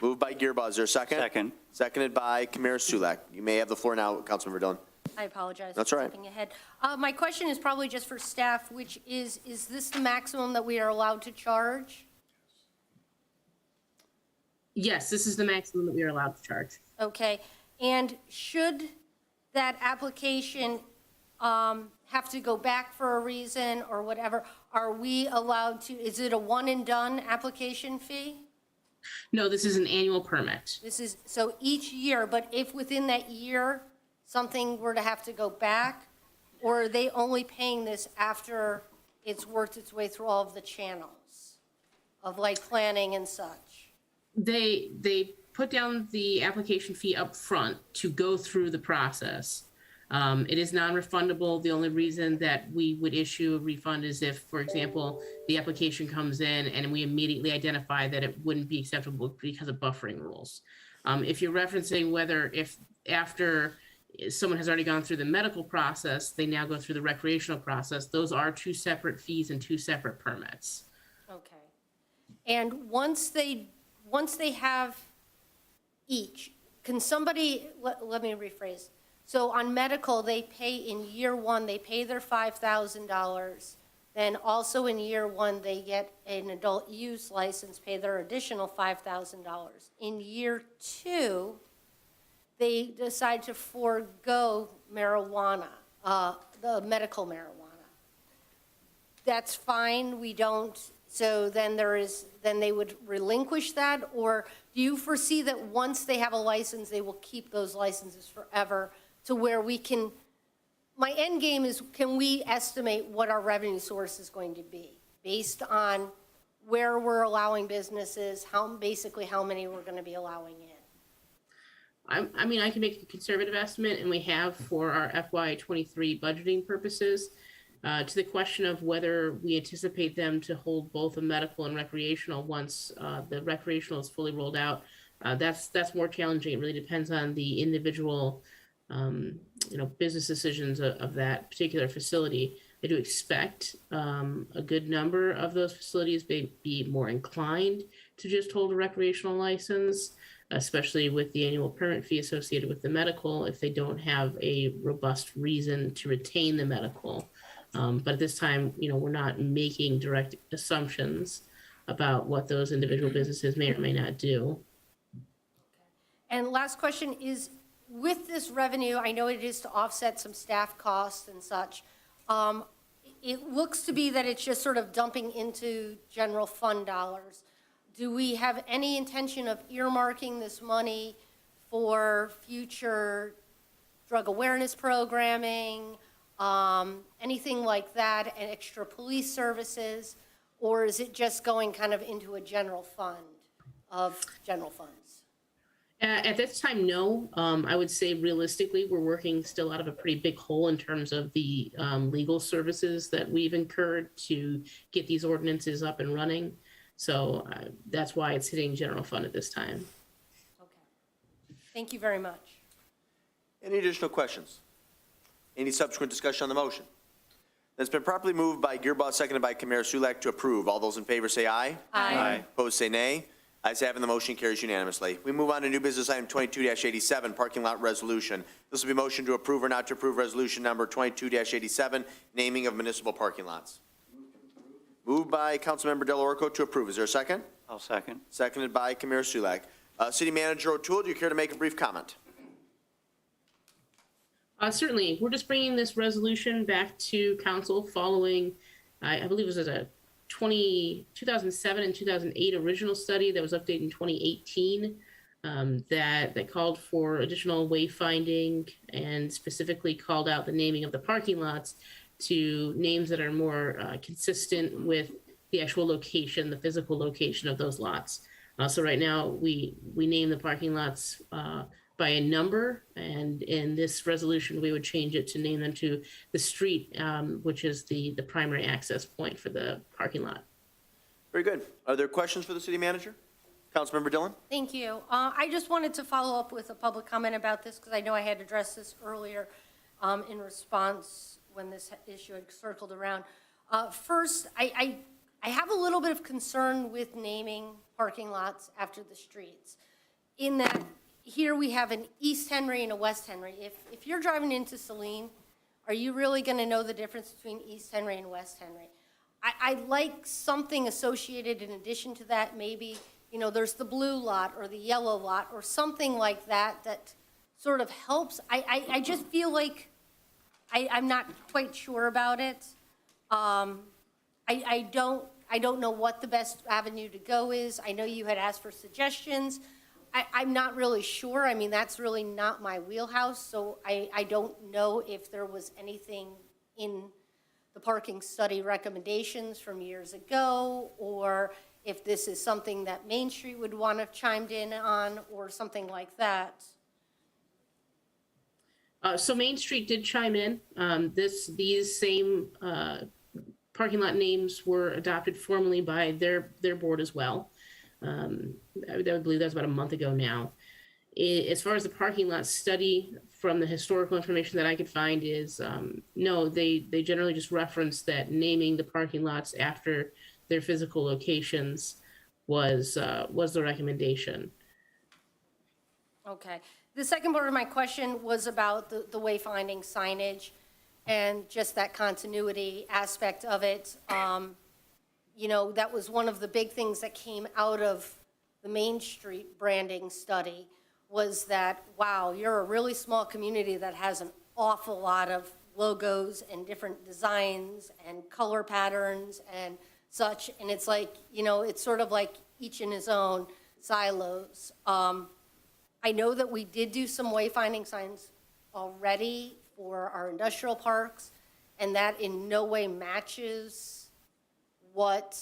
Moved by Gearbaugh, is there a second? Second. Seconded by Kamara Sulak. You may have the floor now, Councilmember Dillon. I apologize. That's for all right. Jumping ahead. My question is probably just for staff, which is this the maximum that we are allowed to charge? Yes, this is the maximum that we are allowed to charge. Okay, and should that application have to go back for a reason or whatever, are we allowed to, is it a one-and-done application fee? No, this is an annual permit. This is, so each year, but if within that year, something were to have to go back, or are they only paying this after it's worked its way through all of the channels of like planning and such? They put down the application fee up front to go through the process. It is non-refundable. The only reason that we would issue a refund is if, for example, the application comes in and we immediately identify that it wouldn't be acceptable because of buffering rules. If you're referencing whether if after someone has already gone through the medical process, they now go through the recreational process, those are two separate fees and two separate permits. Okay. And once they have each, can somebody, let me rephrase. So on medical, they pay in year one, they pay their $5,000. Then also in year one, they get an adult use license, pay their additional $5,000. In year two, they decide to forego marijuana, the medical marijuana. That's fine, we don't, so then then they would relinquish that? Or do you foresee that once they have a license, they will keep those licenses forever to where we can, my end game is, can we estimate what our revenue source is going to be based on where we're allowing businesses, basically how many we're going to be allowing in? I mean, I can make a conservative estimate, and we have for our FY '23 budgeting purposes. To the question of whether we anticipate them to hold both a medical and recreational once the recreational is fully rolled out, that's more challenging. It really depends on the individual, business decisions of that particular facility. I do expect a good number of those facilities may be more inclined to just hold a recreational license, especially with the annual permit fee associated with the medical, if they don't have a robust reason to retain the medical. But at this time, we're not making direct assumptions about what those individual businesses may or may not do. And last question is, with this revenue, I know it is to offset some staff costs and such. It looks to be that it's just sort of dumping into general fund dollars. Do we have any intention of earmarking this money for future drug awareness programming, anything like that, and extra police services? Or is it just going kind of into a general fund of general funds? At this time, no. I would say realistically, we're working still out of a pretty big hole in terms of the legal services that we've incurred to get these ordinances up and running. So that's why it's hitting general fund at this time. Okay. Thank you very much. Any additional questions? Any subsequent discussion on the motion? It's been properly moved by Gearboss, seconded by Kamara Sulak to approve. All those in favor say aye. Aye. Opposed say nay. Ayes having, the motion carries unanimously. We move on to new business item 22-87, parking lot resolution. This will be motion to approve or not to approve resolution number 22-87, naming of municipal parking lots. Moved by Councilmember Delorco to approve. Is there a second? I'll second. Seconded by Kamara Sulak. City Manager O'Toole, do you care to make a brief comment? Certainly. We're just bringing this resolution back to council following, I believe it was a 2007 and 2008 original study that was updated in 2018 that called for additional wayfinding and specifically called out the naming of the parking lots to names that are more consistent with the actual location, the physical location of those lots. So right now, we name the parking lots by a number, and in this resolution, we would change it to name them to the street, which is the primary access point for the parking lot. Very good. Are there questions for the city manager? Councilmember Dillon? Thank you. I just wanted to follow up with a public comment about this because I know I had addressed this earlier in response when this issue had circled around. First, I have a little bit of concern with naming parking lots after the streets, in that here we have an East Henry and a West Henry. If you're driving into Saline, are you really going to know the difference between East Henry and West Henry? I'd like something associated in addition to that, maybe, there's the blue lot or the yellow lot or something like that that sort of helps. I just feel like I'm not quite sure about it. I don't know what the best avenue to go is. I know you had asked for suggestions. I'm not really sure. I mean, that's really not my wheelhouse, so I don't know if there was anything in the parking study recommendations from years ago, or if this is something that Main Street would want to chimed in on, or something like that. So Main Street did chime in. These same parking lot names were adopted formally by their board as well. I would believe that was about a month ago now. As far as the parking lot study, from the historical information that I could find is, no, they generally just reference that naming the parking lots after their physical locations was the recommendation. Okay. The second part of my question was about the wayfinding signage and just that continuity aspect of it. That was one of the big things that came out of the Main Street branding study, was that, wow, you're a really small community that has an awful lot of logos and different designs and color patterns and such. And it's like, it's sort of like each in his own silos. I know that we did do some wayfinding signs already for our industrial parks, and that in no way matches what,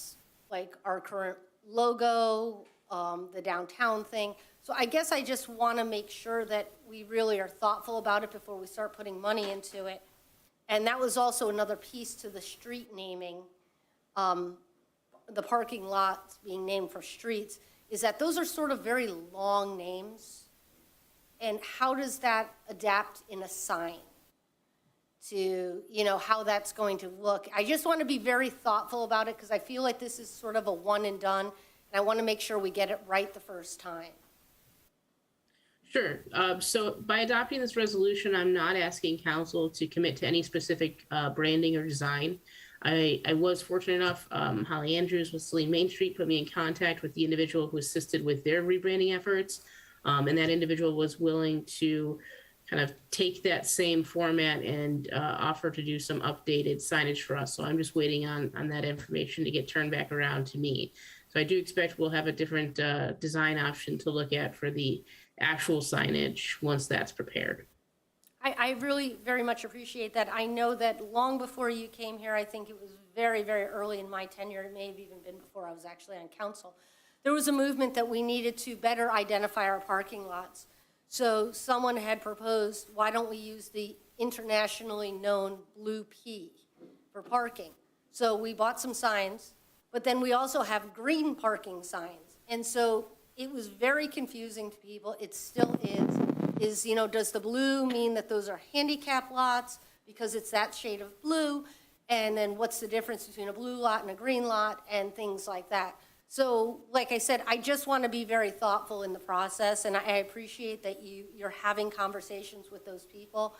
like, our current logo the downtown thing. So I guess I just want to make sure that we really are thoughtful about it before we start putting money into it. And that was also another piece to the street naming, the parking lots being named for streets, is that those are sort of very long names. And how does that adapt in a sign to, how that's going to look? I just want to be very thoughtful about it because I feel like this is sort of a one and done. And I want to make sure we get it right the first time. Sure. So by adopting this resolution, I'm not asking council to commit to any specific branding or design. I was fortunate enough, Holly Andrews with Saline Main Street put me in contact with the individual who assisted with their rebranding efforts. And that individual was willing to kind of take that same format and offer to do some updated signage for us. So I'm just waiting on that information to get turned back around to me. So I do expect we'll have a different design option to look at for the actual signage once that's prepared. I really very much appreciate that. I know that long before you came here, I think it was very, very early in my tenure, it may have even been before I was actually on council, there was a movement that we needed to better identify our parking lots. So someone had proposed, why don't we use the internationally known blue P for parking? So we bought some signs, but then we also have green parking signs. And so it was very confusing to people. It still is, does the blue mean that those are handicap lots because it's that shade of blue? And then what's the difference between a blue lot and a green lot and things like that? So like I said, I just want to be very thoughtful in the process, and I appreciate that you're having conversations with those people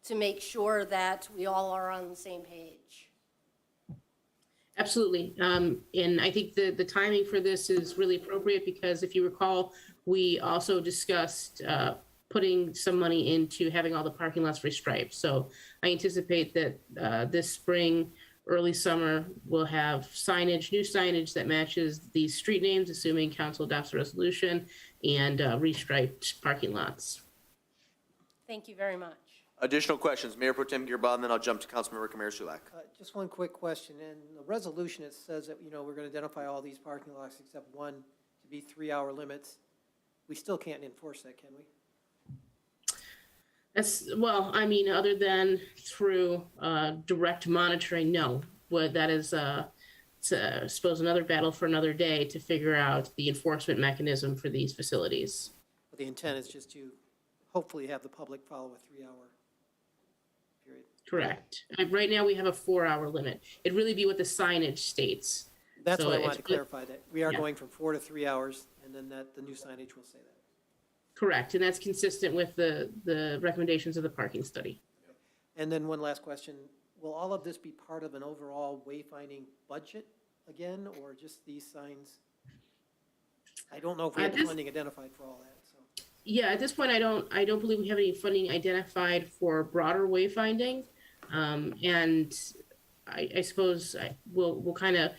to make sure that we all are on the same page. Absolutely. And I think the timing for this is really appropriate because if you recall, we also discussed putting some money into having all the parking lots restriped. So I anticipate that this spring, early summer, we'll have signage, new signage that matches these street names, assuming council adopts a resolution, and restriped parking lots. Thank you very much. Additional questions, Mayor Pro Tem Gearba, and then I'll jump to Councilmember Kamara Sulak. Just one quick question. In the resolution, it says that, we're going to identify all these parking lots except one to be 3-hour limits. We still can't enforce that, can we? Well, I mean, other than through direct monitoring, no. What that is, I suppose, another battle for another day to figure out the enforcement mechanism for these facilities. But the intent is just to hopefully have the public follow a 3-hour period. Correct. Right now, we have a 4-hour limit. It'd really be what the signage states. That's So what I it's wanted to clarify, that we are yeah. going from 4 to 3 hours, and then that the new signage will say that. Correct, and that's consistent with the recommendations of the parking study. And then one last question, will all of this be part of an overall wayfinding budget again, or just these signs? I don't know if we have the funding identified for all that, so. Yeah, at this point, I don't believe we have any funding identified for broader wayfinding. And I suppose we'll kind of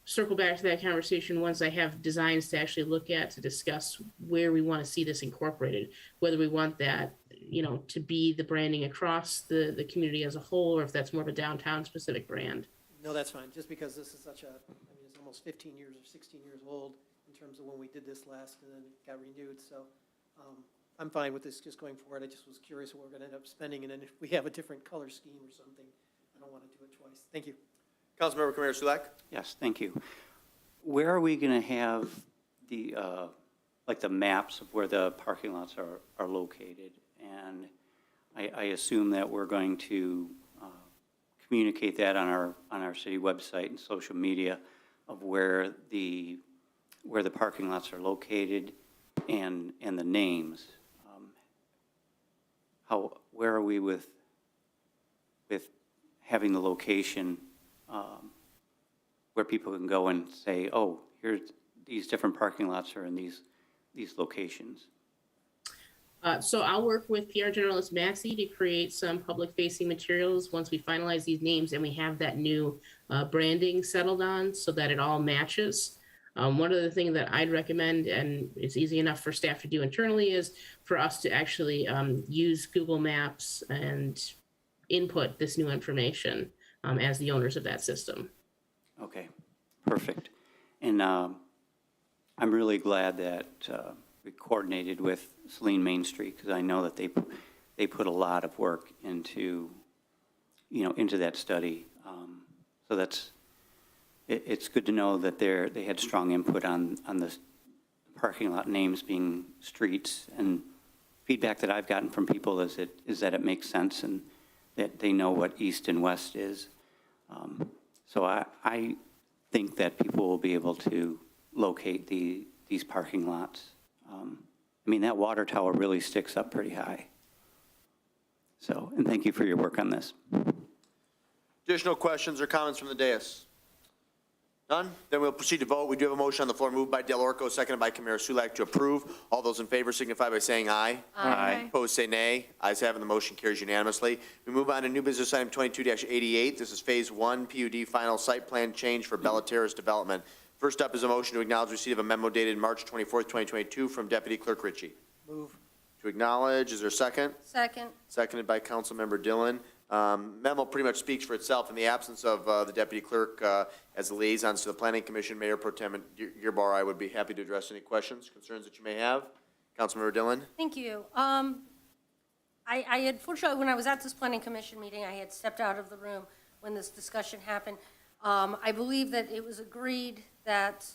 circle back to that conversation once I have designs to actually look at to discuss where we want to see this incorporated, whether we want that, to be the branding across the community as a whole, or if that's more of a downtown specific brand. No, that's fine, just because this is such it's almost 15 years or 16 years old in terms of when we did this last, and then it got renewed, so I'm fine with this just going forward. I just was curious what we're going to end up spending, and then if we have a different color scheme or something, I don't want to do it twice. Thank you. Councilmember Kamara Sulak. Yes, thank you. Where are we going to have the, like the maps of where the parking lots are located? And I assume that we're going to communicate that on our city website and social media of where the parking lots are located and the names. Where are we with having the location where people can go and say, oh, here's these different parking lots are in these locations? So I'll work with PR Generalist Massey to create some public-facing materials once we finalize these names and we have that new branding settled on so that it all matches. One of the things that I'd recommend, and it's easy enough for staff to do internally, is for us to actually use Google Maps and input this new information as the owners of that system. Okay, perfect. And I'm really glad that we coordinated with Saline Main Street, because I know that they put a lot of work into, into that study. So it's good to know that they had strong input on the parking lot names being streets, and feedback that I've gotten from people is that it makes sense and that they know what east and west is. So I think that people will be able to locate these parking lots. I mean, that water tower really sticks up pretty high. So, and thank you for your work on this. Additional questions or comments from the dais? None? Then we'll proceed to vote. We do have a motion on the floor moved by Del Orco, seconded by Camara Sulak to approve. All those in favor signify by saying aye. Aye. Opposed, say nay. Ayes have it, the motion carries unanimously. We move on to new business item 22-88. This is Phase 1 PUD final site plan change for Bella Terrace Development. First up is a motion to acknowledge receipt of a memo dated March 24th, 2022 from Deputy Clerk Ritchie. Move. To acknowledge, is there a second? Second. Seconded by Councilmember Dillon. Memo pretty much speaks for itself. In the absence of the deputy clerk as the liaisons to the Planning Commission, Mayor Pro Tem Gearbar, I would be happy to address any questions, concerns that you may have. Councilmember Dillon. Thank you. I had, fortunately, when I was at this planning commission meeting, I had stepped out of the room when this discussion happened. I believe that it was agreed that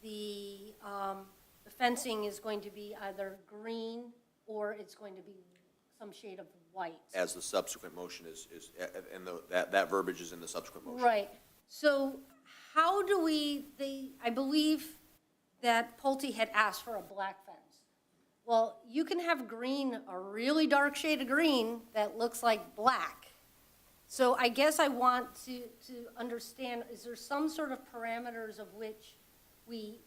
the fencing is going to be either green or it's going to be some shade of white. As the subsequent motion and that verbiage is in the subsequent motion. Right. So how do I believe that Pulte had asked for a black fence. Well, you can have green, a really dark shade of green that looks like black. So I guess I want to understand, is there some sort of parameters of which we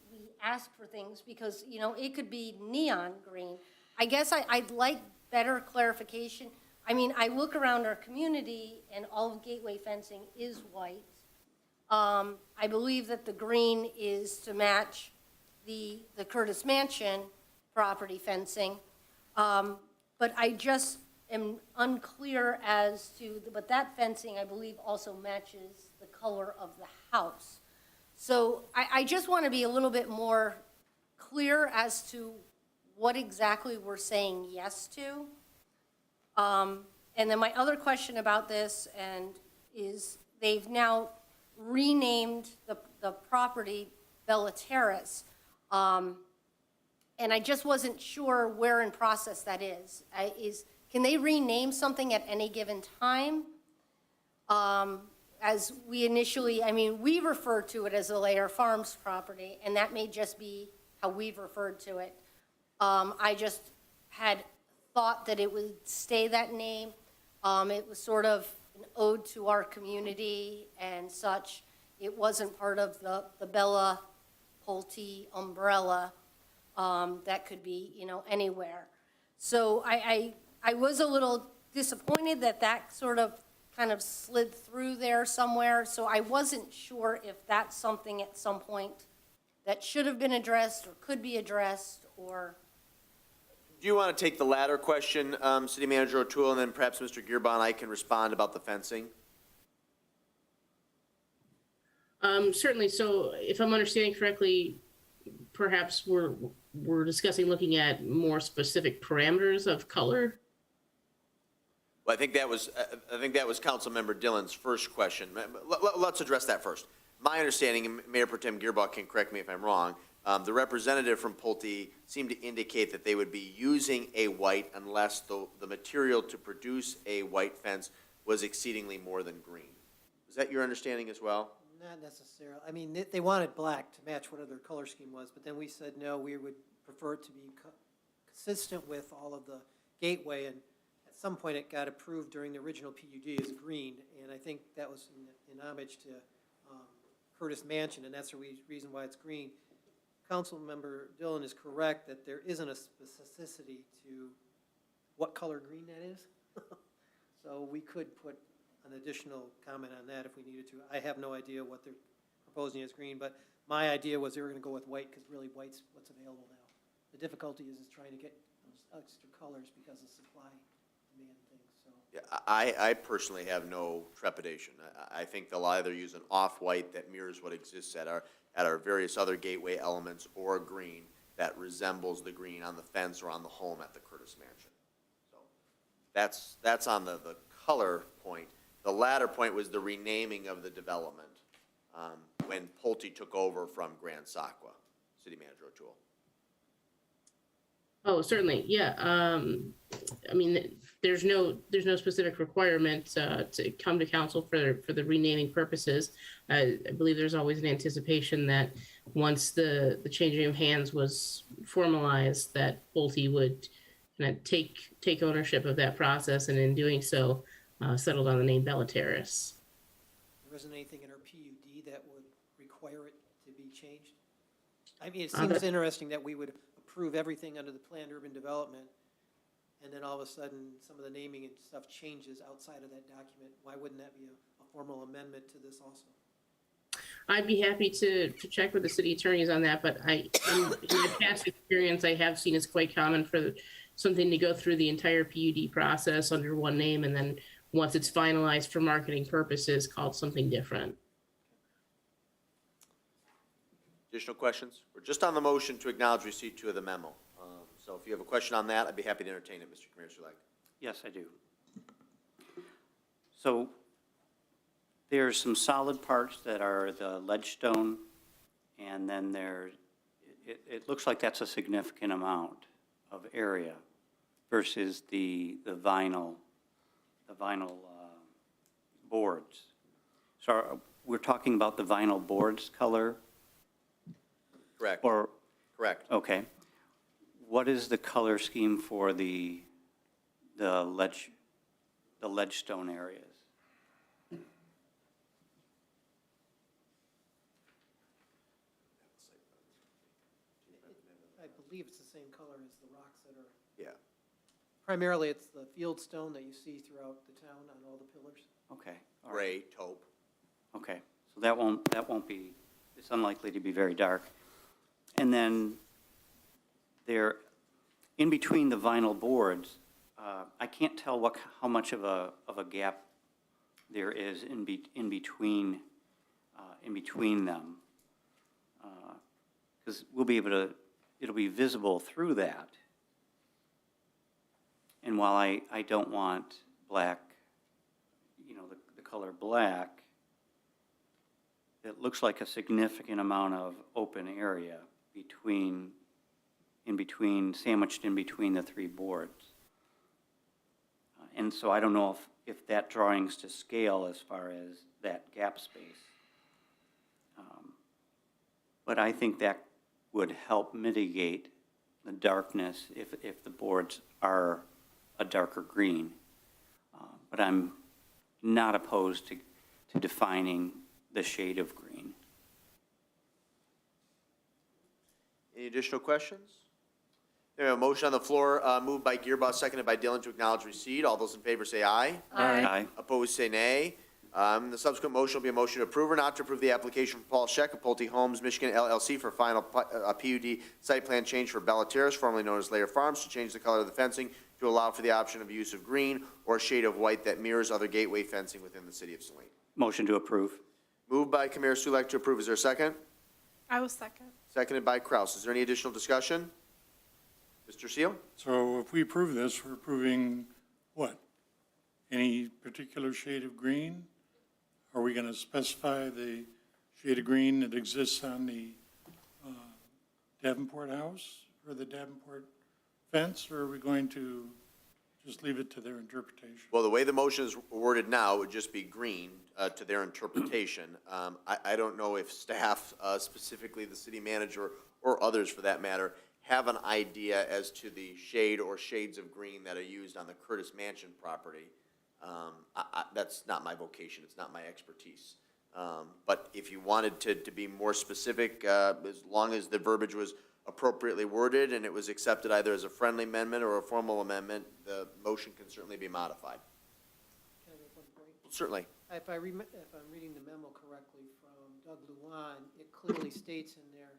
ask for things? Because, it could be neon green. I guess I'd like better clarification. I mean, I look around our community and all of gateway fencing is white. I believe that the green is to match the Curtis Mansion property fencing. But I just am unclear as to, but that fencing, I believe, also matches the color of the house. So I just want to be a little bit more clear as to what exactly we're saying yes to. And then my other question about this is they've now renamed the property Bella Terrace. And I just wasn't sure where in process that is. Can they rename something at any given time? As we initially, we referred to it as the Lair Farms property, and that may just be how we've referred to it. I just had thought that it would stay that name. It was sort of an ode to our community and such. It wasn't part of the Bella Pulte umbrella that could be, anywhere. So I was a little disappointed that sort of kind of slid through there somewhere. So I wasn't sure if that's something at some point that should have been addressed or could be addressed or. Do you want to take the latter question, City Manager O'Toole, and then perhaps Mr. Gearban, I can respond about the fencing? Certainly. So if I'm understanding correctly, perhaps we're discussing looking at more specific parameters of color. Well, I think that was Councilmember Dillon's first question. Let's address that first. My understanding, and Mayor Pro Tem Gearban can correct me if I'm wrong, the representative from Pulte seemed to indicate that they would be using a white unless the material to produce a white fence was exceedingly more than green. Is that your understanding as well? Not necessarily. They wanted black to match whatever their color scheme was, but then we said, no, we would prefer it to be consistent with all of the gateway, and at some point it got approved during the original PUD as green, and I think that was in homage to Curtis Mansion, and that's the reason why it's green. Councilmember Dillon is correct that there isn't a specificity to what color green that is. So we could put an additional comment on that if we needed to. I have no idea what they're proposing as green, but my idea was they were going to go with white because really white's what's available now. The difficulty is trying to get those extra colors because of supply demand things. So. Yeah, I personally have no trepidation. I think they'll either use an off-white that mirrors what exists at our at our various other gateway elements or a green that resembles the green on the fence or on the home at the Curtis Mansion. So that's on the color point. The latter point was the renaming of the development when Pulte took over from Grand Sakwa. City Manager O'Toole. Oh, certainly, yeah. I mean, there's no specific requirement to come to council for the renaming purposes. I believe there's always an anticipation that once the changing of hands was formalized, that Pulte would kind of take ownership of that process, and in doing so, settled on the name Bella Terrace. There isn't anything in our PUD that would require it to be changed? I mean, it seems interesting that we would approve everything under the planned urban development, and then all of a sudden, some of the naming and stuff changes outside of that document. Why wouldn't that be a formal amendment to this also? I'd be happy to check with the city attorneys on that, but in my past experience, I have seen it's quite common for something to go through the entire PUD process under one name, and then once it's finalized for marketing purposes, called something different. Additional questions? We're just on the motion to acknowledge receipt 2 of the memo. So if you have a question on that, I'd be happy to entertain it, Mr. Commissioner. Yes, I do. So there's some solid parts that are the ledge stone, and then it looks like that's a significant amount of area versus the vinyl boards. So we're talking about the vinyl boards color? Correct. Or, Correct. okay. What is the color scheme for the ledge stone areas? I believe it's the same color as the rocks that are, Yeah. primarily it's the field stone that you see throughout the town on all the pillars. Okay. all right. Gray, taupe. Okay, so that won't be, it's unlikely to be very dark. And then there, in between the vinyl boards, I can't tell how much of a gap there is in between them. Because we'll be able to, it'll be visible through that. And while I don't want black, the color black, it looks like a significant amount of open area sandwiched in between the 3 boards. And so I don't know if that drawing's to scale as far as that gap space. But I think that would help mitigate the darkness if the boards are a darker green. But I'm not opposed to defining the shade of green. Any additional questions? There a motion on the floor, moved by Gearboss, seconded by Dillon to acknowledge receipt. All those in favor say aye. Aye. Opposed, say nay. The subsequent motion will be a motion to approve or not to approve the application from Paul Scheck of Pulte Homes, Michigan LLC for final PUD site plan change for Bella Terrace, formerly known as Lair Farms, to change the color of the fencing to allow for the option of use of green or shade of white that mirrors other gateway fencing within the city of Saline. Motion to approve. Moved by Kamara Sulek to approve. Is there a second? I will second. Seconded by Kraus. Is there any additional discussion? Mr. Seal? So if we approve this, we're approving what? Any particular shade of green? Are we going to specify the shade of green that exists on the Davenport house or the Davenport fence, or are we going to just leave it to their interpretation? Well, the way the motion is worded now, it would just be green to their interpretation. I don't know if staff, specifically the city manager or others for that matter, have an idea as to the shade or shades of green that are used on the Curtis Mansion property. That's not my vocation. It's not my expertise. But if you wanted to be more specific, as long as the verbiage was appropriately worded and it was accepted either as a friendly amendment or a formal amendment, the motion can certainly be modified. Can I make one point? Certainly. If I'm reading the memo correctly from Doug Luan, it clearly states in there,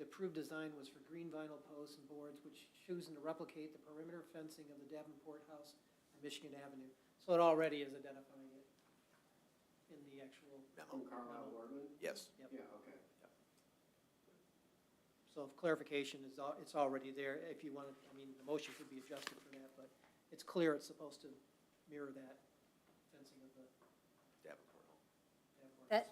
the approved design was for green vinyl posts and boards, which choosing to replicate the perimeter fencing of the Davenport house on Michigan Avenue. So it already is identifying it in the actual Memo. From Carlisle Boardman? Yes. Yeah, okay. So if clarification is, it's already there, if you want to, I mean, the motion could be adjusted for that, but it's clear it's supposed to mirror that fencing of the Davenport. Davenport.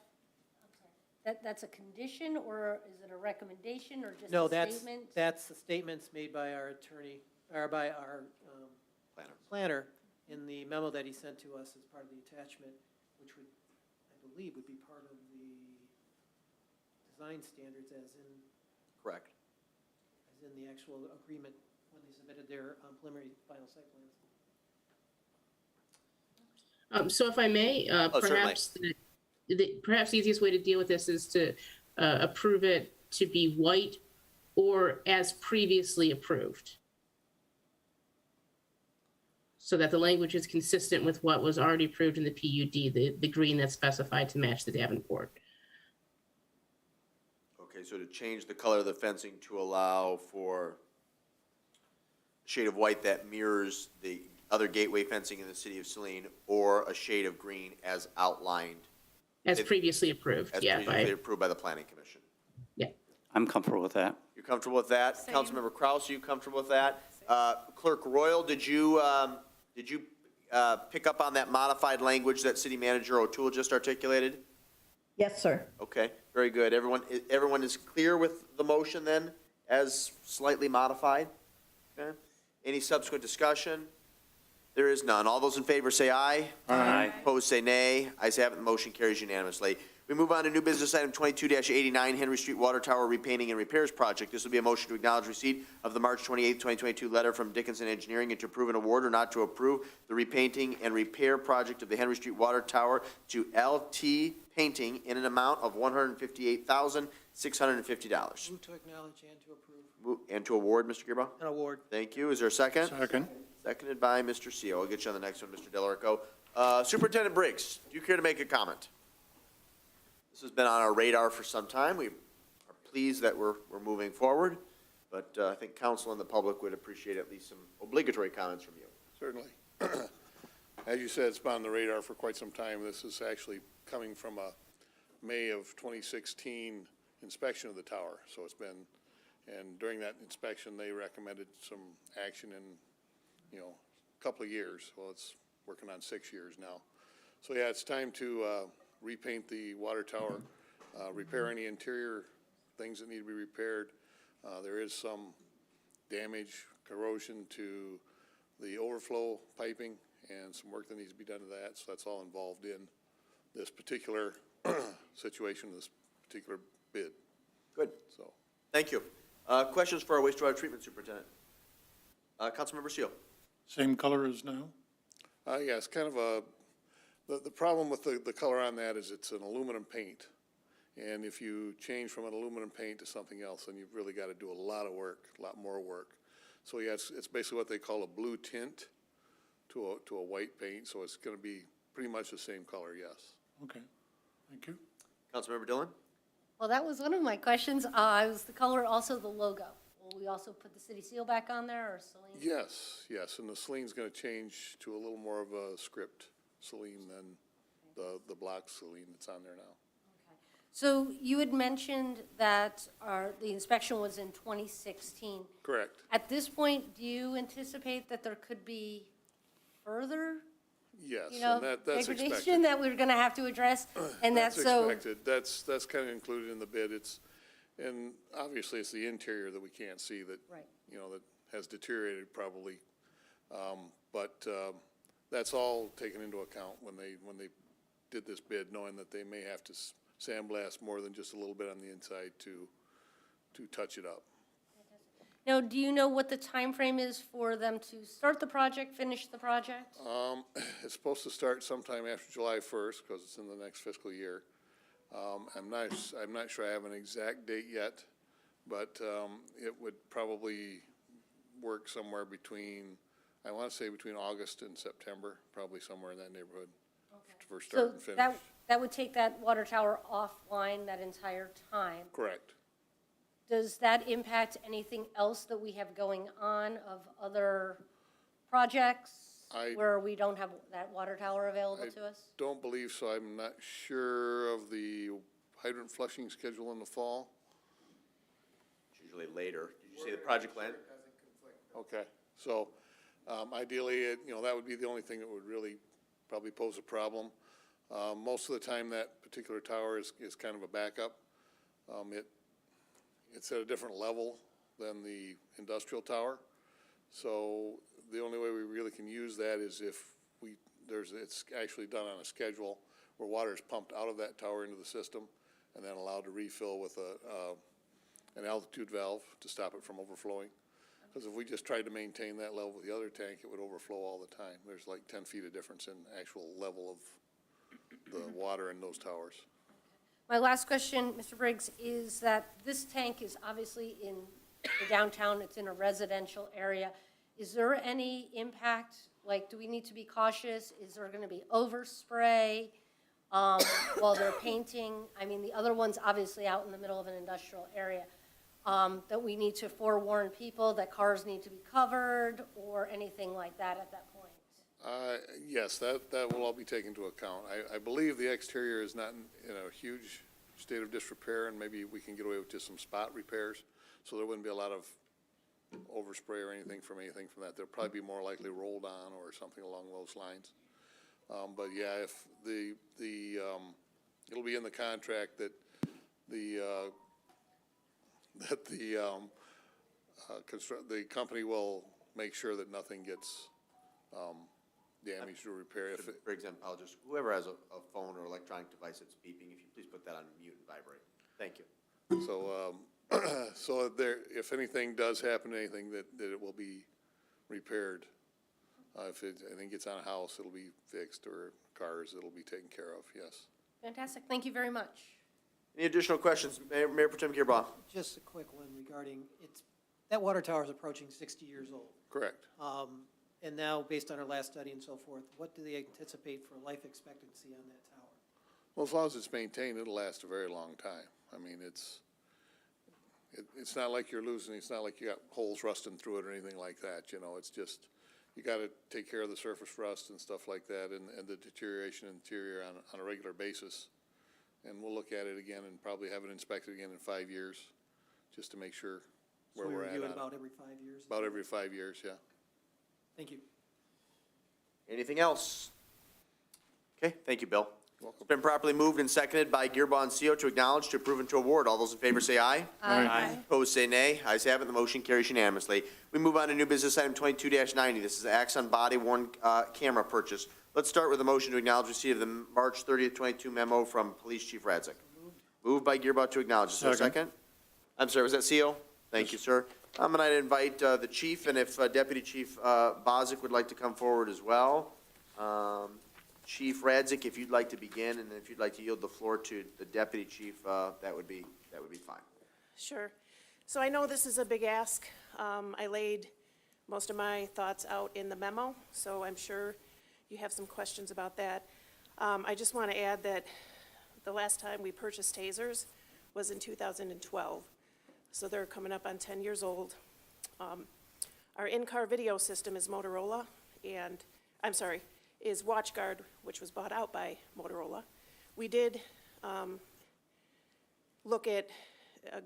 That, that's a condition, or is it a recommendation, or just No, a that's, statement? that's the statements made by our attorney, or by our planner in the memo that he sent to us as part of the attachment, which would, I believe, would be part of the design standards as in Correct. the actual agreement when they submitted their preliminary final site plans. So if I may, certainly. perhaps the easiest way to deal with this is to approve it to be white or as previously approved. So that the language is consistent with what was already approved in the PUD, the green that's specified to match the Davenport. Okay, so to change the color of the fencing to allow for shade of white that mirrors the other gateway fencing in the city of Saline, or a shade of green as outlined, As previously approved, as yeah. previously approved by the planning commission. I'm comfortable with that. You're comfortable with that? Same. Councilmember Kraus, are you comfortable with that? Clerk Royal, did you pick up on that modified language that City Manager O'Toole just articulated? Yes, sir. Okay, very good. Everyone is clear with the motion then, as slightly modified? Okay. Any subsequent discussion? There is none. All those in favor say aye. Aye. Opposed say nay. Ayes have it, the motion carries unanimously. We move on to new business item 22-89, Henry Street Water Tower Repainting and Repairs Project. This will be a motion to acknowledge receipt of the March 28, 2022 letter from Dickinson Engineering and to approve an award or not to approve the repainting and repair project of the Henry Street Water Tower to LT Painting in an amount of $158,650. Move to acknowledge and to approve And to award, Mr. Gearba? an award. Thank you. Is there a second? Second. Seconded by Mr. Seal. I'll get you on the next one, Mr. Delarico. Superintendent Briggs, do you care to make a comment? This has been on our radar for some time. We are pleased that we're moving forward, but I think council and the public would appreciate at least some obligatory comments from you. Certainly. As you said, it's been on the radar for quite some time. This is actually coming from a May of 2016 inspection of the tower. So it's been, and during that inspection, they recommended some action in, a couple of years. Well, it's working on 6 years now. So yeah, it's time to repaint the water tower, repair any interior things that need to be repaired. There is some damage, corrosion to the overflow piping and some work that needs to be done to that. So that's all involved in this particular situation, this particular bid. Good. So, Thank you. Questions for our wastewater treatment superintendent? Councilmember Seal. Same color as now? yeah, it's kind of a, the problem with the color on that is it's an aluminum paint. And if you change from an aluminum paint to something else, then you've really got to do a lot of work, a lot more work. So yeah, it's basically what they call a blue tint to a white paint. So it's going to be pretty much the same color, yes. Okay, thank you. Councilmember Dillon? Well, that was one of my questions. Was the color also the logo? Will we also put the city seal back on there, or Saline? Yes, yes, and the Saline's going to change to a little more of a script Saline than the block Saline that's on there now. So you had mentioned that the inspection was in 2016. Correct. At this point, do you anticipate that there could be further, Yes, you know, and that's degradation expected. that we're going to have to address? And that's so. expected. That's kind of included in the bid. And obviously it's the interior that we can't see that, Right. that has deteriorated probably. But that's all taken into account when they did this bid, knowing that they may have to sandblast more than just a little bit on the inside to touch it up. Now, do you know what the time frame is for them to start the project, finish the project? It's supposed to start sometime after July 1st because it's in the next fiscal year. I'm not sure I have an exact date yet, but it would probably work somewhere between, I want to say between August and September, probably somewhere in that neighborhood for start and So finish. that would take that water tower offline that entire time. Correct. Does that impact anything else that we have going on of other projects where we don't have that water tower available to us? Don't believe so. I'm not sure of the hydrant flushing schedule in the fall. It's usually later. Did you see the project plan? Okay, so ideally, that would be the only thing that would really probably pose a problem. Most of the time, that particular tower is kind of a backup. It's at a different level than the industrial tower. So the only way we really can use that is if it's actually done on a schedule where water is pumped out of that tower into the system and then allowed to refill with an altitude valve to stop it from overflowing. Because if we just tried to maintain that level with the other tank, it would overflow all the time. There's like 10 feet of difference in actual level of the water in those towers. My last question, Mr. Briggs, is that this tank is obviously in the downtown, it's in a residential area. Is there any impact, like, do we need to be cautious? Is there gonna be overspray while they're painting? I mean, the other one's obviously out in the middle of an industrial area. That we need to forewarn people that cars need to be covered or anything like that at that point? Yes, that will all be taken into account. I believe the exterior is not in a huge state of disrepair, and maybe we can get away with just some spot repairs, so there wouldn't be a lot of overspray or anything from that. They'll probably be more likely rolled on or something along those lines. But yeah, if it'll be in the contract that the company will make sure that nothing gets damaged or repaired. For example, whoever has a phone or electronic device that's beeping, if you please put that on mute and vibrate. Thank you. So, if anything does happen, anything that it will be repaired. If anything gets on a house, it'll be fixed, or cars, it'll be taken care of, yes. Fantastic, thank you very much. Any additional questions? Mayor Pro Tem Gearbaugh. Just a quick one regarding, that water tower is approaching 60 years old. Correct. And now, based on our last study and so forth, what do they anticipate for life expectancy on that tower? Well, as long as it's maintained, it'll last a very long time. I mean, it's not like you're losing, it's not like you got holes rusting through it or anything like that, it's just, you gotta take care of the surface rust and stuff like that, and the deterioration in the interior on a regular basis. And we'll look at it again and probably have it inspected again in 5 years, just to make sure where So we we're at. review it on about every 5 years? About every 5 years, yeah. Thank you. Anything else? Okay, thank you, Bill. Welcome. It's been properly moved and seconded by Gearbaugh and CO to acknowledge, to approve, and to award. All those in favor say aye. Aye. Opposed, say nay. Ayes have it, the motion carries unanimously. We move on to new business item 22-90. This is Axon body worn camera purchase. Let's start with a motion to acknowledge receipt of the March 30th, 22 memo from Police Chief Radzik. Moved by Gearbaugh to acknowledge. Is there a second? I'm sorry, was that CO? Thank you, sir. I'm going to invite the chief, and if Deputy Chief Bozick would like to come forward as well. Chief Radzik, if you'd like to begin, and if you'd like to yield the floor to the Deputy Chief, that would be fine. Sure. So I know this is a big ask. I laid most of my thoughts out in the memo, so I'm sure you have some questions about that. I just want to add that the last time we purchased tasers was in 2012. So they're coming up on 10 years old. Our in-car video system is Motorola, and, is WatchGuard, which was bought out by Motorola. We did look at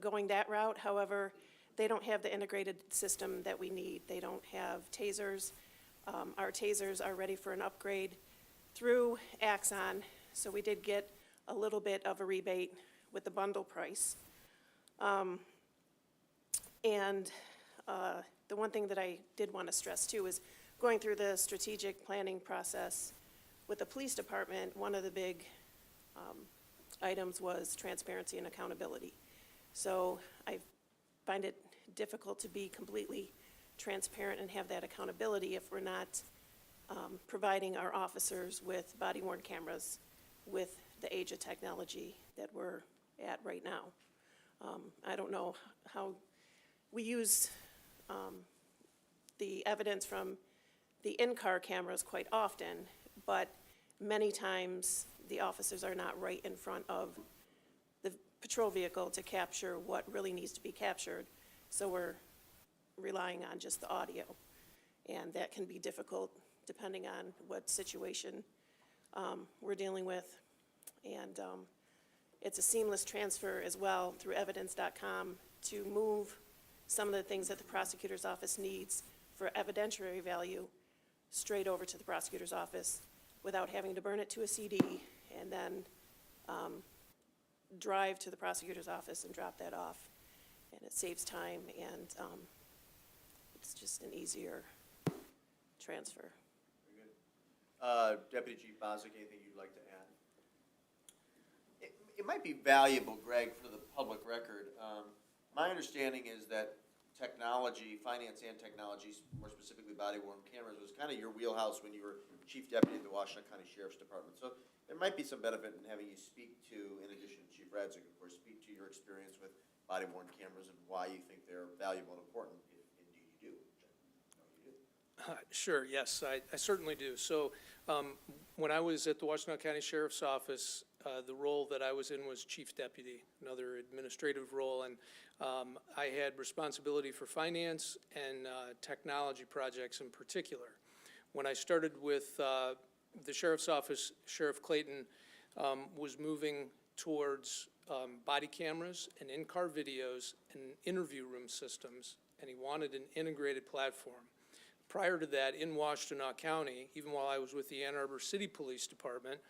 going that route. However, they don't have the integrated system that we need. They don't have tasers. Our tasers are ready for an upgrade through Axon, so we did get a little bit of a rebate with the bundle price. The one thing that I did want to stress too is going through the strategic planning process with the police department, one of the big items was transparency and accountability. So I find it difficult to be completely transparent and have that accountability if we're not providing our officers with body-worn cameras with the age of technology that we're at right now. I don't know how we use the evidence from the in-car cameras quite often, but many times the officers are not right in front of the patrol vehicle to capture what really needs to be captured. So we're relying on just the audio. And that can be difficult depending on what situation we're dealing with. And it's a seamless transfer as well through evidence.com to move some of the things that the prosecutor's office needs for evidentiary value straight over to the prosecutor's office without having to burn it to a CD and then drive to the prosecutor's office and drop that off. And it saves time, and it's just an easier transfer. Deputy Chief Boswick, anything you'd like to add? It might be valuable, Greg, for the public record. My understanding is that technology, finance and technology, more specifically body-worn cameras, was kind of your wheelhouse when you were Chief Deputy of the Washington County Sheriff's Department. So there might be some benefit in having you speak to, in addition to Chief Radzik, of course, speak to your experience with body-worn cameras and why you think they're valuable and important, if indeed you do, which I know you do. Sure, yes, I certainly do. So when I was at the Washington County Sheriff's Office, the role that I was in was Chief Deputy, another administrative role, and I had responsibility for finance and technology projects in particular. When I started with the Sheriff's Office, Sheriff Clayton was moving towards body cameras and in-car videos and interview room systems, and he wanted an integrated platform. Prior to that, in Washtenaw County, even while I was with the Ann Arbor City Police Department,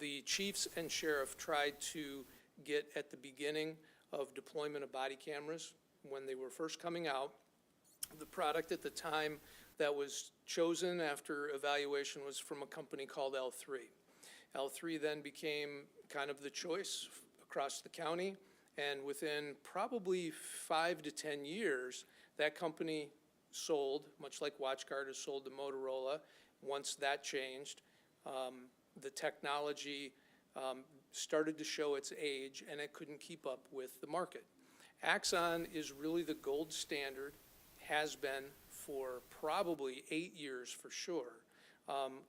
the chiefs and sheriff tried to get at the beginning of deployment of body cameras when they were first coming out. The product at the time that was chosen after evaluation was from a company called L3. L3 then became kind of the choice across the county, and within probably 5 to 10 years, that company sold, much like WatchGuard has sold to Motorola. Once that changed, the technology started to show its age, and it couldn't keep up with the market. Axon is really the gold standard, has been for probably 8 years for sure,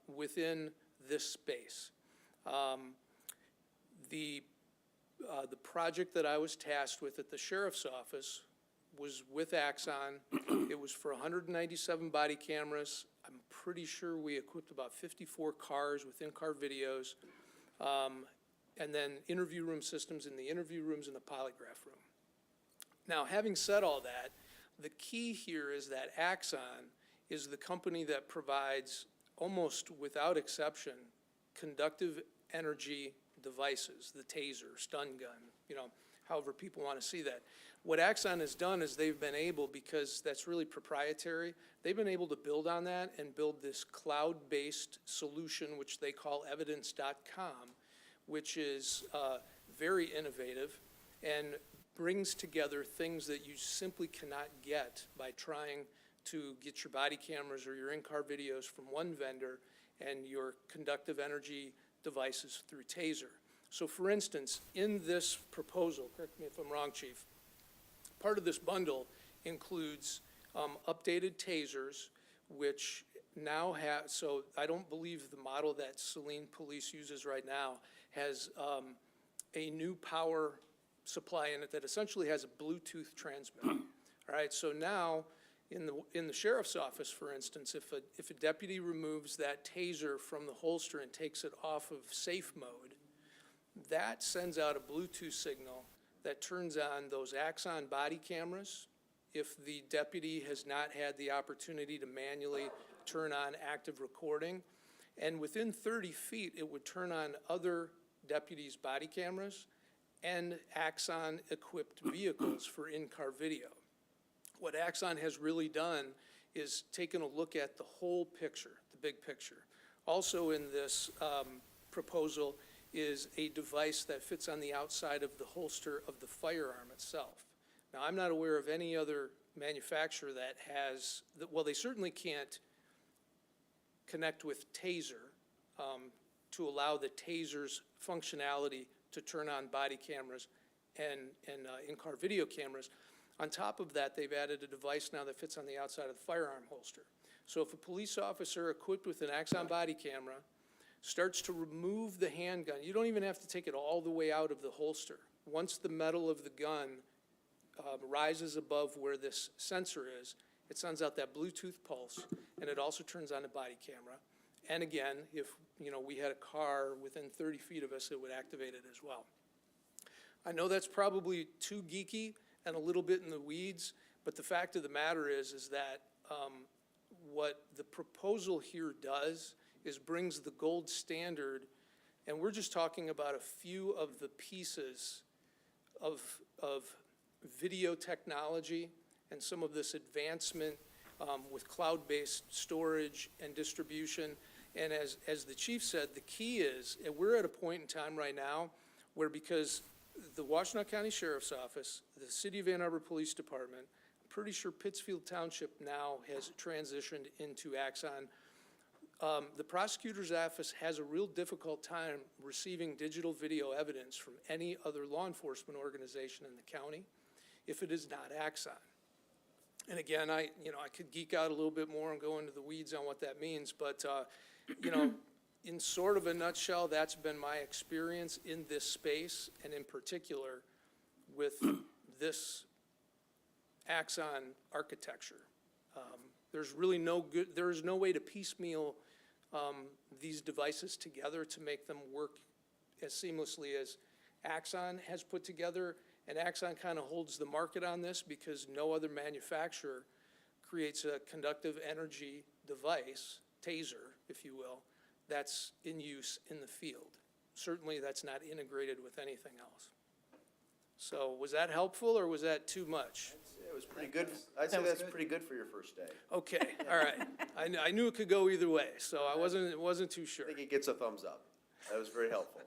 within this space. The project that I was tasked with at the sheriff's office was with Axon. It was for 197 body cameras. I'm pretty sure we equipped about 54 cars with in-car videos, and then interview room systems in the interview rooms and the polygraph room. Now, having said all that, the key here is that Axon is the company that provides, almost without exception, conductive energy devices, the taser, stun gun, however people want to see that. What Axon has done is they've been able, because that's really proprietary, they've been able to build on that and build this cloud-based solution, which they call evidence.com, which is very innovative and brings together things that you simply cannot get by trying to get your body cameras or your in-car videos from one vendor and your conductive energy devices through taser. So for instance, in this proposal, correct me if I'm wrong, Chief, part of this bundle includes updated tasers, which now have, so I don't believe the model that Saline Police uses right now has a new power supply in it that essentially has a Bluetooth transmitter. All right, so now in the sheriff's office, for instance, if a deputy removes that taser from the holster and takes it off of safe mode, that sends out a Bluetooth signal that turns on those Axon body cameras if the deputy has not had the opportunity to manually turn on active recording. And within 30 feet, it would turn on other deputies' body cameras and Axon-equipped vehicles for in-car video. What Axon has really done is taken a look at the whole picture, the big picture. Also in this proposal is a device that fits on the outside of the holster of the firearm itself. Now, I'm not aware of any other manufacturer that has, well, they certainly can't connect with taser to allow the taser's functionality to turn on body cameras and in-car video cameras. On top of that, they've added a device now that fits on the outside of the firearm holster. So if a police officer equipped with an Axon body camera starts to remove the handgun, you don't even have to take it all the way out of the holster. Once the metal of the gun rises above where this sensor is, it sends out that Bluetooth pulse, and it also turns on the body camera. And again, if we had a car within 30 feet of us, it would activate it as well. I know that's probably too geeky, and a little bit in the weeds, but the fact of the matter is that what the proposal here does is brings the gold standard, and we're just talking about a few of the pieces of video technology and some of this advancement with cloud-based storage and distribution. And as the chief said, the key is, and we're at a point in time right now where, because the Washtenaw County Sheriff's Office, the City of Ann Arbor Police Department, I'm pretty sure Pittsfield Township now has transitioned into Axon. The prosecutor's office has a real difficult time receiving digital video evidence from any other law enforcement organization in the county if it is not Axon. And again, I could geek out a little bit more and go into the weeds on what that means, but, in sort of a nutshell, that's been my experience in this space, and in particular with this Axon architecture. There's really there is no way to piecemeal these devices together to make them work as seamlessly as Axon has put together. And Axon kind of holds the market on this because no other manufacturer creates a conductive energy device, taser, if you will, that's in use in the field. Certainly that's not integrated with anything else. So was that helpful, or was that too much? It was pretty good. I'd say that's pretty good for your first day. Okay, all right. I knew it could go either way, so I wasn't too sure. I think it gets a thumbs up. That was very helpful.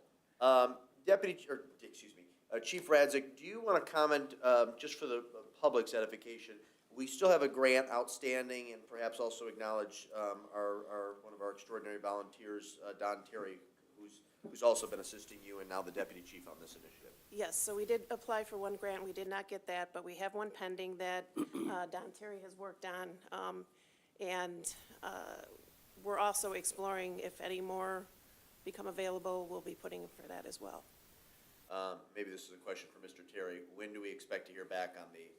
Chief Radzik, do you want to comment, just for the public's edification? We still have a grant outstanding, and perhaps also acknowledge one of our extraordinary volunteers, Don Terry, who's also been assisting you and now the deputy chief on this initiative. Yes, so we did apply for one grant. We did not get that, but we have one pending that Don Terry has worked on. And we're also exploring if any more become available, we'll be putting for that as well. Maybe this is a question for Mr. Terry. When do we expect to hear back on the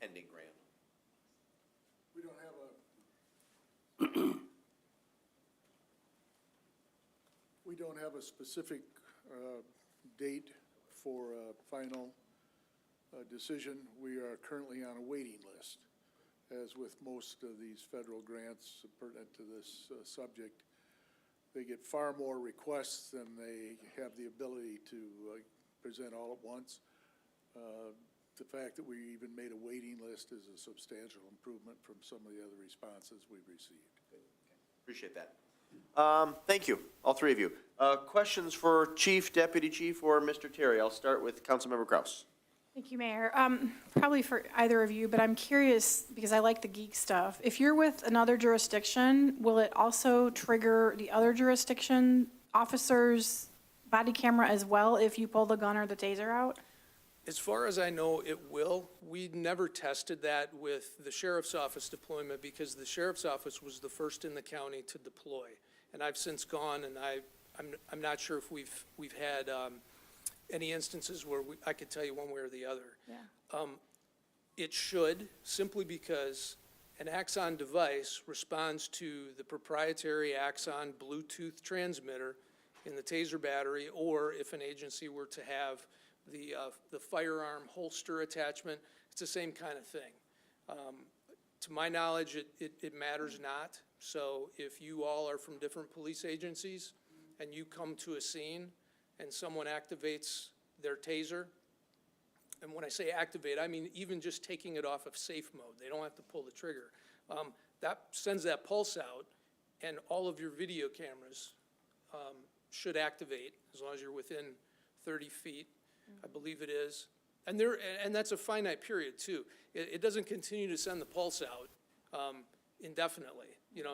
pending grant? We don't have we don't have a specific date for a final decision. We are currently on a waiting list. As with most of these federal grants pertinent to this subject, they get far more requests than they have the ability to present all at once. The fact that we even made a waiting list is a substantial improvement from some of the other responses we've received. Good. Okay. Appreciate that. Thank you, all three of you. Questions for Chief, Deputy Chief, or Mr. Terry? I'll start with Councilmember Kraus. Thank you, Mayor. Probably for either of you, but I'm curious, because I like the geek stuff. If you're with another jurisdiction, will it also trigger the other jurisdiction officers' body camera as well if you pull the gun or the taser out? As far as I know, it will. We never tested that with the sheriff's office deployment because the sheriff's office was the first in the county to deploy. And I've since gone, and I'm not sure if we've had any instances where I could tell you one way or the other. Yeah. It should, simply because an Axon device responds to the proprietary Axon Bluetooth transmitter in the taser battery, or if an agency were to have the firearm holster attachment, it's the same kind of thing. To my knowledge, it matters not. So if you all are from different police agencies and you come to a scene and someone activates their taser, and when I say activate, I mean even just taking it off of safe mode. They don't have to pull the trigger. That sends that pulse out, and all of your video cameras should activate as long as you're within 30 feet. I believe it is. And that's a finite period too. It doesn't continue to send the pulse out indefinitely.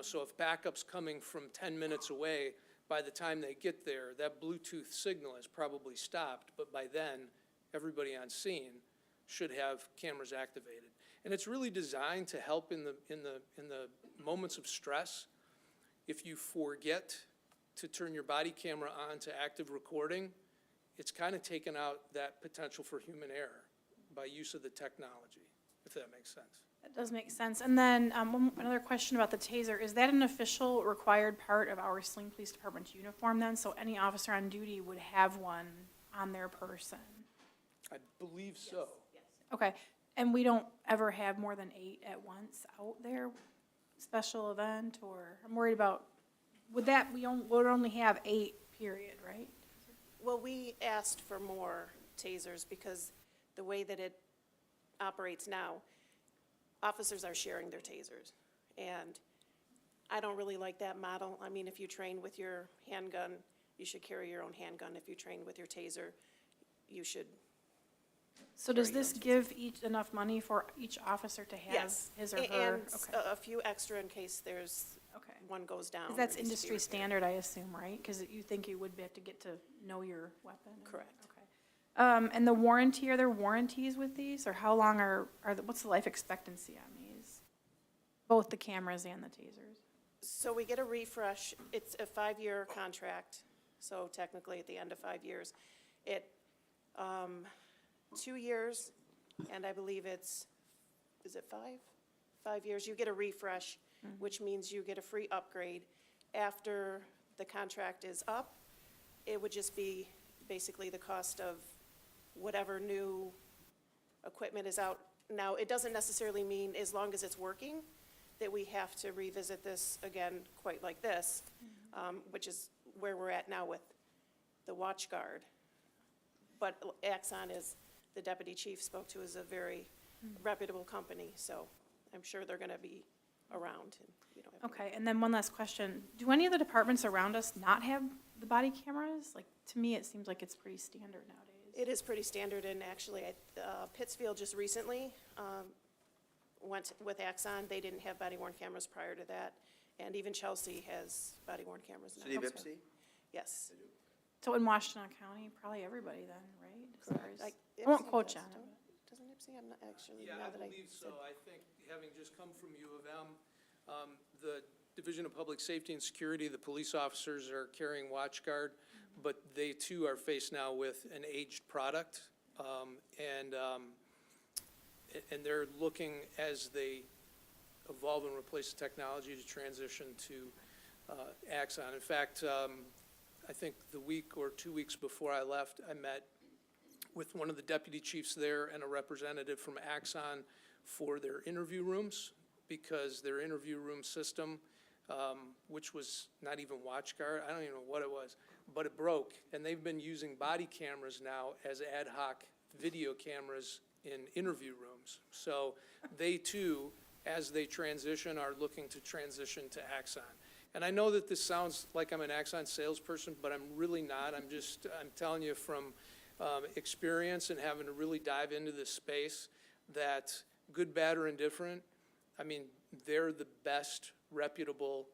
So if backup's coming from 10 minutes away, by the time they get there, that Bluetooth signal is probably stopped, but by then, everybody on scene should have cameras activated. And it's really designed to help in the moments of stress. If you forget to turn your body camera on to active recording, it's kind of taken out that potential for human error by use of the technology, if that makes sense. That does make sense. And then another question about the taser. Is that an official required part of our Saline Police Department's uniform then? So any officer on duty would have one on their person? I believe so. Yes. Okay, and we don't ever have more than 8 at once out there, special event, or, I'm worried about, would would only have 8, period, right? Well, we asked for more tasers because the way that it operates now, officers are sharing their tasers. And I don't really like that model. I mean, if you train with your handgun, you should carry your own handgun. If you train with your taser, you should. So does this give enough money for each officer to have Yes. his or A- her? And Okay. a few extra in case there's, Okay. one goes down. Because that's or needs to be industry repaired. standard, I assume, right? Because you think you would have to get to know your weapon? Correct. Okay. And the warranty, are there warranties with these? Or how long what's the life expectancy on these? Both the cameras and the tasers? So we get a refresh. It's a 5-year contract, so technically at the end of 5 years. 2 years, and I believe is it 5? 5 years, you get a refresh, which means you get a free upgrade. After the contract is up, it would just be basically the cost of whatever new equipment is out. Now, it doesn't necessarily mean as long as it's working, that we have to revisit this again quite like this, which is where we're at now with the watch guard. But Axon, is the deputy chief spoke to, is a very reputable company, so I'm sure they're gonna be around. And you don't have to- Okay, and then one last question. Do any of the departments around us not have the body cameras? Like, to me, it seems like it's pretty standard nowadays. It is pretty standard, and actually, Pittsfield just recently went with Axon. They didn't have body-worn cameras prior to that, and even Chelsea has body-worn cameras now. City of Ipsy? Yes. So in Washington County, probably everybody then, right? As far as- Like, I won't Ipsy quote does, you on it. Doesn't Ipsy? I'm not actually, Yeah, now I that I believe so. said- I think, having just come from U of M, the Division of Public Safety and Security, the police officers are carrying watch guard, but they too are faced now with an aged product. And they're looking, as they evolve and replace the technology, to transition to Axon. In fact, I think the week or 2 weeks before I left, I met with one of the deputy chiefs there and a representative from Axon for their interview rooms, because their interview room system, which was not even WatchGuard, I don't even know what it was, but it broke. And they've been using body cameras now as ad hoc video cameras in interview rooms. So they too, as they transition, are looking to transition to Axon. And I know that this sounds like I'm an Axon salesperson, but I'm really not. I'm telling you from experience and having to really dive into this space, that good, bad, or indifferent, I mean, they're the best reputable,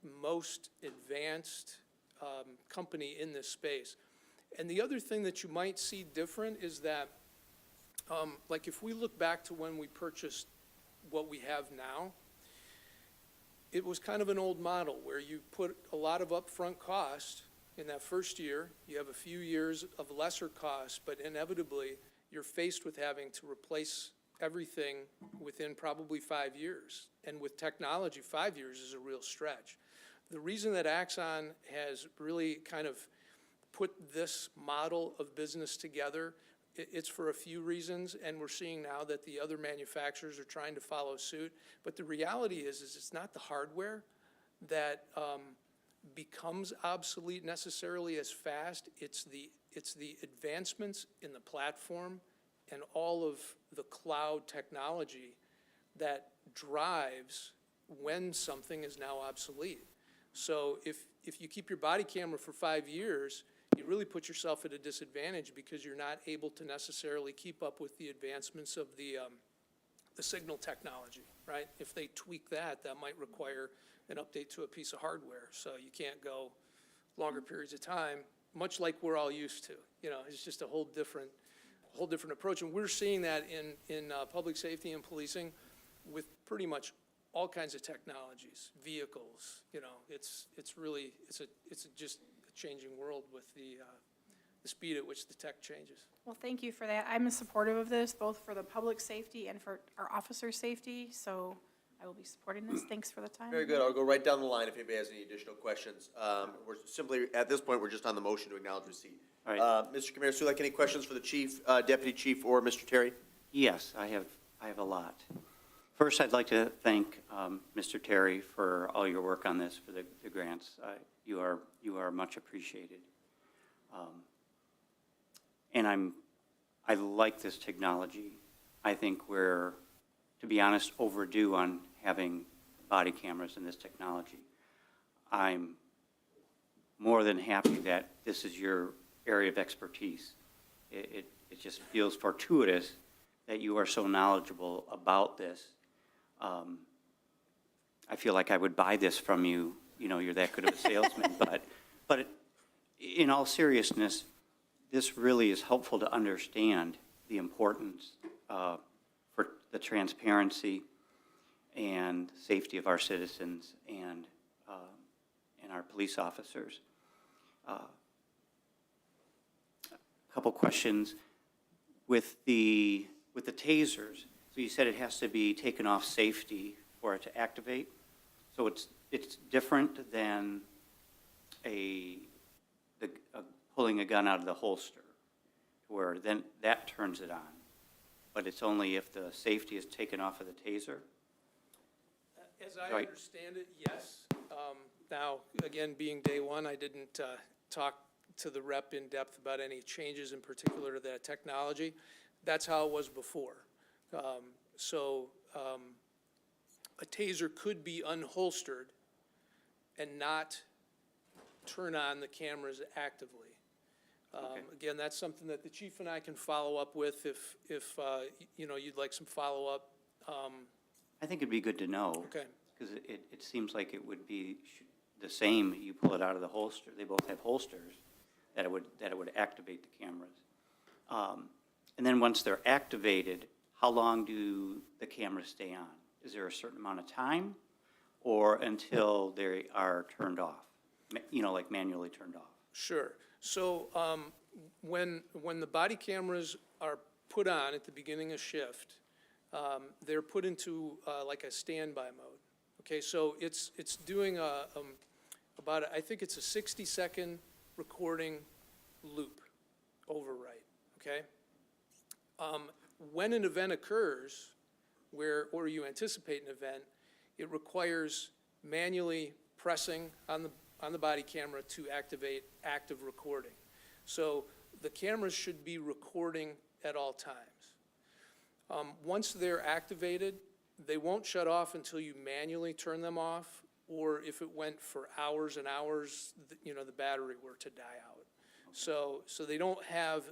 most advanced company in this space. And the other thing that you might see different is that, like if we look back to when we purchased what we have now, it was kind of an old model where you put a lot of upfront cost in that first year. You have a few years of lesser cost, but inevitably you're faced with having to replace everything within probably 5 years. And with technology, 5 years is a real stretch. The reason that Axon has really kind of put this model of business together, it's for a few reasons, and we're seeing now that the other manufacturers are trying to follow suit. But the reality is it's not the hardware that becomes obsolete necessarily as fast. It's the advancements in the platform and all of the cloud technology that drives when something is now obsolete. So if you keep your body camera for 5 years, you really put yourself at a disadvantage because you're not able to necessarily keep up with the advancements of the signal technology, right? If they tweak that, that might require an update to a piece of hardware. So you can't go longer periods of time, much like we're all used to. You know, it's just a whole different approach. And we're seeing that in public safety and policing with pretty much all kinds of technologies, vehicles. You know, it's really just a changing world with the speed at which the tech changes. Well, thank you for that. I'm supportive of this, both for the public safety and for our officer safety. So I will be supporting this. Thanks for the time. Very good. I'll go right down the line if anybody has any additional questions. We're simply, at this point, we're just on the motion to acknowledge receipt. All right. Mr. Kamara Sulek, any questions for the chief, deputy chief, or Mr. Terry? Yes, I have a lot. First, I'd like to thank Mr. Terry for all your work on this, for the grants. You are much appreciated. And I like this technology. I think we're, to be honest, overdue on having body cameras in this technology. I'm more than happy that this is your area of expertise. It just feels fortuitous that you are so knowledgeable about this. I feel like I would buy this from you. You know, you're that good of a salesman. But in all seriousness, this really is helpful to understand the importance for the transparency and safety of our citizens and our police officers. A couple questions. With the tasers, so you said it has to be taken off safety for it to activate. So it's different than pulling a gun out of the holster, where then that turns it on. But it's only if the safety is taken off of the taser? As I Right. understand it, yes. Now, again, being day one, I didn't talk to the rep in depth about any changes in particular to that technology. That's how it was before. A taser could be unholstered and not turn on the cameras actively. Okay. Again, that's something that the chief and I can follow up with if you'd like some follow-up. I think it'd be good to know. Okay. Because it seems like it would be the same, you pull it out of the holster. They both have holsters that it would activate the cameras. And then once they're activated, how long do the cameras stay on? Is there a certain amount of time or until they are turned off? Like manually turned off? Sure. So when the body cameras are put on at the beginning of shift, they're put into like a standby mode. Okay, so it's doing I think it's a 60-second recording loop overwrite. Okay. When an event occurs, or you anticipate an event, it requires manually pressing on the body camera to activate active recording. So the cameras should be recording at all times. Once they're activated, they won't shut off until you manually turn them off, or if it went for hours and hours, the battery were to die out. So they don't have,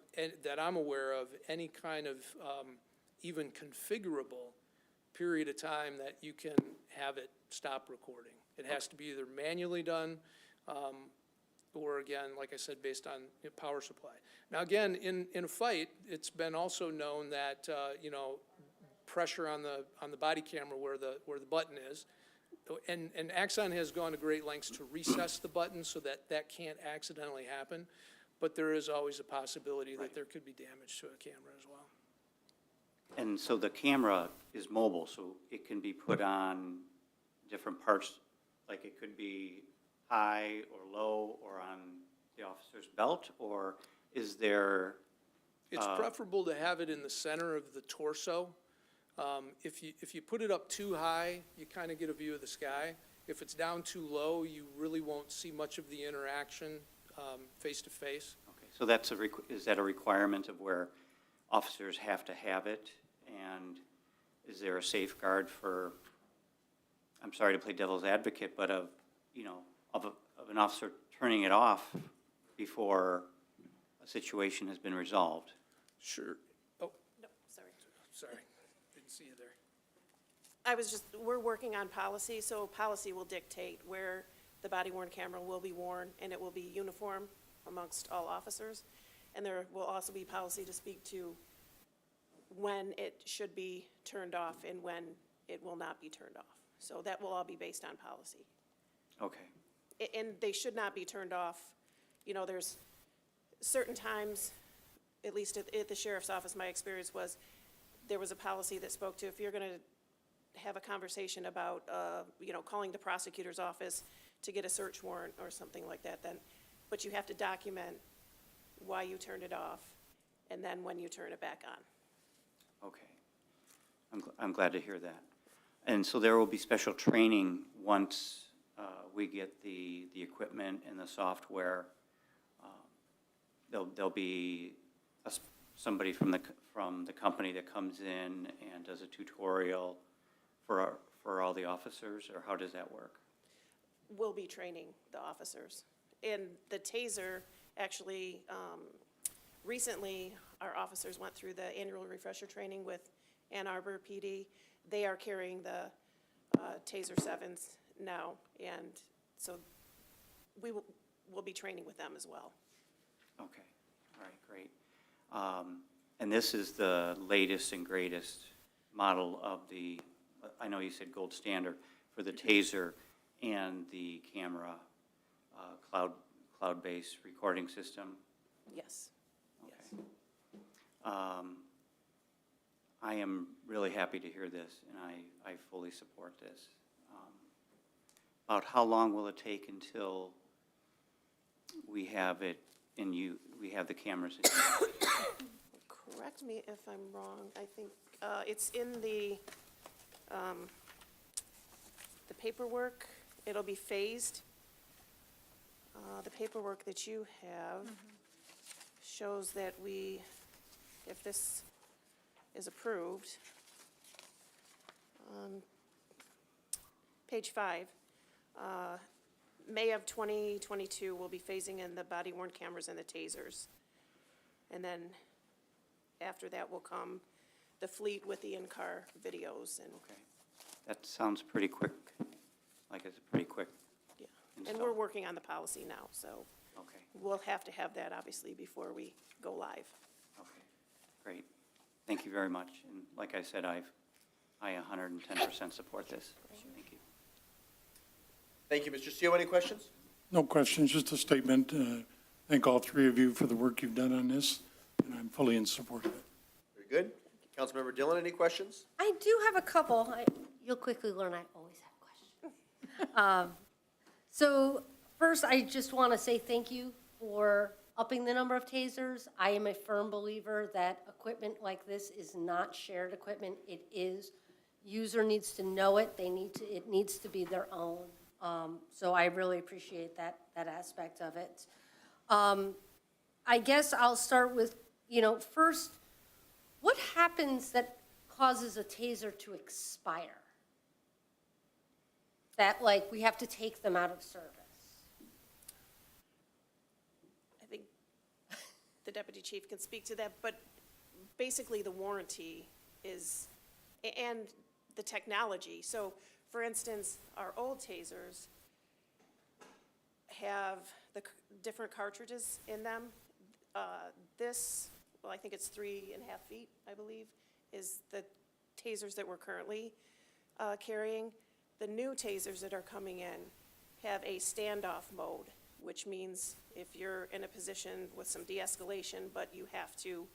that I'm aware of, any kind of even configurable period of time that you can have it stop recording. It has to be either manually done, or again, like I said, based on power supply. Now again, in a fight, it's been also known that pressure on the body camera where the button is, and Axon has gone to great lengths to recess the button so that can't accidentally happen, but there is always a possibility that there could be damage to a camera as well. And so the camera is mobile, so it can be put on different parts, like it could be high or low or on the officer's belt, or is there? It's preferable to have it in the center of the torso. If you put it up too high, you kind of get a view of the sky. If it's down too low, you really won't see much of the interaction face to face. Okay, so is that a requirement of where officers have to have it? And is there a safeguard for, I'm sorry to play devil's advocate, but of an officer turning it off before a situation has been resolved? Sure. Oh, No, sorry. sorry, didn't see you there. We're working on policy, so policy will dictate where the body-worn camera will be worn, and it will be uniform amongst all officers. And there will also be policy to speak to when it should be turned off and when it will not be turned off. So that will all be based on policy. Okay. And they should not be turned off. There's certain times, at least at the sheriff's office, my experience was, there was a policy that spoke to if you're going to have a conversation about, calling the prosecutor's office to get a search warrant or something like that, then, but you have to document why you turned it off, and then when you turn it back on. Okay. I'm glad to hear that. And so there will be special training once we get the equipment and the software. There'll be somebody from the company that comes in and does a tutorial for all the officers, or how does that work? We'll be training the officers. And the TASER, actually, recently, our officers went through the annual refresher training with Ann Arbor PD. They are carrying the TASER 7s now, and so we'll be training with them as well. Okay, all right, great. And this is the latest and greatest model of the, I know you said gold standard, for the TASER and the camera cloud-based recording system? Yes. Okay. I am really happy to hear this, and I fully support this. About how long will it take until we have it we have the cameras in use? Correct me if I'm wrong, I think it's in the paperwork. It'll be phased. The paperwork that you have shows that if this is approved, page 5, May of 2022, we'll be phasing in the body-worn cameras and the tasers. And then after that will come the fleet with the in-car videos and, Okay. That sounds pretty quick, like it's a pretty quick yeah. And install. we're working on the policy now, so Okay, we'll have to have that obviously before we go live. okay, great. Thank you very much. And like I said, I 110% support this. Thank you. Thank you, Mr. Seal. Any questions? No questions, just a statement. Thank all three of you for the work you've done on this, and I'm fully in support of it. Very good. Councilmember Dillon, any questions? I do have a couple. You'll quickly learn I always have questions. So first, I just want to say thank you for upping the number of tasers. I am a firm believer that equipment like this is not shared equipment. It is, user needs to know it. It needs to be their own. So I really appreciate that aspect of it. I guess I'll start with, first, what happens that causes a taser to expire? That, we have to take them out of service? I think the deputy chief can speak to that, but basically the warranty is, and the technology. So, for instance, our old tasers have the different cartridges in them. This, I think it's 3.5 feet, I believe, is the tasers that we're currently carrying. The new tasers that are coming in have a standoff mode, which means if you're in a position with some de-escalation, but you have to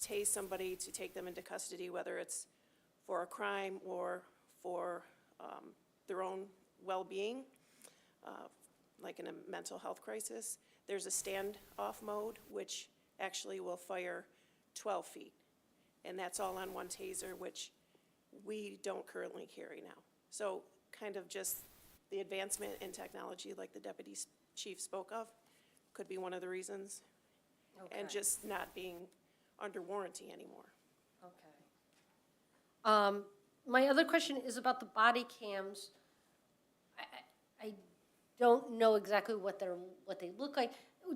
tase somebody to take them into custody, whether it's for a crime or for their own well-being, like in a mental health crisis, there's a standoff mode, which actually will fire 12 feet. And that's all on one taser, which we don't currently carry now. So kind of just the advancement in technology, like the deputy chief spoke of, could be one of the reasons. Okay. And just not being under warranty anymore. Okay. My other question is about the body cams. I don't know exactly what they look like.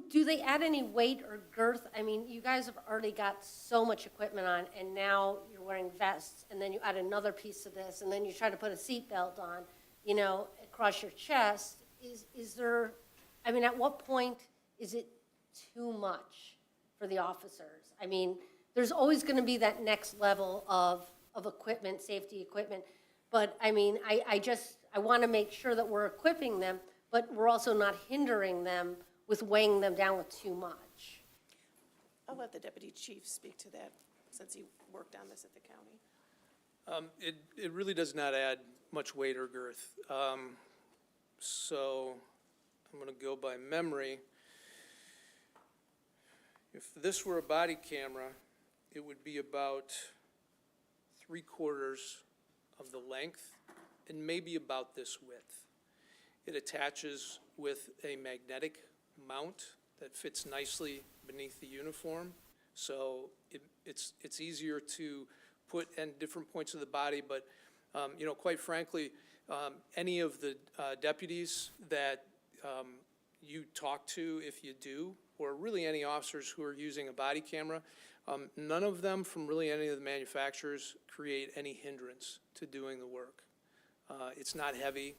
Do they add any weight or girth? I mean, you guys have already got so much equipment on, and now you're wearing vests, and then you add another piece of this, and then you try to put a seatbelt on, across your chest. Is there, at what point is it too much for the officers? I mean, there's always going to be that next level of equipment, safety equipment, but I want to make sure that we're equipping them, but we're also not hindering them with weighing them down with too much. I'll let the deputy chief speak to that, since he worked on this at the county. It really does not add much weight or girth. So I'm going to go by memory. If this were a body camera, it would be about 3/4 of the length and maybe about this width. It attaches with a magnetic mount that fits nicely beneath the uniform. So it's easier to put at different points of the body, but, quite frankly, any of the deputies that you talk to, if you do, or really any officers who are using a body camera, none of them from really any of the manufacturers create any hindrance to doing the work. It's not heavy.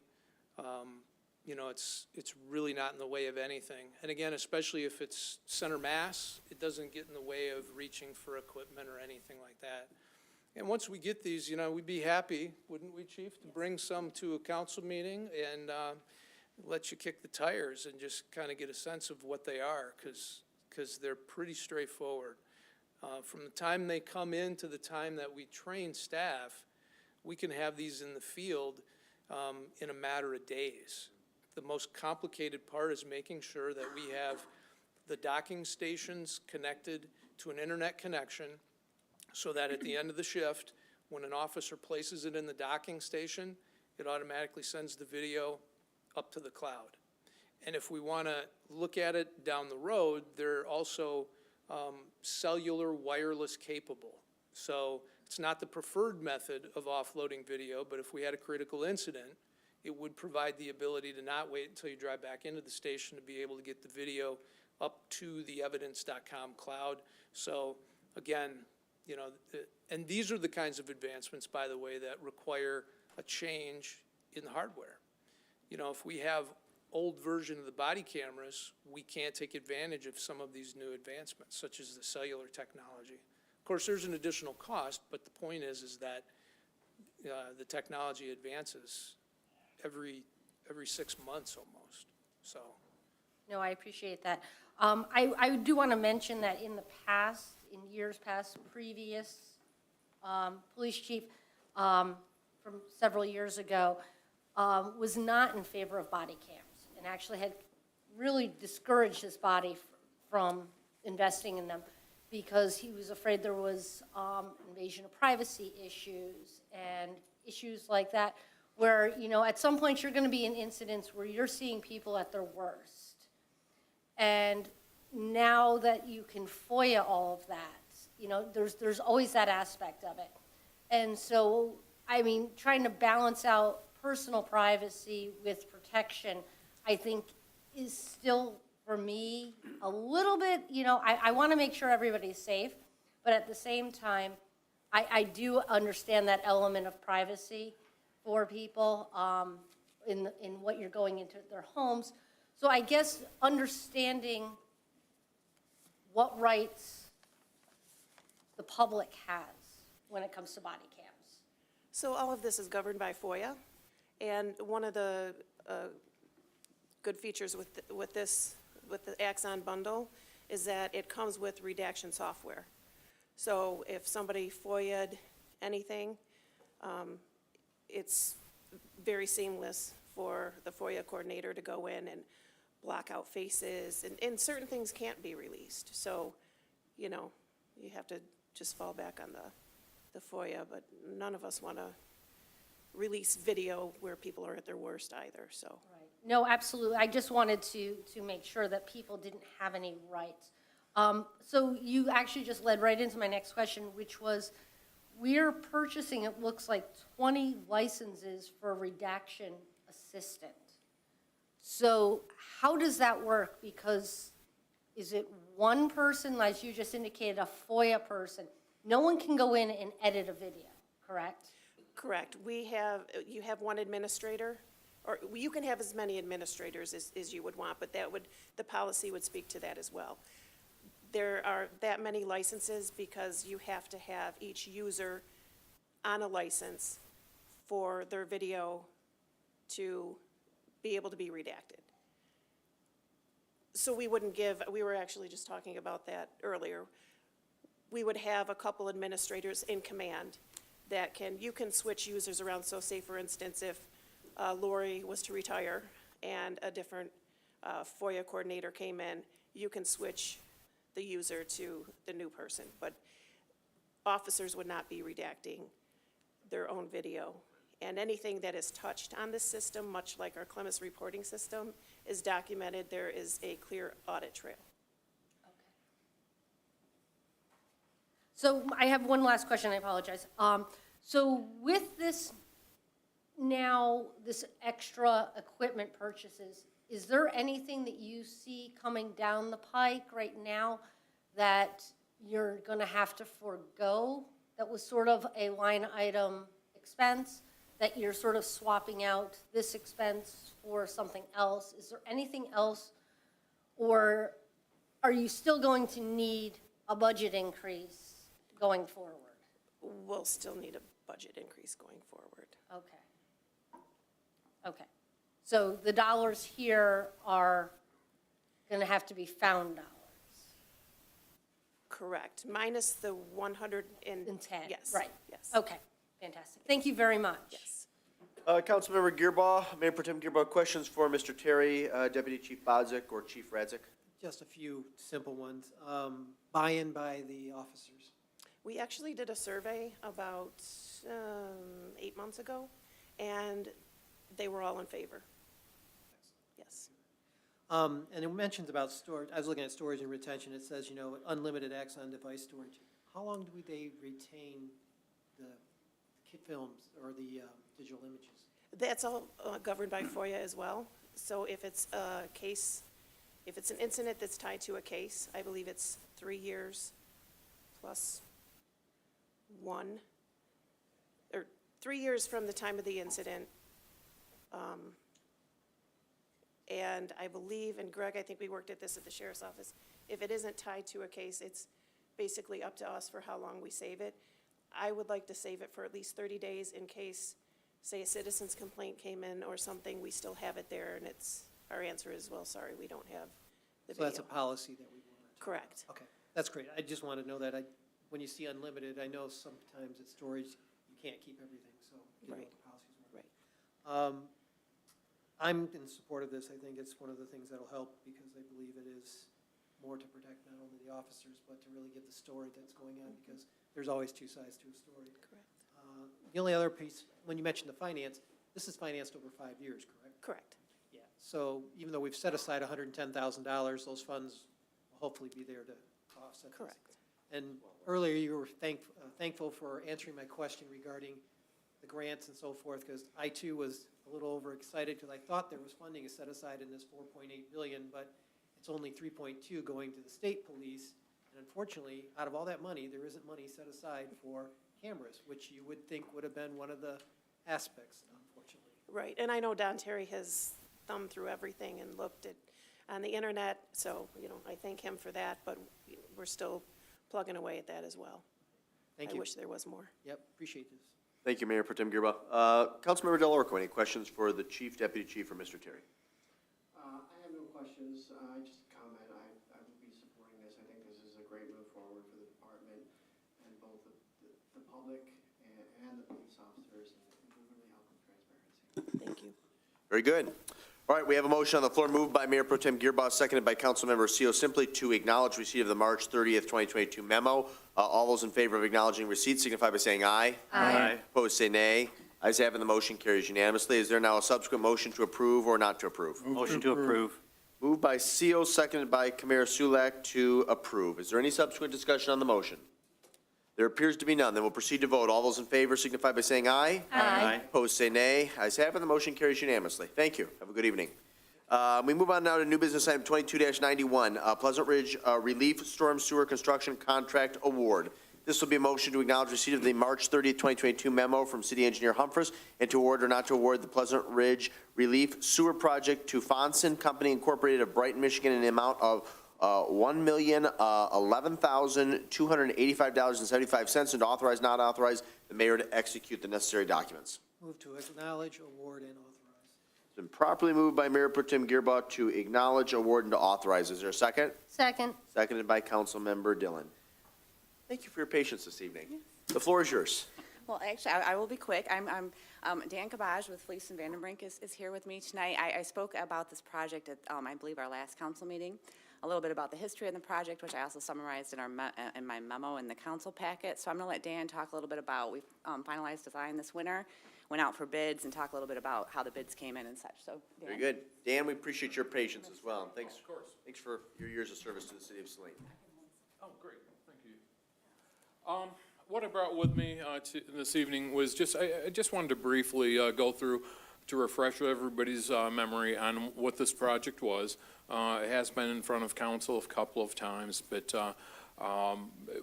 It's really not in the way of anything. And again, especially if it's center mass, it doesn't get in the way of reaching for equipment or anything like that. And once we get these, we'd be happy, wouldn't we, Chief, to bring some to a council meeting and let you kick the tires and just kind of get a sense of what they are, because they're pretty straightforward. From the time they come in to the time that we train staff, we can have these in the field in a matter of days. The most complicated part is making sure that we have the docking stations connected to an internet connection so that at the end of the shift, when an officer places it in the docking station, it automatically sends the video up to the cloud. And if we want to look at it down the road, they're also cellular wireless capable. So it's not the preferred method of offloading video, but if we had a critical incident, it would provide the ability to not wait until you drive back into the station to be able to get the video up to the evidence.com cloud. So again, and these are the kinds of advancements, by the way, that require a change in the hardware. If we have old version of the body cameras, we can't take advantage of some of these new advancements, such as the cellular technology. Of course, there's an additional cost, but the point is that the technology advances every 6 months almost. So. No, I appreciate that. I do want to mention that in the past, in years past, previous police chief from several years ago was not in favor of body cams and actually had really discouraged his body from investing in them because he was afraid there was invasion of privacy issues and issues like that where, at some point you're going to be in incidents where you're seeing people at their worst. And now that you can FOIA all of that, there's always that aspect of it. And so, trying to balance out personal privacy with protection, I think is still, for me, a little bit, I want to make sure everybody's safe, but at the same time, I do understand that element of privacy for people in what you're going into their homes. So I guess understanding what rights the public has when it comes to body cams. So all of this is governed by FOIA, and one of the good features with the Axon bundle is that it comes with redaction software. So if somebody FOIA'd anything, it's very seamless for the FOIA coordinator to go in and block out faces, and certain things can't be released. So, you have to just fall back on the FOIA, but none of us want to release video where people are at their worst either, so. Right. No, absolutely. I just wanted to make sure that people didn't have any rights. So you actually just led right into my next question, which was, we're purchasing, it looks like, 20 licenses for a redaction assistant. So how does that work? Because is it one person, as you just indicated, a FOIA person? No one can go in and edit a video, correct? Correct. You have one administrator, or you can have as many administrators as you would want, but the policy would speak to that as well. There are that many licenses because you have to have each user on a license for their video to be able to be redacted. So we were actually just talking about that earlier. We would have a couple administrators in command that you can switch users around. So say, for instance, if Lori was to retire and a different FOIA coordinator came in, you can switch the user to the new person. But officers would not be redacting their own video. And anything that is touched on this system, much like our Clemens reporting system, is documented. There is a clear audit trail. So I have one last question, I apologize. So with this now, this extra equipment purchases, is there anything that you see coming down the pike right now that you're gonna have to forego that was sort of a line item expense, that you're sort of swapping out this expense for something else? Is there anything else, or are you still going to need a budget increase going forward? We'll still need a budget increase going forward. Okay. Okay. So the dollars here are going to have to be found dollars. Correct, minus the 110. Yes. Right. Yes. Okay, fantastic. Thank you very much. Yes. Councilmember Gearbaugh, Mayor Pro Tem Gearbaugh, questions for Mr. Terry, Deputy Chief Bodzik, or Chief Radzik? Just a few simple ones. Buy-in by the officers. We actually did a survey about 8 months ago, and they were all in favor. Yes. And it mentions about storage. I was looking at storage and retention. It says, unlimited access on device storage. How long do they retain the films or the digital images? That's all governed by FOIA as well. So if it's a case, if it's an incident that's tied to a case, I believe it's 3 years plus 1, or 3 years from the time of the incident. And I believe, and Greg, I think we worked at this at the sheriff's office, if it isn't tied to a case, it's basically up to us for how long we save it. I would like to save it for at least 30 days in case, say, a citizen's complaint came in or something, we still have it there, and our answer is, well, sorry, we don't have the So video. that's a policy that we want to. Correct. Okay, that's great. I just want to know that. When you see unlimited, I know sometimes it's storage, you can't keep everything, so you know what the policies are. Right. I'm in support of this. I think it's one of the things that'll help because I believe it is more to protect not only the officers, but to really give the story that's going on, because there's always two sides to a story. Correct. The only other piece, when you mentioned the finance, this is financed over 5 years, correct? Correct. Yeah. So even though we've set aside $110,000, those funds will hopefully be there to offset this. Correct. And earlier, you were thankful for answering my question regarding the grants and so forth, because I too was a little overexcited because I thought there was funding set aside in this $4.8 billion, but it's only 3.2 going to the state police. And unfortunately, out of all that money, there isn't money set aside for cameras, which you would think would have been one of the aspects, unfortunately. Right, and I know Don Terry has thumbed through everything and looked at, on the internet, so, I thank him for that, but we're still plugging away at that as well. Thank I you. wish there was more. Yep, appreciate this. Thank you, Mayor Pro Tem Gearbaugh. Councilmember Delorco, any questions for the Chief, Deputy Chief, or Mr. Terry? I have no questions, just a comment. I will be supporting this. I think this is a great move forward for the department and both the public and the police officers, and it will really help with transparency. Thank you. Very good. All right, we have a motion on the floor moved by Mayor Pro Tem Gearbaugh, seconded by Councilmember Seal, simply to acknowledge receipt of the March 30th, 2022 memo. All those in favor of acknowledging receipt signify by saying aye. Aye. Opposed, say nay. Ayes have it, the motion carries unanimously. Is there now a subsequent motion to approve or not to approve? Motion to approve. Moved by Seal, seconded by Kamara Sulak to approve. Is there any subsequent discussion on the motion? There appears to be none. Then we'll proceed to vote. All those in favor signify by saying aye. Aye. Opposed, say nay. Ayes have it, the motion carries unanimously. Thank you. Have a good evening. We move on now to new business item 22-91, Pleasant Ridge Relief Storm Sewer Construction Contract Award. This will be a motion to acknowledge receipt of the March 30th, 2022 memo from City Engineer Humphreys and to award or not to award the Pleasant Ridge Relief Sewer Project to Fonson Company Incorporated of Brighton, Michigan in the amount of $1,011,285.75 and to authorize, not authorize, the mayor to execute the necessary documents. Move to acknowledge, award, and authorize. It's been properly moved by Mayor Pro Tem Gearbaugh to acknowledge, award, and to authorize. Is there a second? Second. Seconded by Councilmember Dillon. Thank you for your patience this evening. The floor is yours. Well, actually, I will be quick. I'm Dan Kabaj with Fleece and Vandenbrink is here with me tonight. I spoke about this project at, I believe, our last council meeting, a little bit about the history of the project, which I also summarized in in my memo in the council packet. So I'm going to let Dan talk a little bit about, we've finalized design this winter, went out for bids, and talk a little bit about how the bids came in and such. So, Dan. Very good. Dan, we appreciate your patience as well, and thanks for your years of service to the city of Saline. Oh, great, thank you. What I brought with me this evening was I just wanted to briefly go through to refresh everybody's memory on what this project was. It has been in front of council a couple of times, but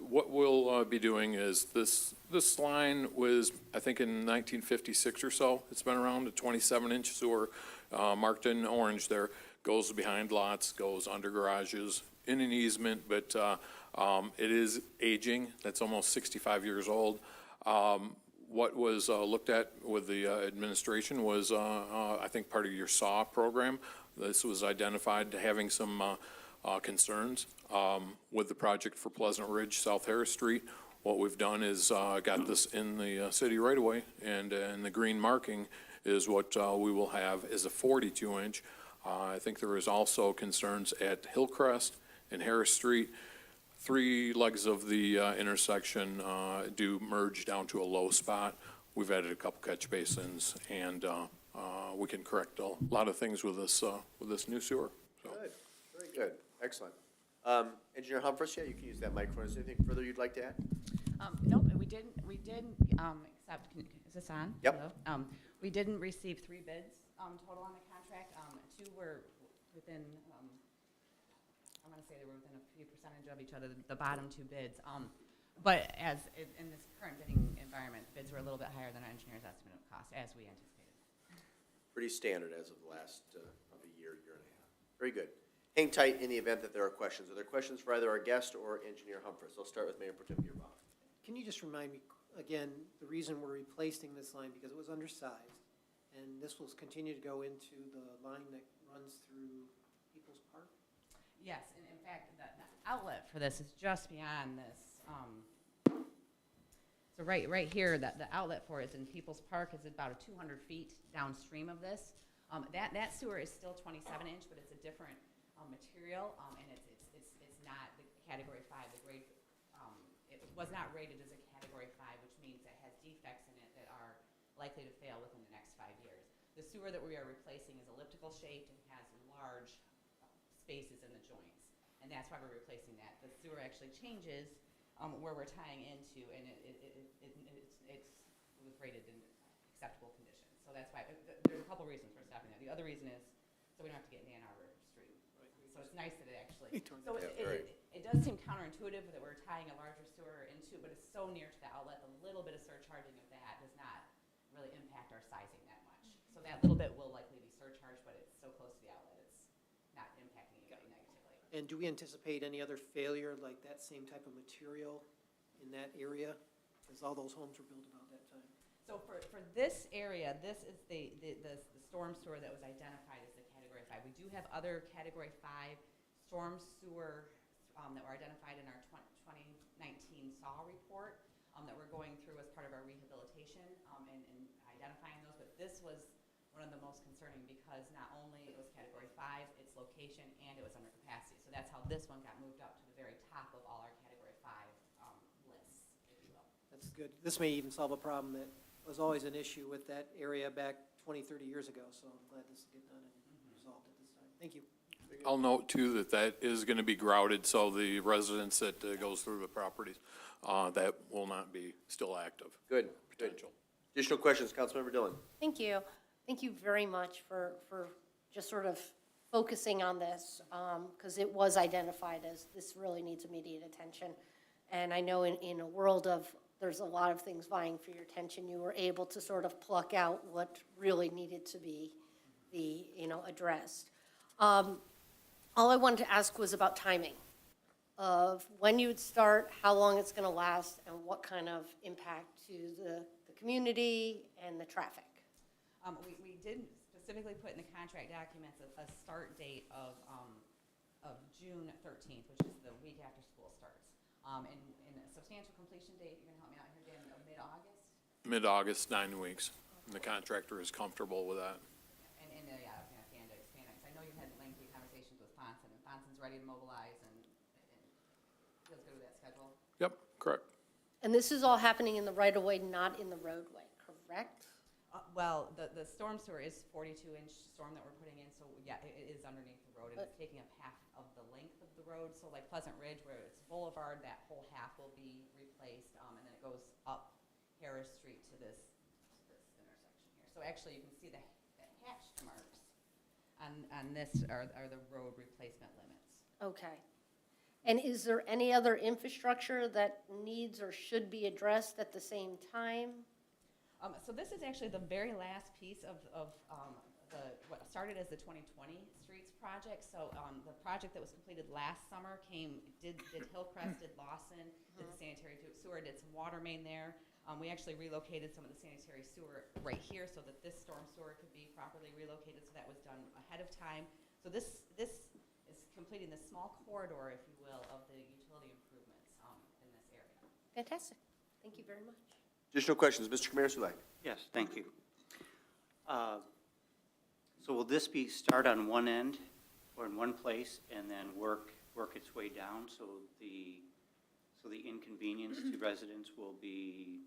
what we'll be doing is this line was, I think, in 1956 or so. It's been around, a 27-inch sewer marked in orange there, goes behind lots, goes under garages, in an easement, but it is aging. That's almost 65 years old. What was looked at with the administration was, I think, part of your SAW program. This was identified having some concerns with the project for Pleasant Ridge, South Harris Street. What we've done is got this in the city right away, and the green marking is what we will have is a 42-inch. I think there is also concerns at Hillcrest and Harris Street. 3 legs of the intersection do merge down to a low spot. We've added a couple catch basins, and we can correct a lot of things with this new sewer. So. Good, very good, excellent. Engineer Humphries, yeah, you can use that microphone. Is there anything further you'd like to add? Nope, we didn't accept, is this on? Yep. Hello? We didn't receive 3 bids total on the contract. 2 were within, I want to say they were within a few percentage of each other, the bottom 2 bids. But as in this current bidding environment, bids were a little bit higher than our engineer's estimate of cost, as we anticipated. Pretty standard as of the last of a year and a half. Very good. Hang tight in the event that there are questions. Are there questions for either our guest or Engineer Humphries? I'll start with Mayor Pro Tem Gearbox. Can you just remind me, again, the reason we're replacing this line, because it was undersized, and this will continue to go into the line that runs through People's Park? Yes, and in fact, the outlet for this is just beyond this. So right here, the outlet for it is in People's Park, is about 200 feet downstream of this. That sewer is still 27-inch, but it's a different material, and it's not the Category 5. The grade it was not rated as a Category 5, which means it has defects in it that are likely to fail within the next 5 years. The sewer that we are replacing is elliptical shaped and has large spaces in the joints, and that's why we're replacing that. The sewer actually changes where we're tying into, and it was rated in acceptable conditions. So that's why there's a couple reasons for stopping that. The other reason is so we don't have to get in Ann Arbor Street. So it's nice that it actually. So it does seem counterintuitive that we're tying a larger sewer into, but it's so near to the outlet. A little bit of surcharging of that does not really impact our sizing that much. So that little bit will likely be surcharged, but it's so close to the outlet, it's not impacting anybody negatively. And do we anticipate any other failure like that same type of material in that area? Because all those homes were built about that time. So for this area, this is the storm sewer that was identified as the Category 5. We do have other Category 5 storm sewer that were identified in our 2019 SAW report that we're going through as part of our rehabilitation and identifying those. But this was one of the most concerning because not only it was Category 5, its location, and it was under capacity. So that's how this one got moved up to the very top of all our Category 5 lists, if you will. That's good. This may even solve a problem that was always an issue with that area back 20, 30 years ago. So I'm glad this will get done and resolved at this time. Thank you. I'll note too that is going to be grouted, so the residents that goes through the properties, that will not be still active. Good. Potential. Additional questions, Councilmember Dillon? Thank you. Thank you very much for just sort of focusing on this, because it was identified as this really needs immediate attention. And I know in a world of, there's a lot of things vying for your attention, you were able to sort of pluck out what really needed to be addressed. All I wanted to ask was about timing of when you would start, how long it's going to last, and what kind of impact to the community and the traffic. We did specifically put in the contract documents a start date of June 13th, which is the week after school starts. And a substantial completion date, you're going to help me out here, Dan, of mid-August? mid-August, 9 weeks. And the contractor is comfortable with that. And, yeah, I was gonna plan to expand it, 'cause I know you had lengthy conversations with Fonson, and Fonson's ready to mobilize and feels good with that schedule. Yep, correct. And this is all happening in the right-of-way, not in the roadway, correct? Well, the storm sewer is 42-inch storm that we're putting in, so yeah, it is underneath the road, and it's taking up half of the length of the road. So like Pleasant Ridge, where it's boulevard, that whole half will be replaced, and then it goes up Harris Street to this intersection here. So actually, you can see the hatched marks on this are the road replacement limits. Okay. And is there any other infrastructure that needs or should be addressed at the same time? So this is actually the very last piece of what started as the 2020 Streets project. So the project that was completed last summer did Hillcrest, did Lawson, did the sanitary sewer, did some water main there. We actually relocated some of the sanitary sewer right here so that this storm sewer could be properly relocated. So that was done ahead of time. So this is completing the small corridor, if you will, of the utility improvements in this area. Fantastic. Thank you very much. Additional questions, Mr. Kamir Sulek? Yes, thank you. So will this start on one end or in one place and then work its way down? So the inconvenience to residents will be,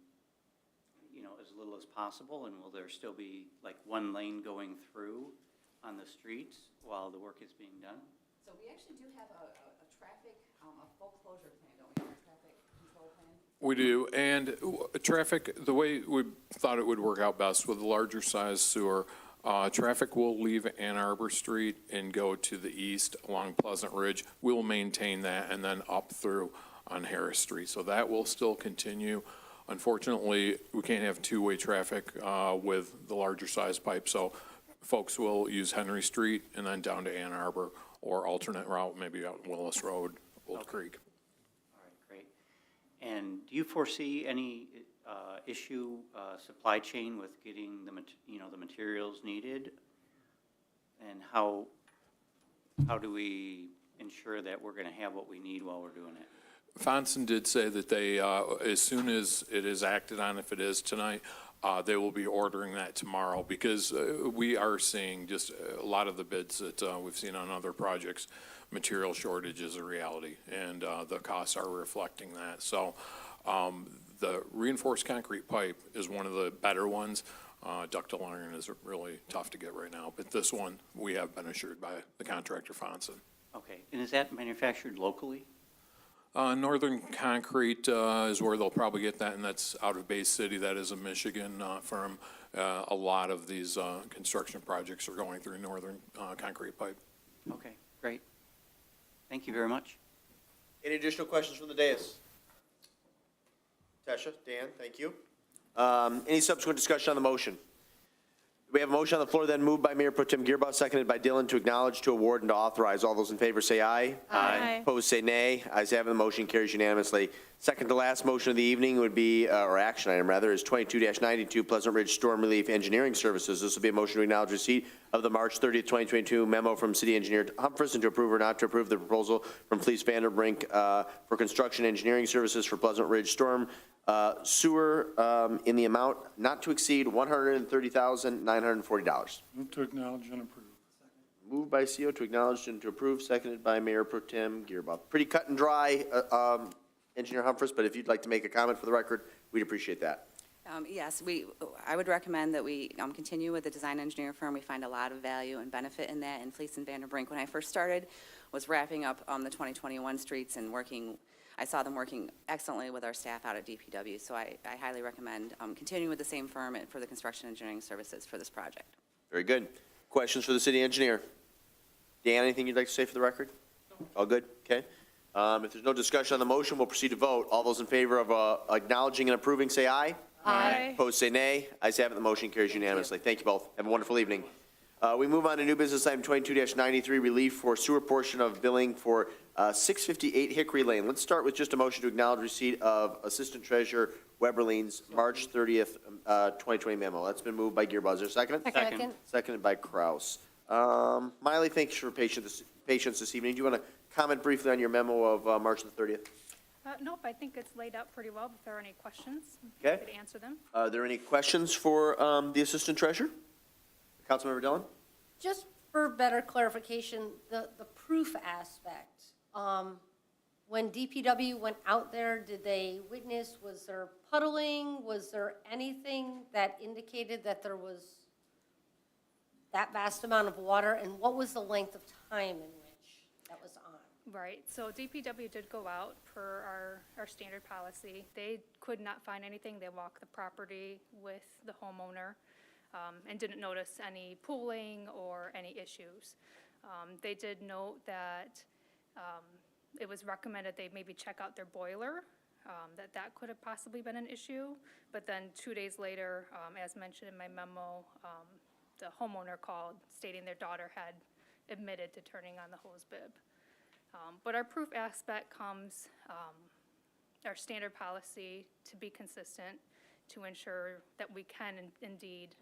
as little as possible? And will there still be like one lane going through on the streets while the work is being done? So we actually do have a traffic, a full closure plan, don't we, have a traffic control plan? We do, and traffic, the way we thought it would work out best with the larger size sewer, traffic will leave Ann Arbor Street and go to the east along Pleasant Ridge. We'll maintain that and then up through on Harris Street. So that will still continue. Unfortunately, we can't have two-way traffic with the larger size pipe, so folks will use Henry Street and then down to Ann Arbor, or alternate route, maybe out Willis Road, Old Creek. All right, great. And do you foresee any issue, supply chain with getting the materials needed? And how do we ensure that we're going to have what we need while we're doing it? Fonson did say that they, as soon as it is acted on, if it is tonight, they will be ordering that tomorrow, because we are seeing just a lot of the bids that we've seen on other projects, material shortage is a reality, and the costs are reflecting that. So the reinforced concrete pipe is one of the better ones. Ductile iron is really tough to get right now, but this one, we have been assured by the contractor Fonson. Okay, and is that manufactured locally? Northern Concrete is where they'll probably get that, and that's out of Bay City. That is a Michigan firm. A lot of these construction projects are going through Northern Concrete pipe. Okay, great. Thank you very much. Any additional questions from the dais? Tesha, Dan, thank you. Any subsequent discussion on the motion? We have a motion on the floor then moved by Mayor Pro Tem Gearboss, seconded by Dillon, to acknowledge, to award, and to authorize. All those in favor say aye. Aye. Opposed say nay. Ayes have it, the motion carries unanimously. Second to last motion of the evening would be, or action item rather, is 22-92 Pleasant Ridge Storm Relief Engineering Services. This will be a motion to acknowledge receipt of the March 30th, 2022 memo from City Engineer Humphreys, and to approve or not to approve the proposal from Fleece Vanderbrink for construction engineering services for Pleasant Ridge Storm sewer in the amount not to exceed $130,940. Move to acknowledge and approve. Moved by CO to acknowledge and to approve, seconded by Mayor Pro Tem Gearboss. Pretty cut and dry, Engineer Humphreys, but if you'd like to make a comment for the record, we'd appreciate that. Yes, I would recommend that we continue with the design engineer firm. We find a lot of value and benefit in that. And Fleece and Vanderbrink, when I first started, was wrapping up the 2021 streets and working. I saw them working excellently with our staff out at DPW. So I highly recommend continuing with the same firm for the construction engineering services for this project. Very good. Questions for the city engineer? Dan, anything you'd like to say for the record? All good? Okay. If there's no discussion on the motion, we'll proceed to vote. All those in favor of acknowledging and approving, say aye. Aye. Opposed, say nay. Ayes have it, the motion carries unanimously. Thank you both. Have a wonderful evening. We move on to new business item 22-93, relief for sewer portion of billing for 658 Hickory Lane. Let's start with just a motion to acknowledge receipt of Assistant Treasurer Weberline's March 30th, 2020 memo. That's been moved by Gearboss. Is there a second? Second. Seconded by Kraus. Miley, thanks for patience this evening. Do you want to comment briefly on your memo of March the 30th? Nope, I think it's laid out pretty well. If there are any questions, Okay. I could answer them. Are there any questions for the Assistant Treasurer? Councilmember Dillon? Just for better clarification, the proof aspect, when DPW went out there, did they witness, was there puddling? Was there anything that indicated that there was that vast amount of water? And what was the length of time in which that was on? Right, so DPW did go out per our standard policy. They could not find anything. They walked the property with the homeowner and didn't notice any pooling or any issues. They did note that it was recommended they maybe check out their boiler, that could have possibly been an issue. But then 2 days later, as mentioned in my memo, the homeowner called stating their daughter had admitted to turning on the hose bib. But our proof aspect comes, our standard policy to be consistent, to ensure that we can indeed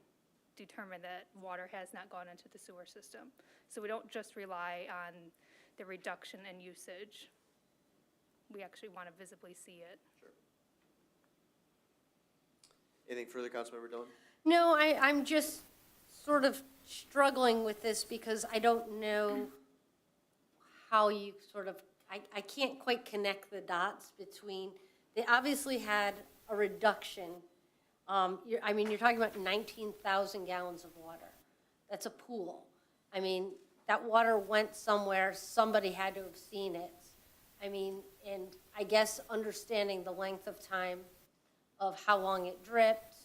determine that water has not gone into the sewer system. So we don't just rely on the reduction in usage. We actually want to visibly see it. Anything further, Councilmember Dillon? No, I'm just sort of struggling with this because I don't know how you sort of, I can't quite connect the dots between, they obviously had a reduction. You're talking about 19,000 gallons of water. That's a pool. I mean, that water went somewhere, somebody had to have seen it. I mean, and I guess understanding the length of time of how long it dripped,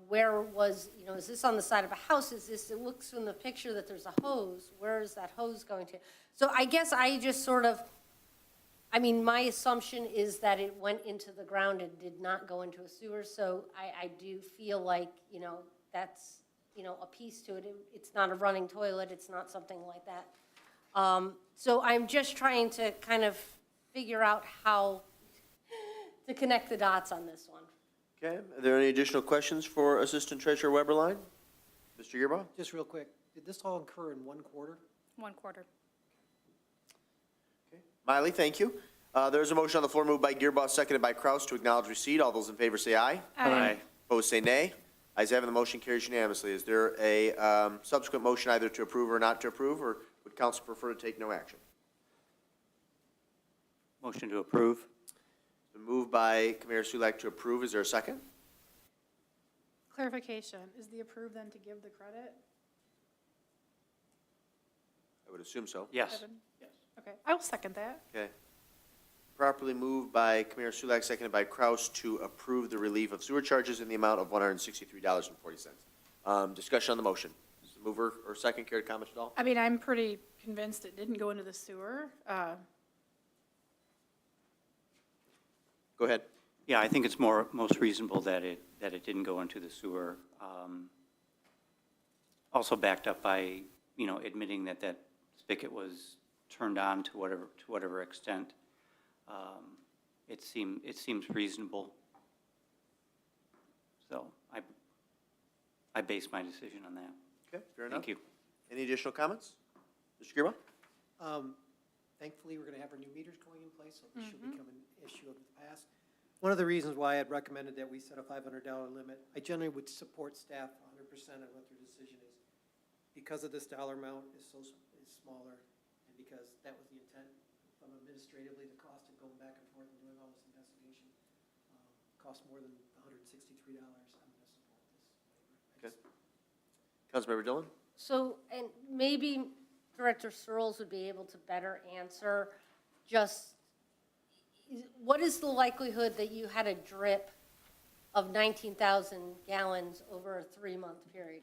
where was, is this on the side of a house? Is this, it looks from the picture that there's a hose. Where is that hose going to? So I guess I just sort of, my assumption is that it went into the ground and did not go into a sewer. So I do feel like, that's, a piece to it. It's not a running toilet. It's not something like that. So I'm just trying to kind of figure out how to connect the dots on this one. Okay, are there any additional questions for Assistant Treasurer Weberline? Mr. Gearbaugh? Just real quick, did this all occur in 1 quarter? 1 quarter. Okay. Miley, thank you. There's a motion on the floor moved by Gearbaugh, seconded by Kraus to acknowledge receipt. All those in favor say aye. Aye. Opposed say nay. Ayes have it, the motion carries unanimously. Is there a subsequent motion either to approve or not to approve, or would council prefer to take no action? Motion to approve. It's been moved by Commander Sulak to approve. Is there a second? Clarification, is the approve then to give the credit? I would assume so. Yes. Evan? Yes. Okay, I will second that. Okay. Properly moved by Commander Sulak, seconded by Kraus to approve the relief of sewer charges in the amount of $163.40. Discussion on the motion. Does the mover or second care to comment at all? I'm pretty convinced it didn't go into the sewer. Go ahead. Yeah, I think it's most reasonable that it didn't go into the sewer. Also backed up by, admitting that spigot was turned on to whatever extent. It seems reasonable. So I base my decision on that. Okay, fair enough. Thank you. Any additional comments? Mr. Gearbaugh? Thankfully, we're going to have our new meters going in place, so this should become an issue of the past. One of the reasons why I'd recommended that we set a $500 limit, I generally would support staff 100% on what their decision is. Because of this dollar amount is smaller, and because that was the intent, from administratively, the cost of going back and forth and doing all this investigation cost more than $163. I'm going to support this. Okay. Councilmember Dillon? So, and maybe Director Searles would be able to better answer just, what is the likelihood that you had a drip of 19,000 gallons over a 3-month period?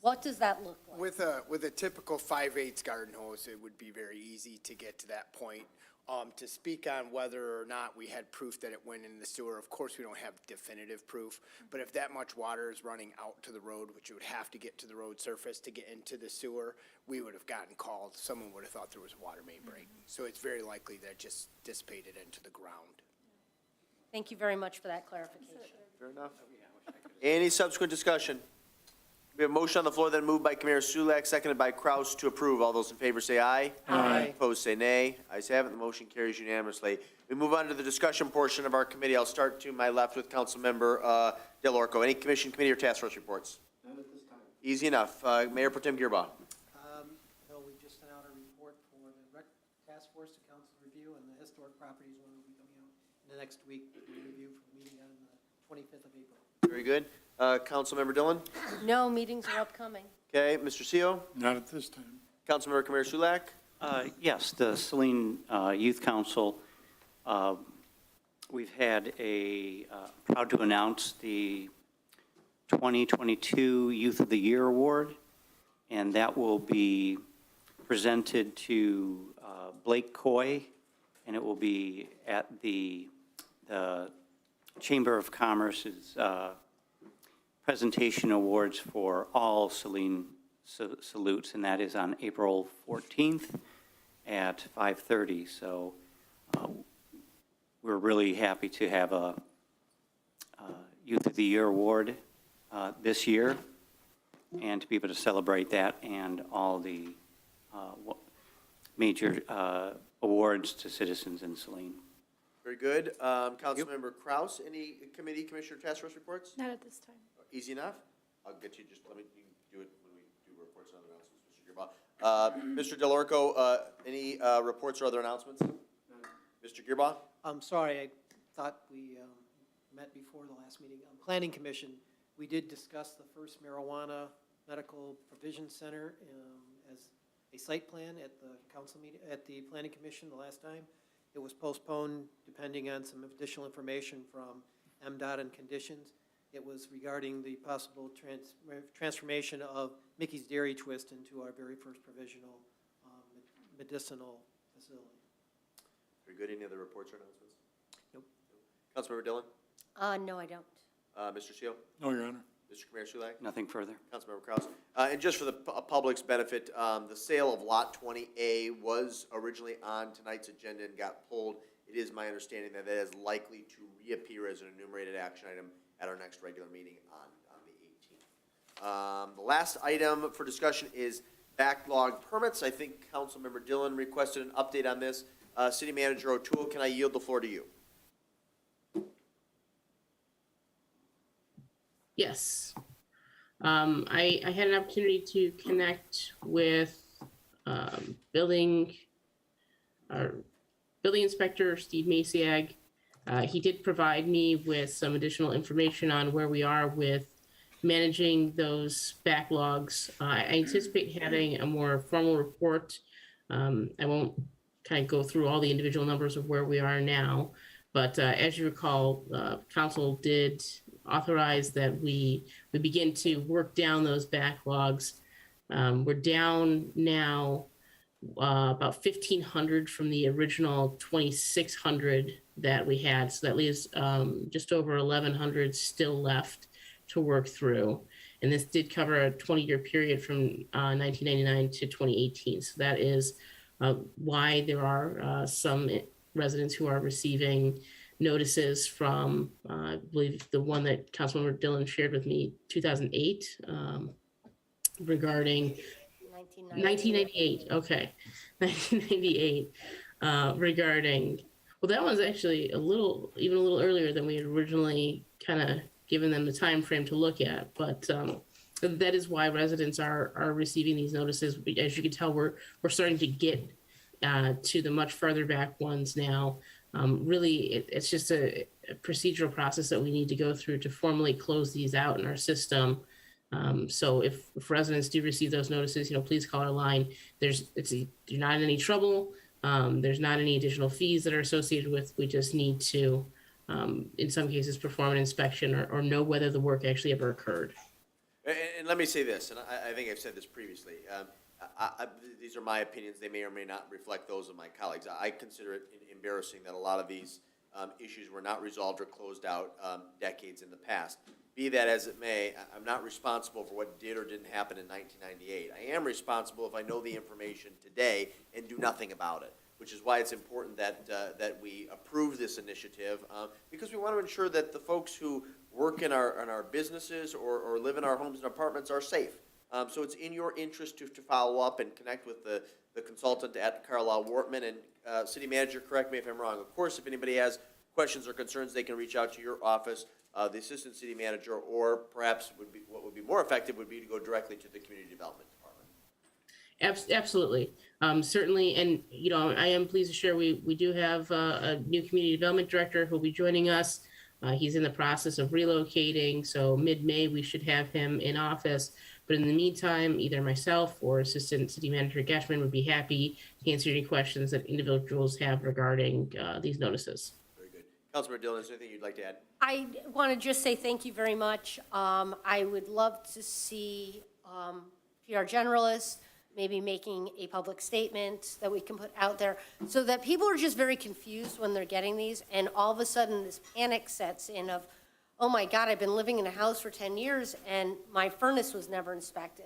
What does that look like? With a typical 5/8 garden hose, it would be very easy to get to that point. To speak on whether or not we had proof that it went in the sewer, of course, we don't have definitive proof, but if that much water is running out to the road, which it would have to get to the road surface to get into the sewer, we would have gotten called. Someone would have thought there was a water main break. So it's very likely that it just dissipated into the ground. Thank you very much for that clarification. Fair enough. Any subsequent discussion? We have a motion on the floor, then moved by Commissioner Sulak, seconded by Kraus to approve. All those in favor say aye. Aye. Opposed say nay. Ayes have it, the motion carries unanimously. We move on to the discussion portion of our committee. I'll start to my left with Councilmember Delorco. Any commission, committee, or task force reports? None at this time. Easy enough. Mayor Pro Tem Gearba. No, we just sent out a report for the rec task force to council review, and the historic properties one will be coming out in the next week to review for the meeting on the 25th of April. Very good. Councilmember Dillon? No, meetings are upcoming. Okay, Mr. Seal? Not at this time. Councilmember Commissioner Sulak? Yes, the Saline Youth Council, we've had proud to announce the 2022 Youth of the Year Award, and that will be presented to Blake Coy, and it will be at the Chamber of Commerce's presentation awards for all Saline salutes, and that is on April 14th at 5:30. So we're really happy to have a Youth of the Year award this year, and to be able to celebrate that and all the major awards to citizens in Saline. Very good. Councilmember Kraus, any committee, commissioner, task force reports? Not at this time. Easy enough? I'll get you, just let me, you can do it when we do reports and other announcements, Mr. Gearba. Mr. Delorco, any reports or other announcements? Mr. Gearba? I'm sorry, I thought we met before the last meeting. Planning Commission, we did discuss the first marijuana medical provision center as a site plan at the council meeting, at the Planning Commission the last time. It was postponed depending on some additional information from MDOT and conditions. It was regarding the possible transformation of Mickey's Dairy Twist into our very first provisional medicinal facility. Very good. Any other reports or announcements? Nope. Councilmember Dillon? No, I don't. Mr. Seal? No, Your Honor. Mr. Commissioner Sulak? Nothing further. Councilmember Kraus? And just for the public's benefit, the sale of Lot 20A was originally on tonight's agenda and got pulled. It is my understanding that that is likely to reappear as an enumerated action item at our next regular meeting on the 18th. The last item for discussion is backlog permits. I think Councilmember Dillon requested an update on this. City Manager O'Toole, can I yield the floor to you? Yes. I had an opportunity to connect with building inspector Steve Masiag. He did provide me with some additional information on where we are with managing those backlogs. I anticipate having a more formal report. I won't kind of go through all the individual numbers of where we are now, but as you recall, council did authorize that we begin to work down those backlogs. We're down now about 1,500 from the original 2,600 that we had. So that leaves just over 1,100 still left to work through. And this did cover a 20-year period from 1999 to 2018. So that is why there are some residents who are receiving notices from, I believe the one that Councilmember Dillon shared with me, 2008, regarding 1998. Okay, 1998, regarding. Well, that one's actually even a little earlier than we had originally kind of given them the time frame to look at. But that is why residents are receiving these notices. As you can tell, we're starting to get to the much further back ones now. Really, it's just a procedural process that we need to go through to formally close these out in our system. So if residents do receive those notices, please call our line. You're not in any trouble. There's not any additional fees that are associated with. We just need to, in some cases, perform an inspection or know whether the work actually ever occurred. And let me say this, and I think I've said this previously. These are my opinions. They may or may not reflect those of my colleagues. I consider it embarrassing that a lot of these issues were not resolved or closed out decades in the past. Be that as it may, I'm not responsible for what did or didn't happen in 1998. I am responsible if I know the information today and do nothing about it, which is why it's important that we approve this initiative, because we want to ensure that the folks who work in our businesses or live in our homes and apartments are safe. So it's in your interest to follow up and connect with the consultant at Carlisle Wortman. And city manager, correct me if I'm wrong. Of course, if anybody has questions or concerns, they can reach out to your office, the assistant city manager, or perhaps what would be more effective would be to go directly to the community development department. Absolutely. Certainly, and, you know, I am pleased to share, we do have a new community development director who'll be joining us. He's in the process of relocating, so mid-May, we should have him in office. But in the meantime, either myself or Assistant City Manager Gashman would be happy to answer any questions that individuals have regarding these notices. Very good. Councilmember Dillon, is there anything you'd like to add? I want to just say thank you very much. I would love to see PR generalists maybe making a public statement that we can put out there so that people are just very confused when they're getting these, and all of a sudden this panic sets in of, oh my God, I've been living in a house for 10 years and my furnace was never inspected.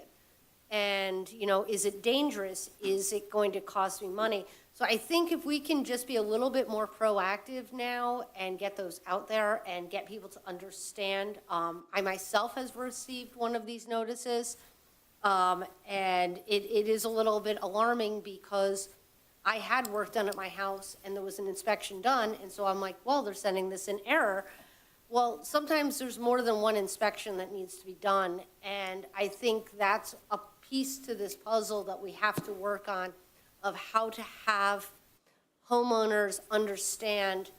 And, you know, is it dangerous? Is it going to cost me money? So I think if we can just be a little bit more proactive now and get those out there and get people to understand. I myself has received one of these notices. And it is a little bit alarming because I had work done at my house and there was an inspection done. And so I'm like, well, they're sending this in error. Well, sometimes there's more than one inspection that needs to be done. And I think that's a piece to this puzzle that we have to work on, of how to have homeowners understand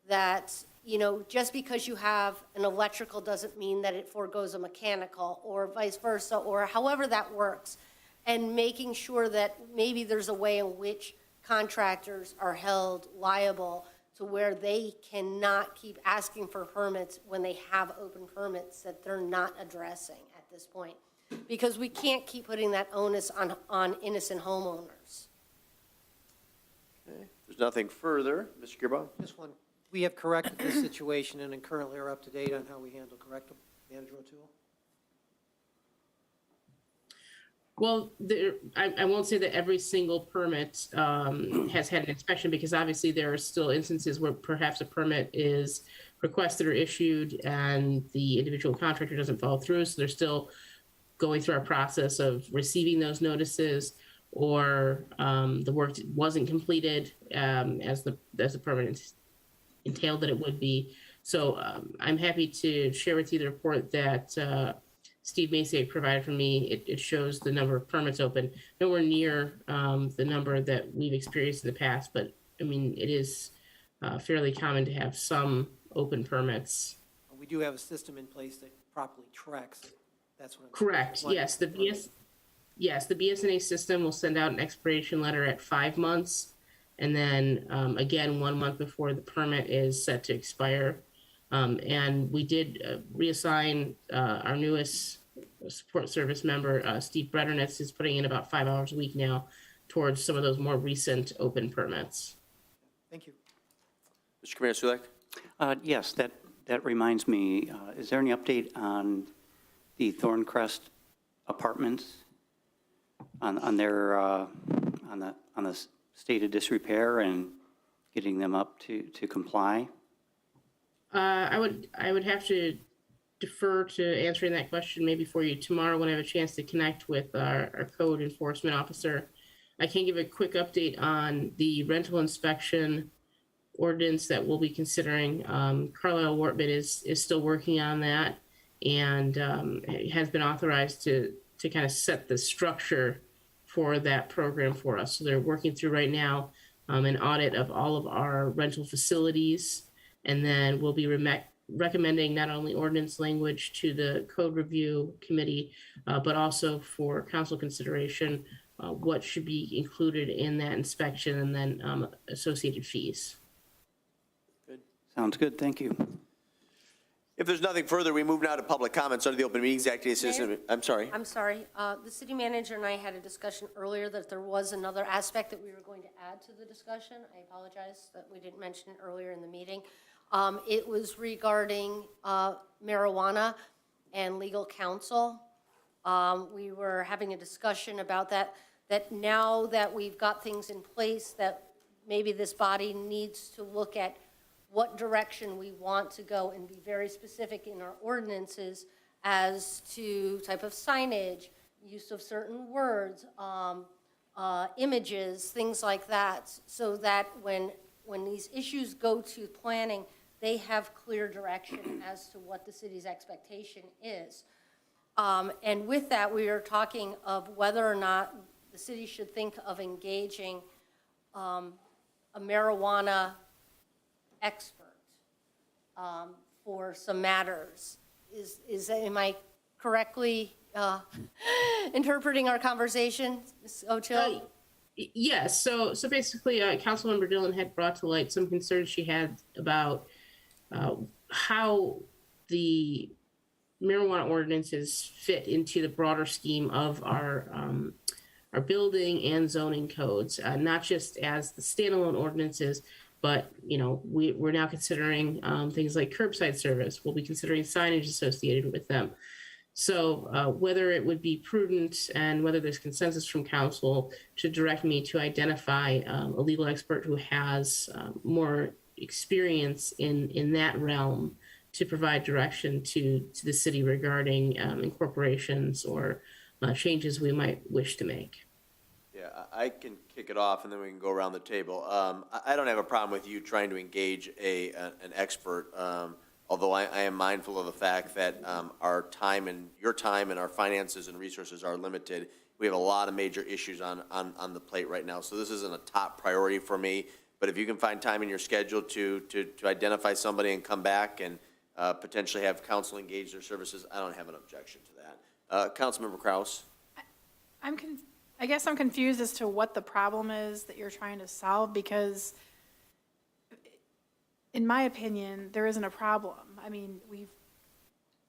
that, you know, just because you have an electrical doesn't mean that it forgoes a mechanical, or vice versa, or however that works. And making sure that maybe there's a way in which contractors are held liable to where they cannot keep asking for permits when they have open permits that they're not addressing at this point. Because we can't keep putting that onus on innocent homeowners. Okay. There's nothing further. Mr. Gearbaum? Just one, we have corrected this situation and currently are up to date on how we handle corrective management tool. Well, I won't say that every single permit has had an inspection, because obviously there are still instances where perhaps a permit is requested or issued and the individual contractor doesn't follow through. So they're still going through our process of receiving those notices, or the work wasn't completed as the permit entailed that it would be. So I'm happy to share with you the report that Steve Macy provided for me. It shows the number of permits open, nowhere near the number that we've experienced in the past, but I mean, it is fairly common to have some open permits. We do have a system in place that properly tracks it. That's what I'm. Correct, yes, the BSNA system will send out an expiration letter at 5 months, and then again, 1 month before the permit is set to expire. And we did reassign our newest support service member, Steve Bretternitz, is putting in about 5 hours a week now towards some of those more recent open permits. Thank you. Mr. Commander Sulek? Yes, that reminds me, is there any update on the Thorncrest apartments, on their, on the state of disrepair and getting them up to comply? I would have to defer to answering that question maybe for you tomorrow when I have a chance to connect with our code enforcement officer. I can give a quick update on the rental inspection ordinance that we'll be considering. Carlisle Wortman is still working on that, and it has been authorized to kind of set the structure for that program for us. So they're working through right now an audit of all of our rental facilities, and then we'll be recommending not only ordinance language to the code review committee, but also for council consideration, what should be included in that inspection, and then associated fees. Good. Sounds good, thank you. If there's nothing further, we move now to public comments under the Open Meetings Act. Mayor? I'm sorry. I'm sorry. The city manager and I had a discussion earlier that there was another aspect that we were going to add to the discussion. I apologize that we didn't mention it earlier in the meeting. It was regarding marijuana and legal counsel. We were having a discussion about that now that we've got things in place, that maybe this body needs to look at what direction we want to go and be very specific in our ordinances as to type of signage, use of certain words, images, things like that, so that when these issues go to planning, they have clear direction as to what the city's expectation is. And with that, we are talking of whether or not the city should think of engaging a marijuana expert for some matters. Am I correctly interpreting our conversation, Ms. O'Toole? Yes, so basically, Councilmember Dillon had brought to light some concerns she had about how the marijuana ordinances fit into the broader scheme of our building and zoning codes, not just as the standalone ordinances, but we're now considering things like curbside service. We'll be considering signage associated with them. So whether it would be prudent and whether there's consensus from council to direct me to identify a legal expert who has more experience in that realm to provide direction to the city regarding incorporations or changes we might wish to make. Yeah, I can kick it off, and then we can go around the table. I don't have a problem with you trying to engage an expert, although I am mindful of the fact that our time and your time and our finances and resources are limited. We have a lot of major issues on the plate right now, so this isn't a top priority for me. But if you can find time in your schedule to identify somebody and come back and potentially have council engage their services, I don't have an objection to that. Councilmember Kraus? I guess I'm confused as to what the problem is that you're trying to solve, because in my opinion, there isn't a problem. I mean,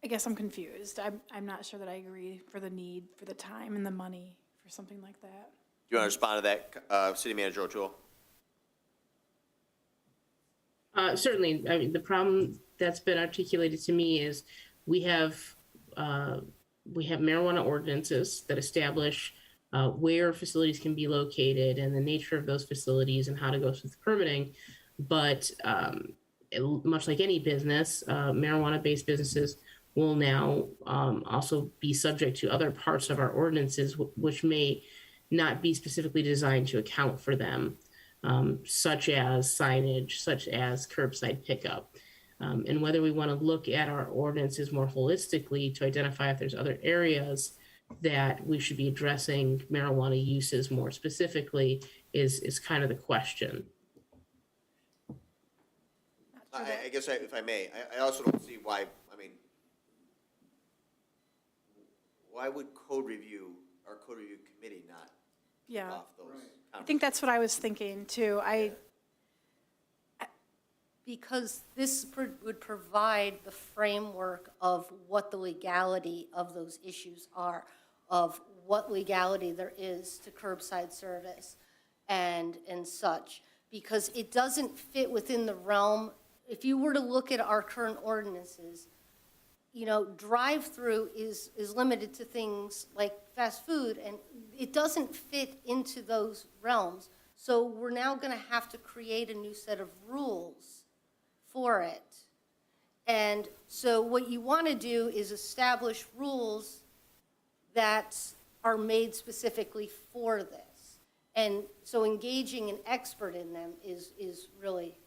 I guess I'm confused. I'm not sure that I agree for the need, for the time and the money for something like that. Do you want to respond to that, City Manager O'Toole? Certainly. I mean, the problem that's been articulated to me is we have marijuana ordinances that establish where facilities can be located and the nature of those facilities and how to go through the permitting. But much like any business, marijuana-based businesses will now also be subject to other parts of our ordinances, which may not be specifically designed to account for them, such as signage, such as curbside pickup. And whether we want to look at our ordinances more holistically to identify if there's other areas that we should be addressing marijuana uses more specifically is kind of the question. I guess if I may, I also don't see why, why would code review, our code review committee not kick off those conversations? I think that's what I was thinking too. Because this would provide the framework of what the legality of those issues are, of what legality there is to curbside service and such. Because it doesn't fit within the realm. If you were to look at our current ordinances, drive-through is limited to things like fast food, and it doesn't fit into those realms. So we're now going to have to create a new set of rules for it. And so what you want to do is establish rules that are made specifically for this. And so engaging an expert in them is really...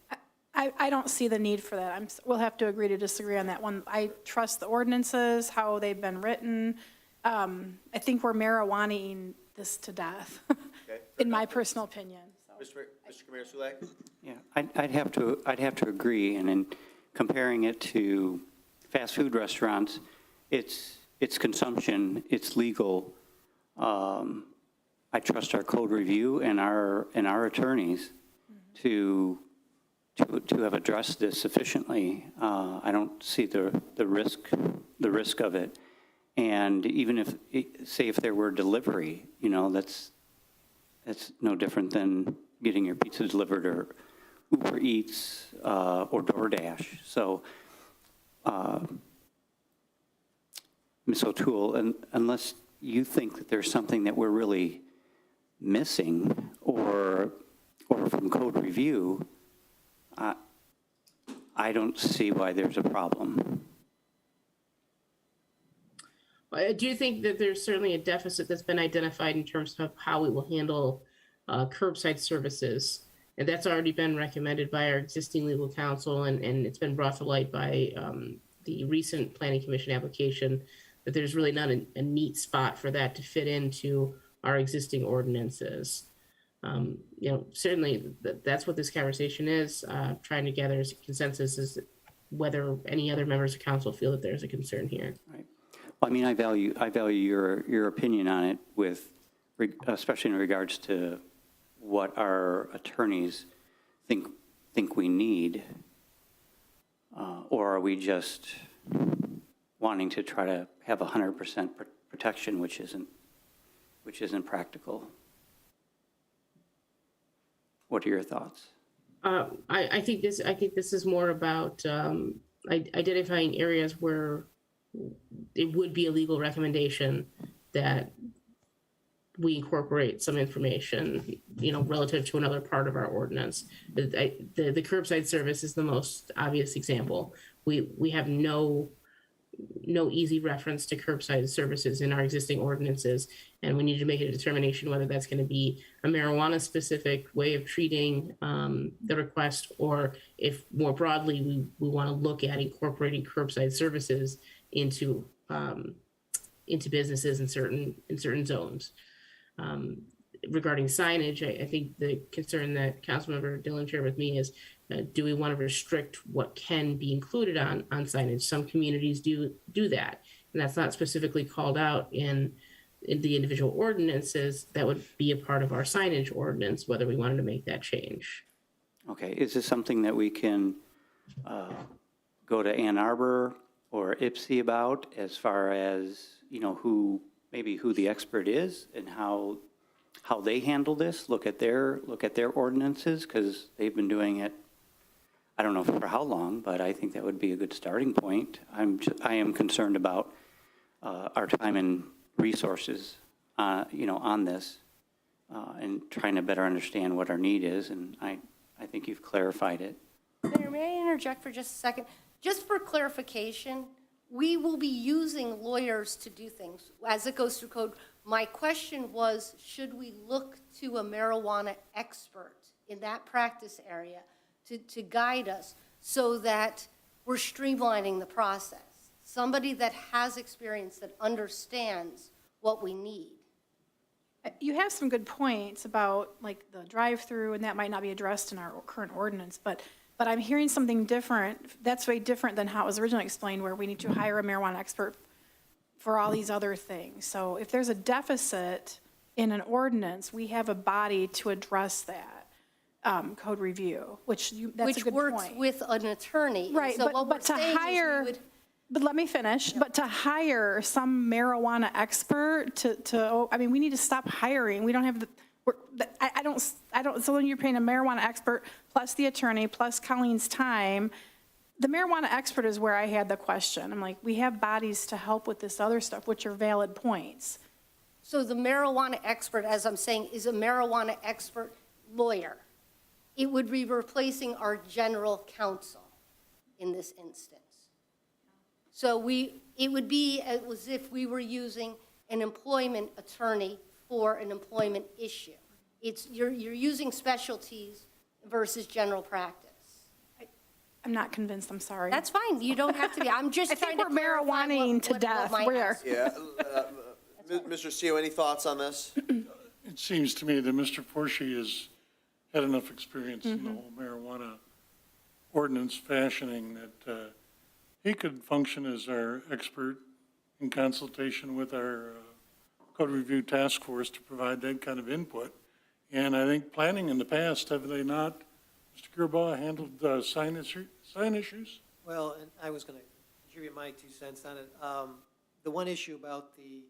I don't see the need for that. We'll have to agree to disagree on that one. I trust the ordinances, how they've been written. I think we're marijuanaing this to death, Okay. in my personal opinion. Mr. Kamir Sulek? Yeah, I'd have to agree, and in comparing it to fast food restaurants, it's consumption, it's legal. I trust our code review and our attorneys to have addressed this sufficiently. I don't see the risk of it. And even if there were delivery, that's no different than getting your pizza delivered or Uber Eats or DoorDash. So, Ms. O'Toole, unless you think that there's something that we're really missing or from code review, I don't see why there's a problem. I do think that there's certainly a deficit that's been identified in terms of how we will handle curbside services. And that's already been recommended by our existing legal counsel, and it's been brought to light by the recent planning commission application, that there's really not a neat spot for that to fit into our existing ordinances. Certainly that's what this conversation is, trying to gather a consensus is whether any other members of council feel that there's a concern here. Right. Well, I mean, I value your opinion on it especially in regards to what our attorneys think we need, or are we just wanting to try to have 100% protection, which isn't practical? What are your thoughts? I think this is more about identifying areas where it would be a legal recommendation that we incorporate some information, relative to another part of our ordinance. The curbside service is the most obvious example. We have no easy reference to curbside services in our existing ordinances, and we need to make a determination whether that's going to be a marijuana-specific way of treating the request, or if more broadly we want to look at incorporating curbside services into businesses in certain zones. Regarding signage, I think the concern that Councilmember Dillon shared with me is, do we want to restrict what can be included on signage? Some communities do that, and that's not specifically called out in the individual ordinances. That would be a part of our signage ordinance, whether we wanted to make that change. Okay, is this something that we can go to Ann Arbor or IPSI about, as far as, who the expert is and how they handle this? Look at their ordinances, because they've been doing it, I don't know for how long, but I think that would be a good starting point. I am concerned about our time and resources, on this, and trying to better understand what our need is, and I think you've clarified it. Mayor, may I interject for just a second? Just for clarification, we will be using lawyers to do things as it goes through code. My question was, should we look to a marijuana expert in that practice area to guide us so that we're streamlining the process? Somebody that has experience, that understands what we need. You have some good points about like the drive-through, and that might not be addressed in our current ordinance, but I'm hearing something different. That's very different than how it was originally explained, where we need to hire a marijuana expert for all these other things. So if there's a deficit in an ordinance, we have a body to address that, code review, that's a good point. Which works with an attorney. Right, So what we're but to saying is we hire, would- but let me finish, but to hire some marijuana expert we need to stop hiring. We don't have I don't, so when you're paying a marijuana expert plus the attorney plus Colleen's time, the marijuana expert is where I had the question. I'm like, we have bodies to help with this other stuff, which are valid points. So the marijuana expert, as I'm saying, is a marijuana expert lawyer. It would be replacing our general counsel in this instance. So it would be as if we were using an employment attorney for an employment issue. You're using specialties versus general practice. I'm not convinced, I'm sorry. That's fine, you don't have to be. I'm just I think trying to we're clarify marijuanaing to what death. my We're- ask- Yeah, Mr. Seo, any thoughts on this? It seems to me that Mr. Forshee has had enough experience in the whole marijuana ordinance fashioning that he could function as our expert in consultation with our code review task force to provide that kind of input. And I think planning in the past, have they not, Mr. Gerbaugh, handled sign issues? Well, and I was going to contribute my 2 cents on it. The one issue about the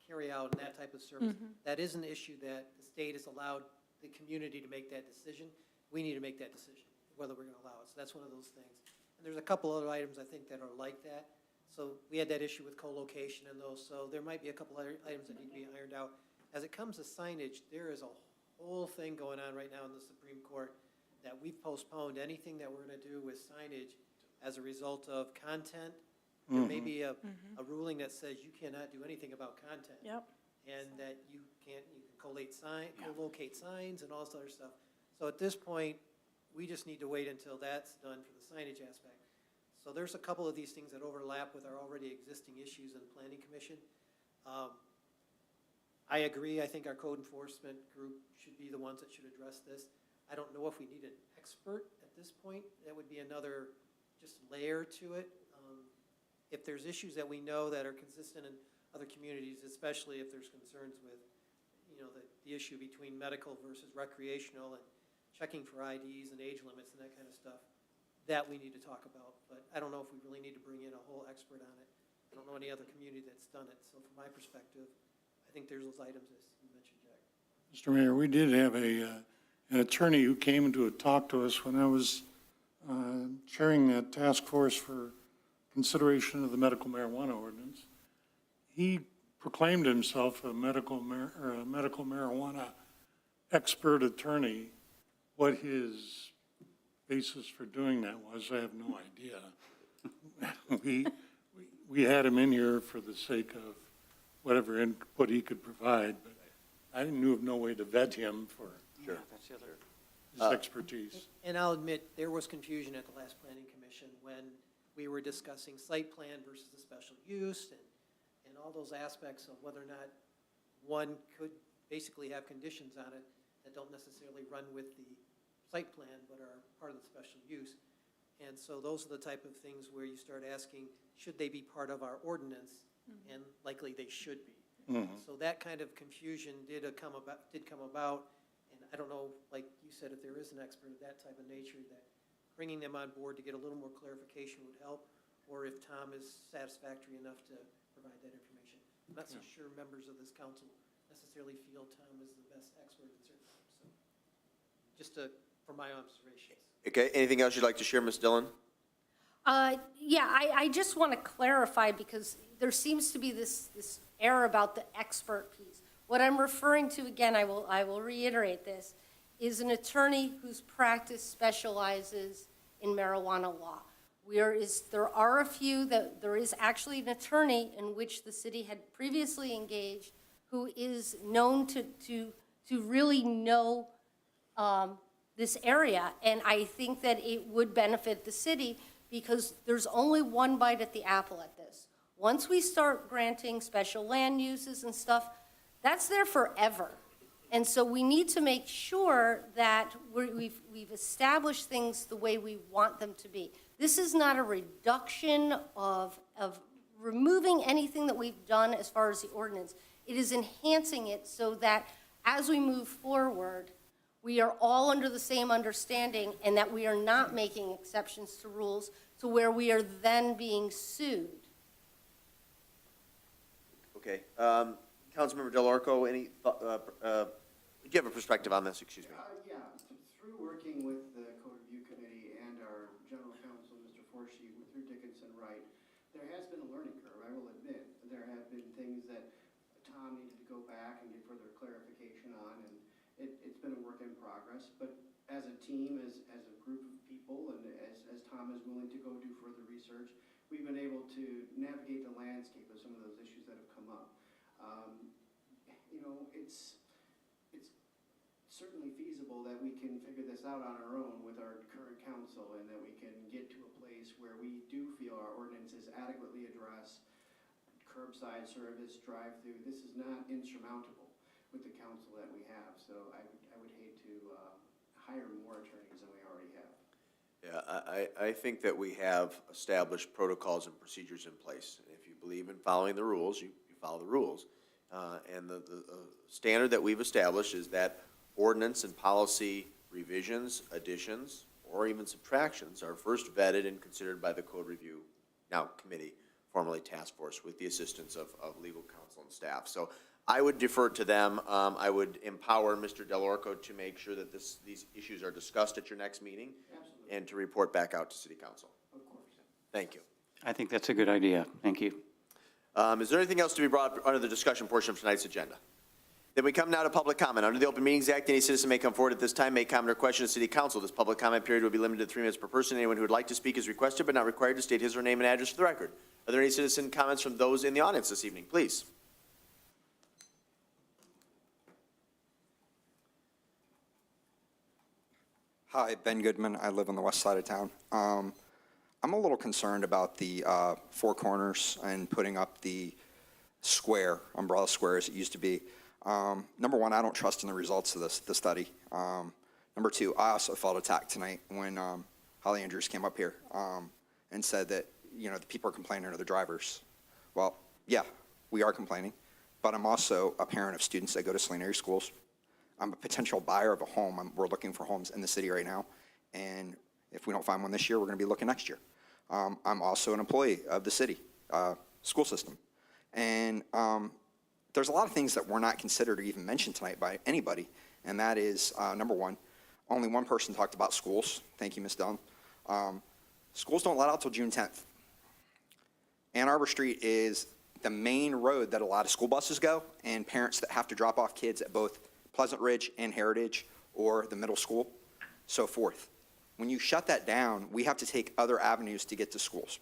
carry out and that type of service, that is an issue that the state has allowed the community to make that decision. We need to make that decision, whether we're going to allow it. So that's one of those things. And there's a couple other items I think that are like that. So we had that issue with co-location and those, so there might be a couple other items that need to be ironed out. As it comes to signage, there is a whole thing going on right now in the Supreme Court that we've postponed anything that we're gonna do with signage as a result of content. There may be a ruling that says you cannot do anything about content. Yep. And that you can co-locate signs and all this other stuff. So at this point, we just need to wait until that's done for the signage aspect. So there's a couple of these things that overlap with our already existing issues in the planning commission. I agree, I think our code enforcement group should be the ones that should address this. I don't know if we need an expert at this point. That would be another just layer to it. If there's issues that we know that are consistent in other communities, especially if there's concerns with, the issue between medical versus recreational and checking for IDs and age limits and that kind of stuff, that we need to talk about. But I don't know if we really need to bring in a whole expert on it. I don't know any other community that's done it. So from my perspective, I think there's those items as you mentioned, Jack. Mr. Mayor, we did have an attorney who came to talk to us when I was chairing that task force for consideration of the medical marijuana ordinance. He proclaimed himself a medical marijuana expert attorney. What his basis for doing that was, I have no idea. We had him in here for the sake of whatever input he could provide, but I knew of no way to vet him for That's the other. his expertise. And I'll admit, there was confusion at the last planning commission when we were discussing site plan versus the special use and all those aspects of whether or not one could basically have conditions on it that don't necessarily run with the site plan but are part of the special use. And so those are the type of things where you start asking, should they be part of our ordinance? And likely they should be. So that kind of confusion did come about, and I don't know, like you said, if there is an expert of that type of nature, that bringing them on board to get a little more clarification would help, or if Tom is satisfactory enough to provide that information. I'm not so sure members of this council necessarily feel Tom is the best expert in certain things, so just from my observations. Okay, anything else you'd like to share, Ms. Dillon? Yeah, I just want to clarify because there seems to be this error about the expert piece. What I'm referring to, again, I will reiterate this, is an attorney whose practice specializes in marijuana law. There are a few that there is actually an attorney in which the city had previously engaged who is known to really know this area. And I think that it would benefit the city because there's only one bite at the apple at this. Once we start granting special land uses and stuff, that's there forever. And so we need to make sure that we've established things the way we want them to be. This is not a reduction of removing anything that we've done as far as the ordinance. It is enhancing it so that as we move forward, we are all under the same understanding and that we are not making exceptions to rules to where we are then being sued. Okay. Councilmember DelOrco, do you have a perspective on this? Excuse me. Yeah, through working with the Code Review Committee and our General Counsel, Mr. Forshe, through Dickinson Wright, there has been a learning curve, I will admit. There have been things that Tom needed to go back and get further clarification on, and it's been a work in progress. But as a team, as a group of people, and as Tom is willing to go do further research, we've been able to navigate the landscape of some of those issues that have come up. It's certainly feasible that we can figure this out on our own with our current council and that we can get to a place where we do feel our ordinances adequately address curbside service, drive-through. This is not insurmountable with the council that we have. So I would hate to hire more attorneys than we already have. Yeah, I think that we have established protocols and procedures in place. If you believe in following the rules, you follow the rules. And the standard that we've established is that ordinance and policy revisions, additions, or even subtractions are first vetted and considered by the Code Review Committee, formerly Task Force, with the assistance of legal counsel and staff. So I would defer to them. I would empower Mr. DelOrco to make sure that these issues are discussed at your next meeting. Absolutely. And to report back out to City Council. Of course. Thank you. I think that's a good idea. Thank you. Is there anything else to be brought up under the discussion portion of tonight's agenda? Then we come now to public comment. Under the Open Meetings Act, any citizen may come forward at this time, make comment or question to City Council. This public comment period will be limited to 3 minutes per person. Anyone who would like to speak is requested but not required to state his or her name and address for the record. Are there any citizen comments from those in the audience this evening? Please. Hi, Ben Goodman. I live on the west side of town. I'm a little concerned about the Four Corners and putting up the square, umbrella square as it used to be. Number one, I don't trust in the results of the study. Number two, I also felt attacked tonight when Holly Andrews came up here and said that, you know, the people are complaining are the drivers. Well, yeah, we are complaining, but I'm also a parent of students that go to Saline area schools. I'm a potential buyer of a home. We're looking for homes in the city right now, and if we don't find one this year, we're going to be looking next year. I'm also an employee of the city school system, and there's a lot of things that were not considered or even mentioned tonight by anybody, and that is, number one, only one person talked about schools. Thank you, Ms. Dunn. Schools don't let out till June 10th. Ann Arbor Street is the main road that a lot of school buses go, and parents that have to drop off kids at both Pleasant Ridge and Heritage or the middle school, so forth. When you shut that down, we have to take other avenues to get to schools.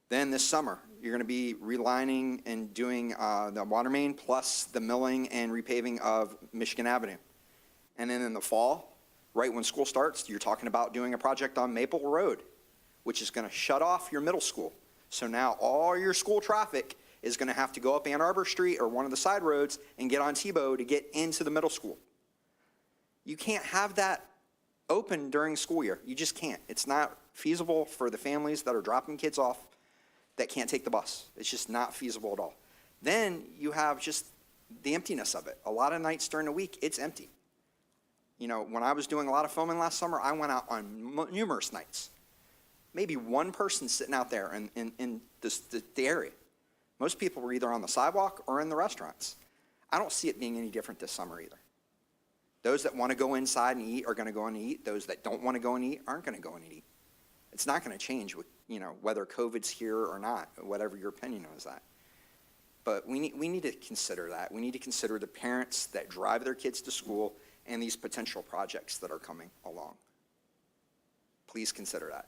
Then this summer, you're going to be relining and doing the water main plus the milling and repaving of Michigan Avenue. And then in the fall, right when school starts, you're talking about doing a project on Maple Road, which is going to shut off your middle school. So now all your school traffic is going to have to go up Ann Arbor Street or one of the side roads and get on Tebow to get into the middle school. You can't have that open during school year. You just can't. It's not feasible for the families that are dropping kids off that can't take the bus. It's just not feasible at all. Then you have just the emptiness of it. A lot of nights during the week, it's empty. You know, when I was doing a lot of filming last summer, I went out on numerous nights. Maybe one person sitting out there in the area. Most people were either on the sidewalk or in the restaurants. I don't see it being any different this summer either. Those that want to go inside and eat are going to go in and eat. Those that don't want to go and eat aren't going to go in and eat. It's not going to change with, you know, whether COVID's here or not, whatever your opinion is that. But we need to consider that. We need to consider the parents that drive their kids to school and these potential projects that are coming along. Please consider that.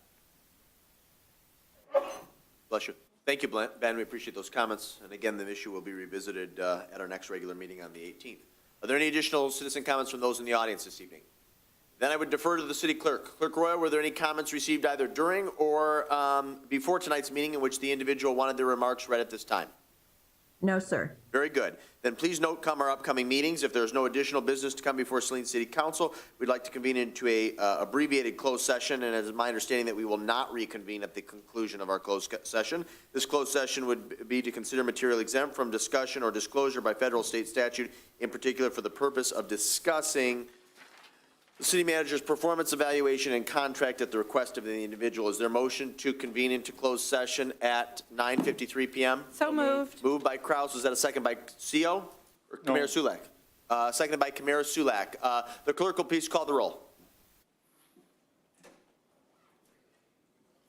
Bless you. Thank you, Ben. We appreciate those comments. And again, the issue will be revisited at our next regular meeting on the 18th. Are there any additional citizen comments from those in the audience this evening? Then I would defer to the city clerk. Clerk Roy, were there any comments received either during or before tonight's meeting in which the individual wanted their remarks read at this time? No, sir. Very good. Then please note our upcoming meetings. If there's no additional business to come before Saline City Council, we'd like to convene into a abbreviated closed session, and it is my understanding that we will not reconvene at the conclusion of our closed session. This closed session would be to consider material exempt from discussion or disclosure by federal state statute, in particular for the purpose of discussing the city manager's performance evaluation and contract at the request of the individual. Is there a motion to convene into closed session at 9:53 p.m.? So moved. Moved by Kraus. Was that a second by CO or Kamara Sulak? Seconded by Kamara Sulak. The clerk will please call the roll.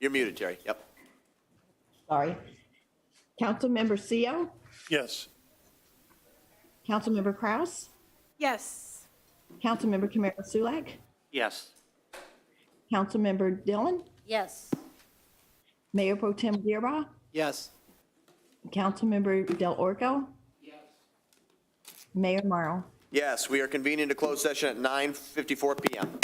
You're muted, Terry. Yep. Sorry. Councilmember CO? Yes. Councilmember Kraus? Yes. Councilmember Kamara Sulak? Yes. Councilmember Dillon? Yes. Mayor Pro Tem Guerra? Yes. Councilmember Del Orco? Yes. Mayor Morrow? Yes, we are convening into closed session at 9:54 p.m.